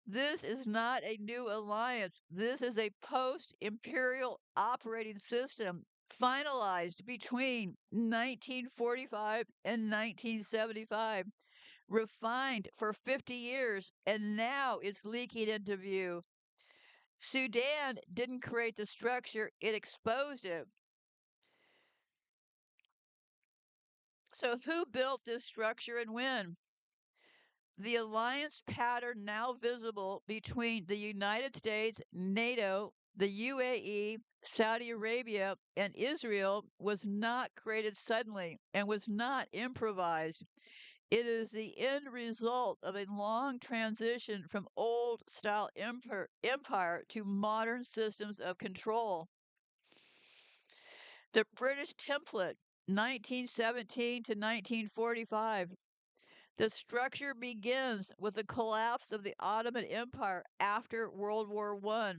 This is not a new alliance. This is a post imperial operating system finalized between 1945 and 1975, refined for 50 years, and now it's leaking into view. Sudan didn't create the structure, it exposed it. So, who built this structure and when? The alliance pattern now visible between the United States, NATO, the UAE, Saudi Arabia, and Israel was not created suddenly and was not improvised. It is the end result of a long transition from old style empire to modern systems of control. The British template, 1917 to 1945. The structure begins with the collapse of the Ottoman Empire after World War I.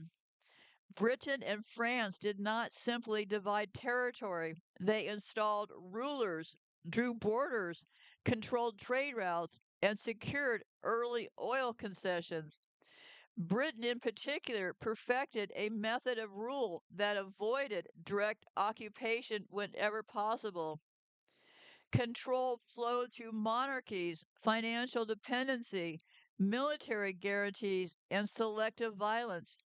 Britain and France did not simply divide territory, they installed rulers, drew borders, controlled trade routes, and secured early oil concessions. Britain, in particular, perfected a method of rule that avoided direct occupation whenever possible. Control flowed through monarchies, financial dependency, military guarantees, and selective violence.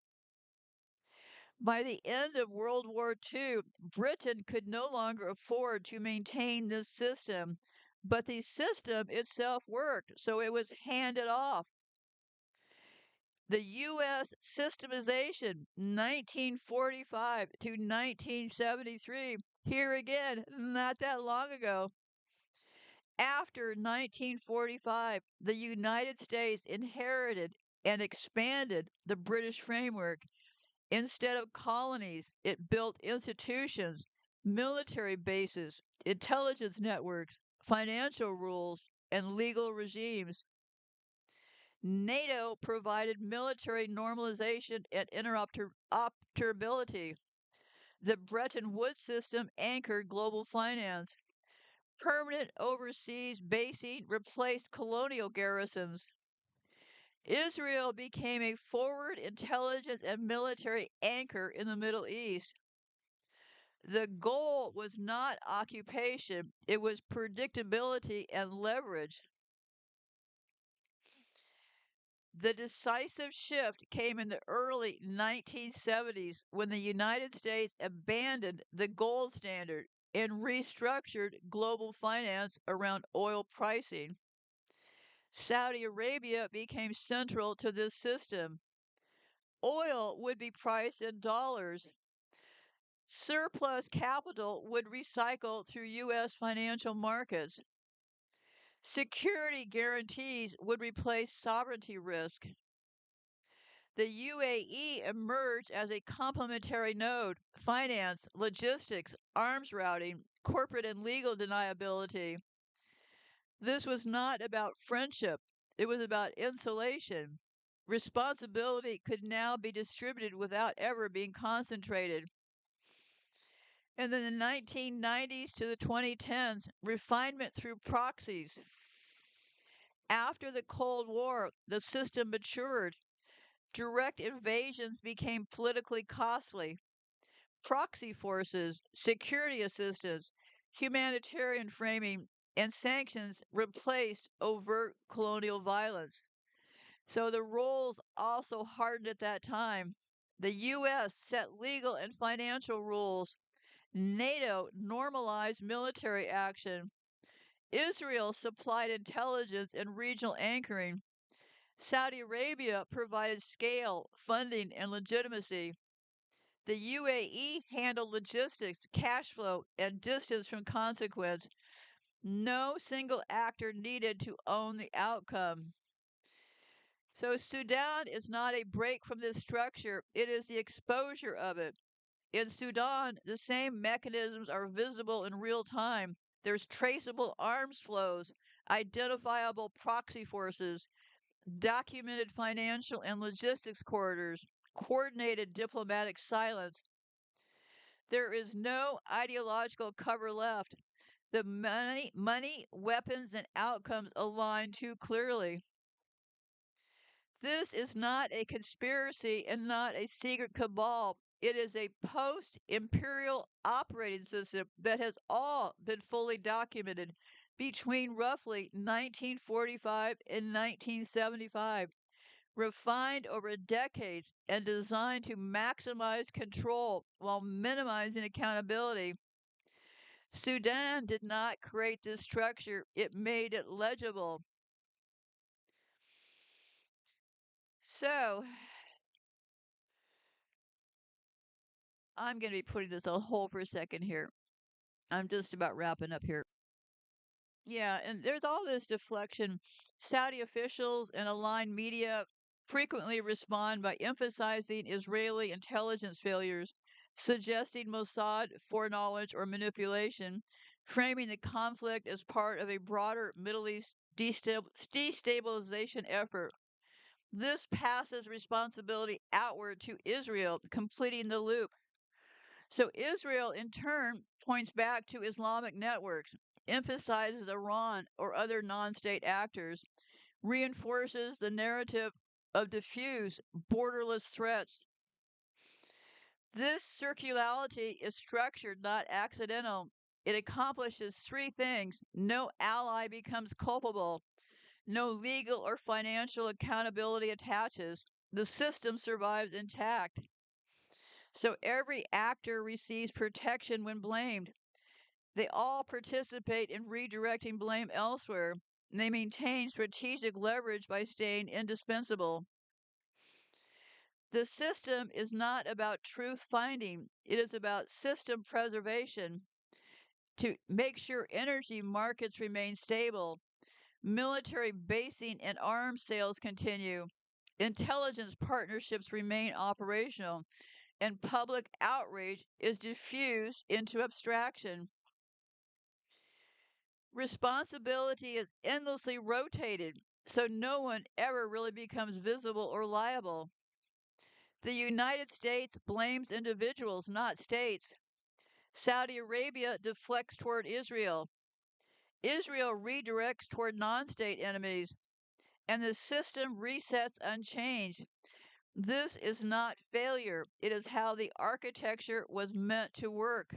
By the end of World War II, Britain could no longer afford to maintain this system, but the system itself worked, so it was handed off. The U.S. systemization, 1945 to 1973, here again, not that long ago. After 1945, the United States inherited and expanded the British framework. Instead of colonies, it built institutions, military bases, intelligence networks, financial rules, and legal regimes. NATO provided military normalization and interoperability. The Bretton Woods system anchored global finance. Permanent overseas basing replaced colonial garrisons. Israel became a forward intelligence and military anchor in the Middle East. The goal was not occupation, it was predictability and leverage. The decisive shift came in the early 1970s when the United States abandoned the gold standard and restructured global finance around oil pricing. Saudi Arabia became central to this system. Oil would be priced in dollars. Surplus capital would recycle through U.S. financial markets. Security guarantees would replace sovereignty risk. The UAE emerged as a complementary node: finance, logistics, arms routing, corporate and legal deniability. This was not about friendship, it was about insulation. Responsibility could now be distributed without ever being concentrated. And then the 1990s to the 2010s, refinement through proxies. After the Cold War, the system matured. Direct invasions became politically costly. Proxy forces, security assistance, humanitarian framing, and sanctions replaced overt colonial violence. So the roles also hardened at that time. The U.S. set legal and financial rules. NATO normalized military action. Israel supplied intelligence and regional anchoring. Saudi Arabia provided scale, funding, and legitimacy. The UAE handled logistics, cash flow, and distance from consequence. No single actor needed to own the outcome. So, Sudan is not a break from this structure, it is the exposure of it. In Sudan, the same mechanisms are visible in real time. There's traceable arms flows, identifiable proxy forces, documented financial and logistics corridors, coordinated diplomatic silence. There is no ideological cover left. The money, weapons, and outcomes align too clearly. This is not a conspiracy and not a secret cabal. It is a post imperial operating system that has all been fully documented between roughly 1945 and 1975, refined over decades and designed to maximize control while minimizing accountability. Sudan did not create this structure, it made it legible. So, I'm going to be putting this on hold for a second here. I'm just about wrapping up here. Yeah, and there's all this deflection. Saudi officials and aligned media frequently respond by emphasizing Israeli intelligence failures, suggesting Mossad foreknowledge or manipulation, framing the conflict as part of a broader Middle East destabilization effort. This passes responsibility outward to Israel, completing the loop. So Israel, in turn, points back to Islamic networks, emphasizes Iran or other non state actors, reinforces the narrative of diffuse, borderless threats. This circularity is structured, not accidental. It accomplishes three things: no ally becomes culpable, no legal or financial accountability attaches, the system survives intact. So every actor receives protection when blamed. They all participate in redirecting blame elsewhere. And they maintain strategic leverage by staying indispensable. The system is not about truth finding, it is about system preservation to make sure energy markets remain stable, military basing and arms sales continue, intelligence partnerships remain operational, and public outrage is diffused into abstraction. Responsibility is endlessly rotated, so no one ever really becomes visible or liable. The United States blames individuals, not states. Saudi Arabia deflects toward Israel. Israel redirects toward non state enemies. And the system resets unchanged. This is not failure, it is how the architecture was meant to work.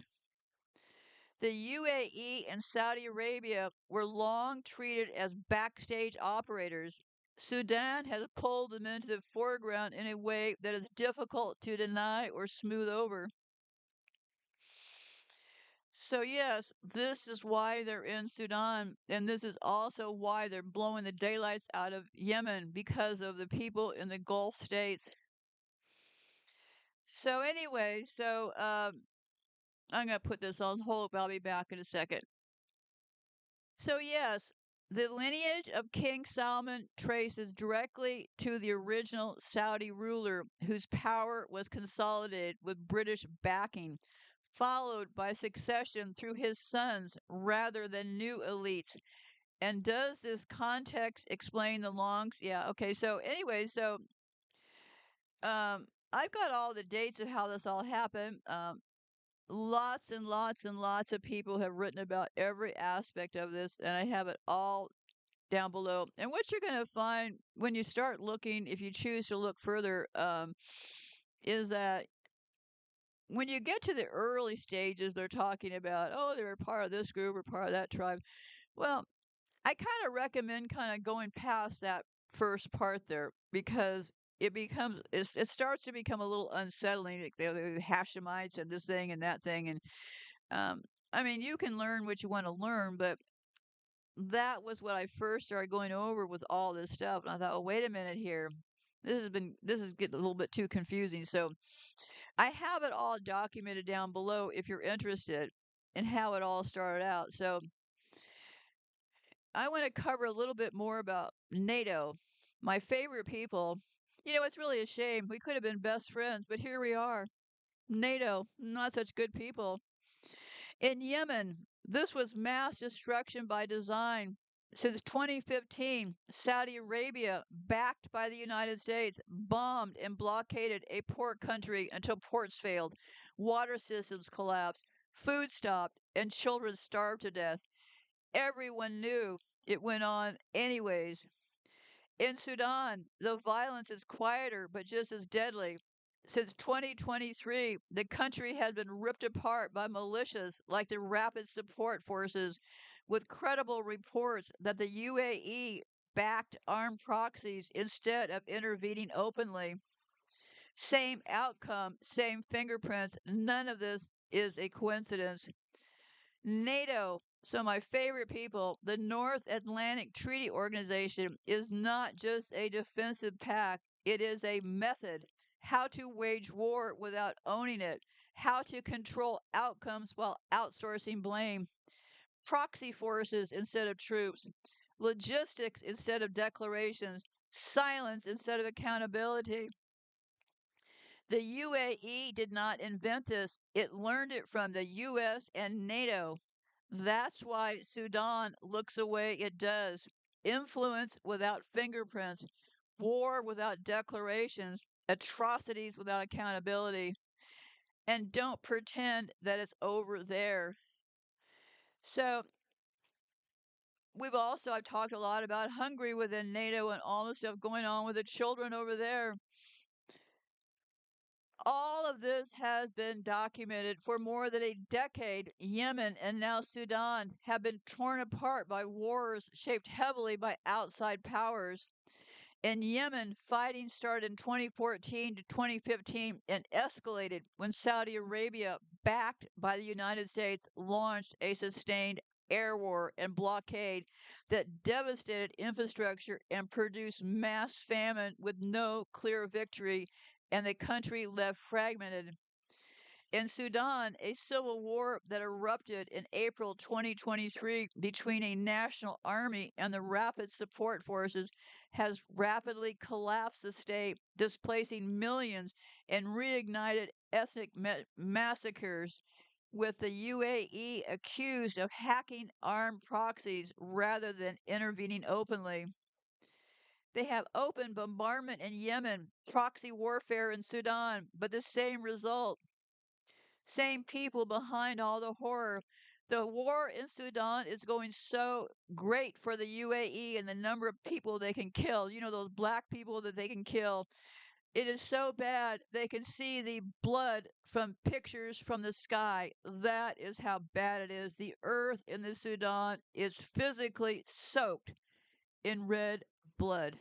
The UAE and Saudi Arabia were long treated as backstage operators. Sudan has pulled them into the foreground in a way that is difficult to deny or smooth over. So, yes, this is why they're in Sudan, and this is also why they're blowing the daylights out of Yemen because of the people in the Gulf states. So, anyway, I'm going to put this on hold, but I'll be back in a second. So, yes, the lineage of King Salman traces directly to the original Saudi ruler whose power was consolidated with British backing, followed by succession through his sons rather than new elites. And does this context explain the longs? Yeah, okay. So, anyway, I've got all the dates of how this all happened. Lots and lots and lots of people have written about every aspect of this, and I have it all down below. And what you're going to find when you start looking, if you choose to look further, is that when you get to the early stages, they're talking about, oh, they were part of this group or part of that tribe. Well, I kind of recommend kind of going past that first part there because it starts to become a little unsettling. Like the Hashemites and this thing and that thing, and um, I mean, you can learn what you want to learn, but that was what I first started going over with all this stuff. And I thought, oh, wait a minute here. This is getting a little bit too confusing. So I have it all documented down below if you're interested in how it all started out. So I want to cover a little bit more about NATO, my favorite people. You know, it's really a shame. We could have been best friends, but here we are. NATO, not such good people. In Yemen, this was mass destruction by design. Since 2015, Saudi Arabia, backed by the United States, bombed and blockaded a poor country until ports failed, water systems collapsed, food stopped, and children starved to death. Everyone knew it went on anyways. In Sudan, the violence is quieter but just as deadly. Since 2023, the country has been ripped apart by militias like the Rapid Support Forces, with credible reports that the UAE backed armed proxies instead of intervening openly. Same outcome, same fingerprints. None of this is a coincidence. NATO, so my favorite people, the North Atlantic Treaty Organization is not just a defensive pact, it is a method. How to wage war without owning it, how to control outcomes while outsourcing blame, proxy forces instead of troops, logistics instead of declarations, silence instead of accountability. The UAE did not invent this, it learned it from the US and NATO. That's why Sudan looks the way it does. Influence without fingerprints, war without declarations, atrocities without accountability. And don't pretend that it's over there. So, I've talked a lot about Hungary within NATO and all the stuff going on with the children over there. All of this has been documented for more than a decade. Yemen and now Sudan have been torn apart by wars shaped heavily by outside powers. In Yemen, fighting started in 2014 to 2015 and escalated when Saudi Arabia, backed by the United States, launched a sustained air war and blockade that devastated infrastructure and produced mass famine with no clear victory, and the country left fragmented. In Sudan, a civil war that erupted in April 2023 between a national army and the Rapid Support Forces has rapidly collapsed the state, displacing millions and reignited ethnic massacres, with the UAE accused of hacking armed proxies rather than intervening openly. They have open bombardment in Yemen, proxy warfare in Sudan, but the same result. Same people behind all the horror. The war in Sudan is going so great for the UAE and the number of people they can kill. You know, those black people that they can kill. It is so bad they can see the blood from pictures from the sky. That is how bad it is. The earth in the Sudan is physically soaked in red blood.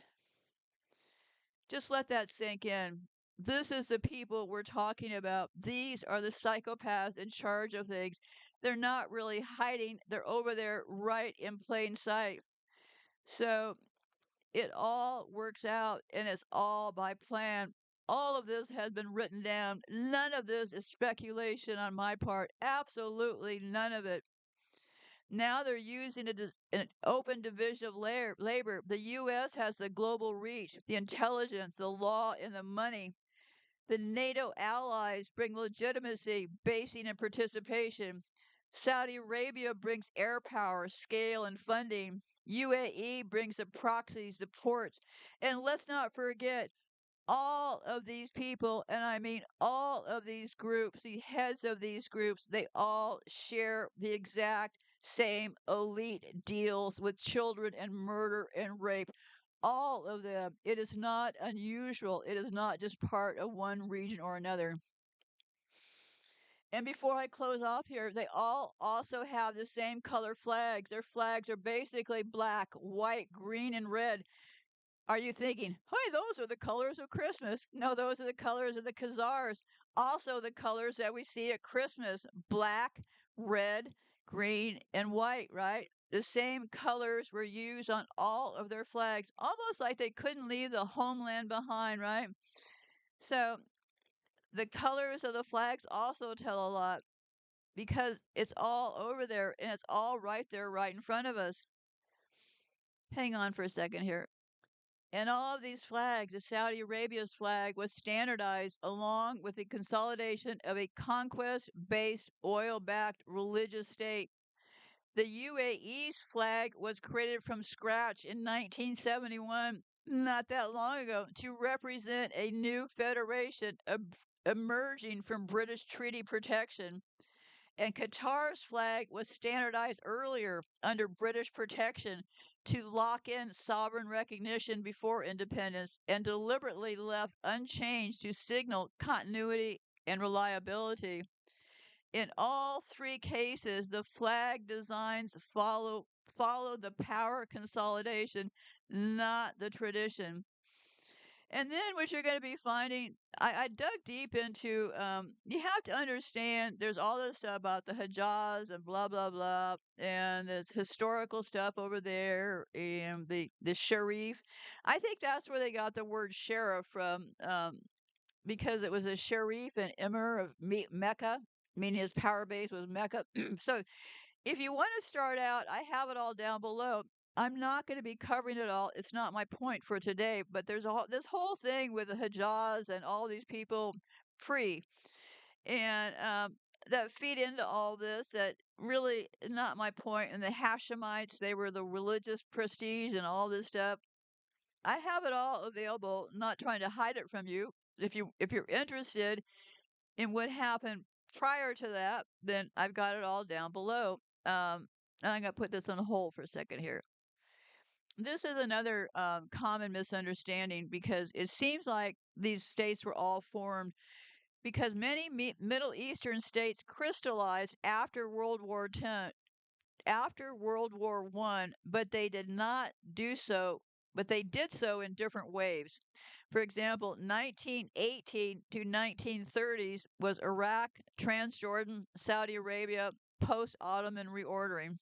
Just let that sink in. This is the people we're talking about. These are the psychopaths in charge of things. They're not really hiding, they're over there right in plain sight. So it all works out and it's all by plan. All of this has been written down. None of this is speculation on my part. Absolutely none of it. Now they're using an open division of labor. The U.S. has the global reach, the intelligence, the law, and the money. The NATO allies bring legitimacy, basing, and participation. Saudi Arabia brings air power, scale, and funding. UAE brings the proxies, the ports. And let's not forget, all of these people, and I mean all of these groups, the heads of these groups, they all share the exact same elite deals with children and murder and rape. All of them. It is not unusual. It is not just part of one region or another. And before I close off here, they all also have the same color flags. Their flags are basically black, white, green, and red. Are you thinking, hey, those are the colors of Christmas? No, those are the colors of the Khazars. Also, the colors that we see at Christmas: black, red, green, and white, right? The same colors were used on all of their flags, almost like they couldn't leave the homeland behind, right? So, the colors of the flags also tell a lot because it's all over there and it's all right there, right in front of us. Hang on for a second here. And all of these flags, the Saudi Arabia's flag was standardized along with the consolidation of a conquest based oil backed religious state. The UAE's flag was created from scratch in 1971, not that long ago, to represent a new federation emerging from British treaty protection. And Qatar's flag was standardized earlier under British protection to lock in sovereign recognition before independence and deliberately left unchanged to signal continuity and reliability. In all three cases, the flag designs follow the power consolidation, not the tradition. And then what you're going to be finding, I dug deep into, you have to understand there's all this stuff about the Hijaz and blah, blah, blah. And it's historical stuff over there and the Sharif. I think that's where they got the word sheriff from, because it was a Sharif and Emir of Mecca, meaning his power base was Mecca. So if you want to start out, I have it all down below. I'm not going to be covering it all. It's not my point for today, but there's this whole thing with the Hijaz and all these people free and that feed into all this that really not my point. And the Hashemites, they were the religious prestige and all this stuff. I have it all available, not trying to hide it from you. If you're interested in what happened prior to that, then I've got it all down below. And I'm going to put this on hold for a second here. This is another common misunderstanding because it seems like these states were all formed because many Middle Eastern states crystallized after World War I, but they did not do so, but they did so in different waves. For example, 1918 to 1930s was Iraq, Transjordan, Saudi Arabia, post-Ottoman reordering.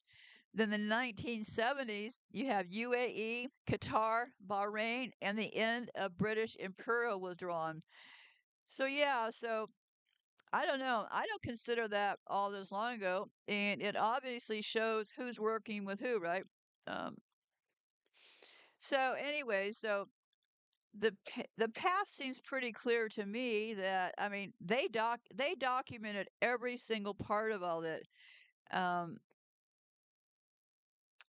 Then the 1970s, you have UAE, Qatar, Bahrain, and the end of British imperial withdrawal. So yeah, so I don't know. I don't consider that all this long ago, and it obviously shows who's working with who, right? Um, so anyway, so the path seems pretty clear to me that I mean they documented every single part of all that. Um,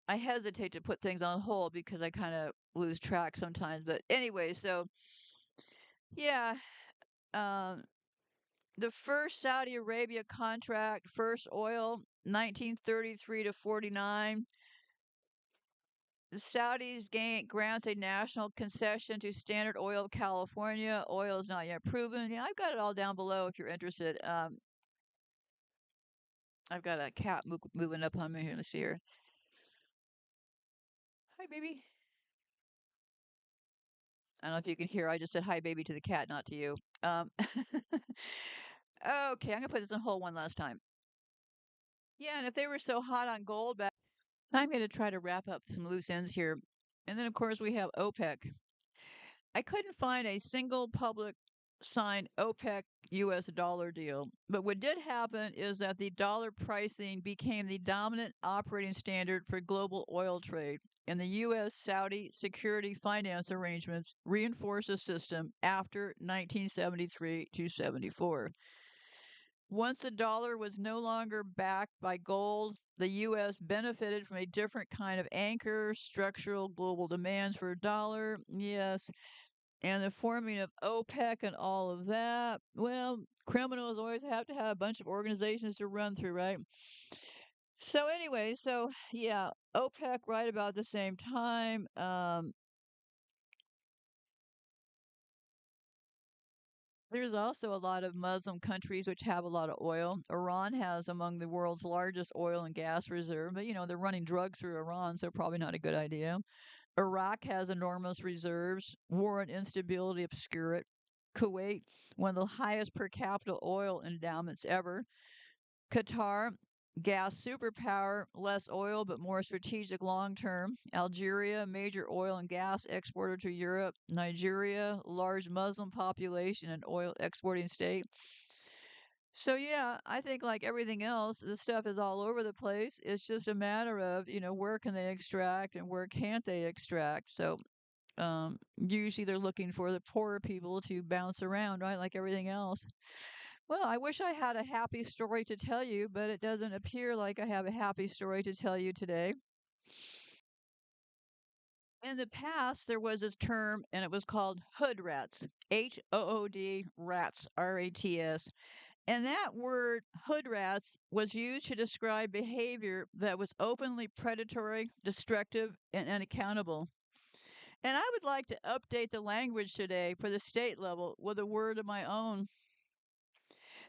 I hesitate to put things on hold because I kind of lose track sometimes. But anyway, so yeah, um, the first Saudi Arabia contract, first oil, 1933 to 49. The Saudis grants a national concession to Standard Oil of California. Oil is not yet proven. Yeah, I've got it all down below if you're interested. I've got a cat moving up on me here. Let's see here. Hi, baby. I don't know if you can hear. I just said hi, baby, to the cat, not to you. Okay, I'm gonna put this on hold one last time. Yeah, and if they were so hot on gold back, I'm gonna try to wrap up some loose ends here. And then, of course, we have OPEC. I couldn't find a single public signed OPEC US dollar deal. But what did happen is that the dollar pricing became the dominant operating standard for global oil trade, and the US Saudi security finance arrangements reinforced the system after 1973 to 74. Once the dollar was no longer backed by gold, the U.S. benefited from a different kind of anchor, structural global demands for a dollar. Yes, and the forming of OPEC and all of that. Well, criminals always have to have a bunch of organizations to run through, right? So anyway, so yeah, OPEC right about the same time. There's also a lot of Muslim countries which have a lot of oil. Iran has among the world's largest oil and gas reserve, but they're running drugs through Iran, so probably not a good idea. Iraq has enormous reserves. War and instability obscure it. Kuwait, one of the highest per capita oil endowments ever. Qatar, gas superpower, less oil but more strategic long term. Algeria, major oil and gas exporter to Europe. Nigeria, large Muslim population and oil exporting state. So yeah, I think like everything else, this stuff is all over the place. It's just a matter of, where can they extract and where can't they extract. So usually they're looking for the poorer people to bounce around, right? Like everything else. Well, I wish I had a happy story to tell you, but it doesn't appear like I have a happy story to tell you today. In the past, there was this term, and it was called hood rats. HOOD rats, RATS. And that word, hood rats, was used to describe behavior that was openly predatory, destructive, and unaccountable. And I would like to update the language today for the state level with a word of my own.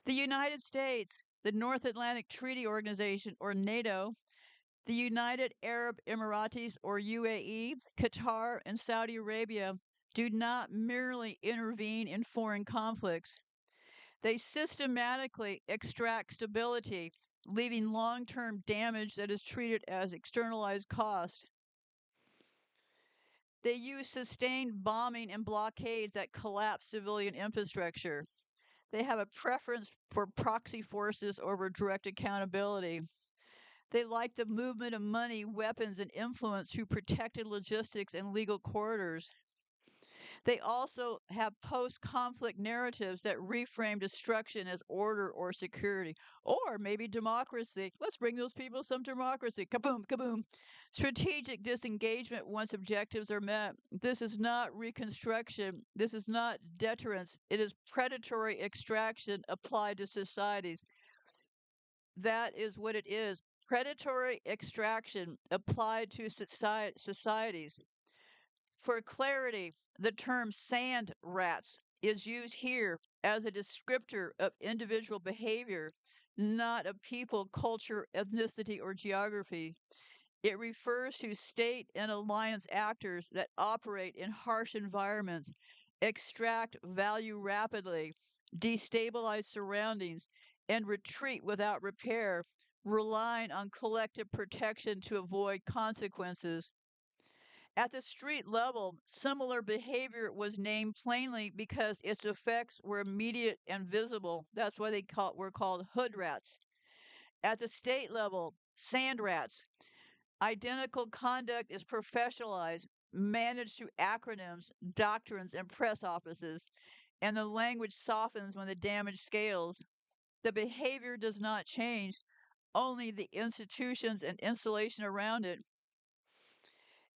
The United States, the North Atlantic Treaty Organization, or NATO, the United Arab Emirates, or UAE, Qatar, and Saudi Arabia do not merely intervene in foreign conflicts. They systematically extract stability, leaving long term damage that is treated as externalized cost. They use sustained bombing and blockades that collapse civilian infrastructure. They have a preference for proxy forces over direct accountability. They like the movement of money, weapons, and influence through protected logistics and legal corridors. They also have post conflict narratives that reframe destruction as order or security, or maybe democracy. Let's bring those people some democracy. Kaboom, kaboom. Strategic disengagement once objectives are met. This is not reconstruction. This is not deterrence. It is predatory extraction applied to societies. That is what it is. Predatory extraction applied to societies. For clarity, the term sand rats is used here as a descriptor of individual behavior, not of people, culture, ethnicity, or geography. It refers to state and alliance actors that operate in harsh environments, extract value rapidly, destabilize surroundings, and retreat without repair, relying on collective protection to avoid consequences. At the street level, similar behavior was named plainly because its effects were immediate and visible. That's why were called hood rats. At the state level, sand rats. Identical conduct is professionalized, managed through acronyms, doctrines, and press offices, and the language softens when the damage scales. The behavior does not change, only the institutions and installation around it.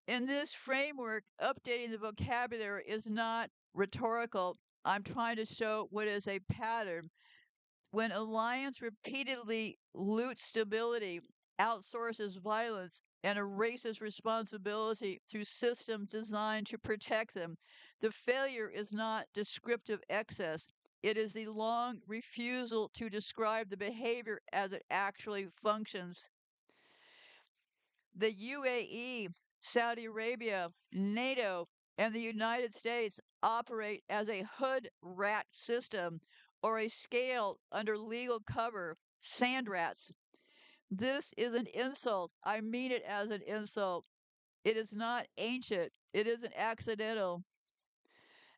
In this framework, updating the vocabulary is not rhetorical. I'm trying to show what is a pattern. When alliance repeatedly loots stability, outsources violence, and erases responsibility through systems designed to protect them, the failure is not descriptive excess. It is the long refusal to describe the behavior as it actually functions. The UAE, Saudi Arabia, NATO, and the United States operate as a hood rat system or a scale under legal cover, sand rats. This is an insult. I mean it as an insult. It is not ancient. It isn't accidental.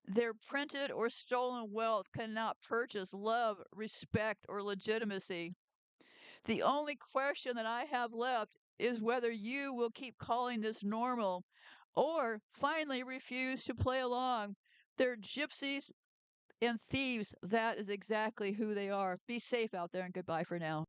Their printed or stolen wealth cannot purchase love, respect, or legitimacy. The only question that I have left is whether you will keep calling this normal or finally refuse to play along. They're gypsies and thieves. That is exactly who they are. Be safe out there and goodbye for now.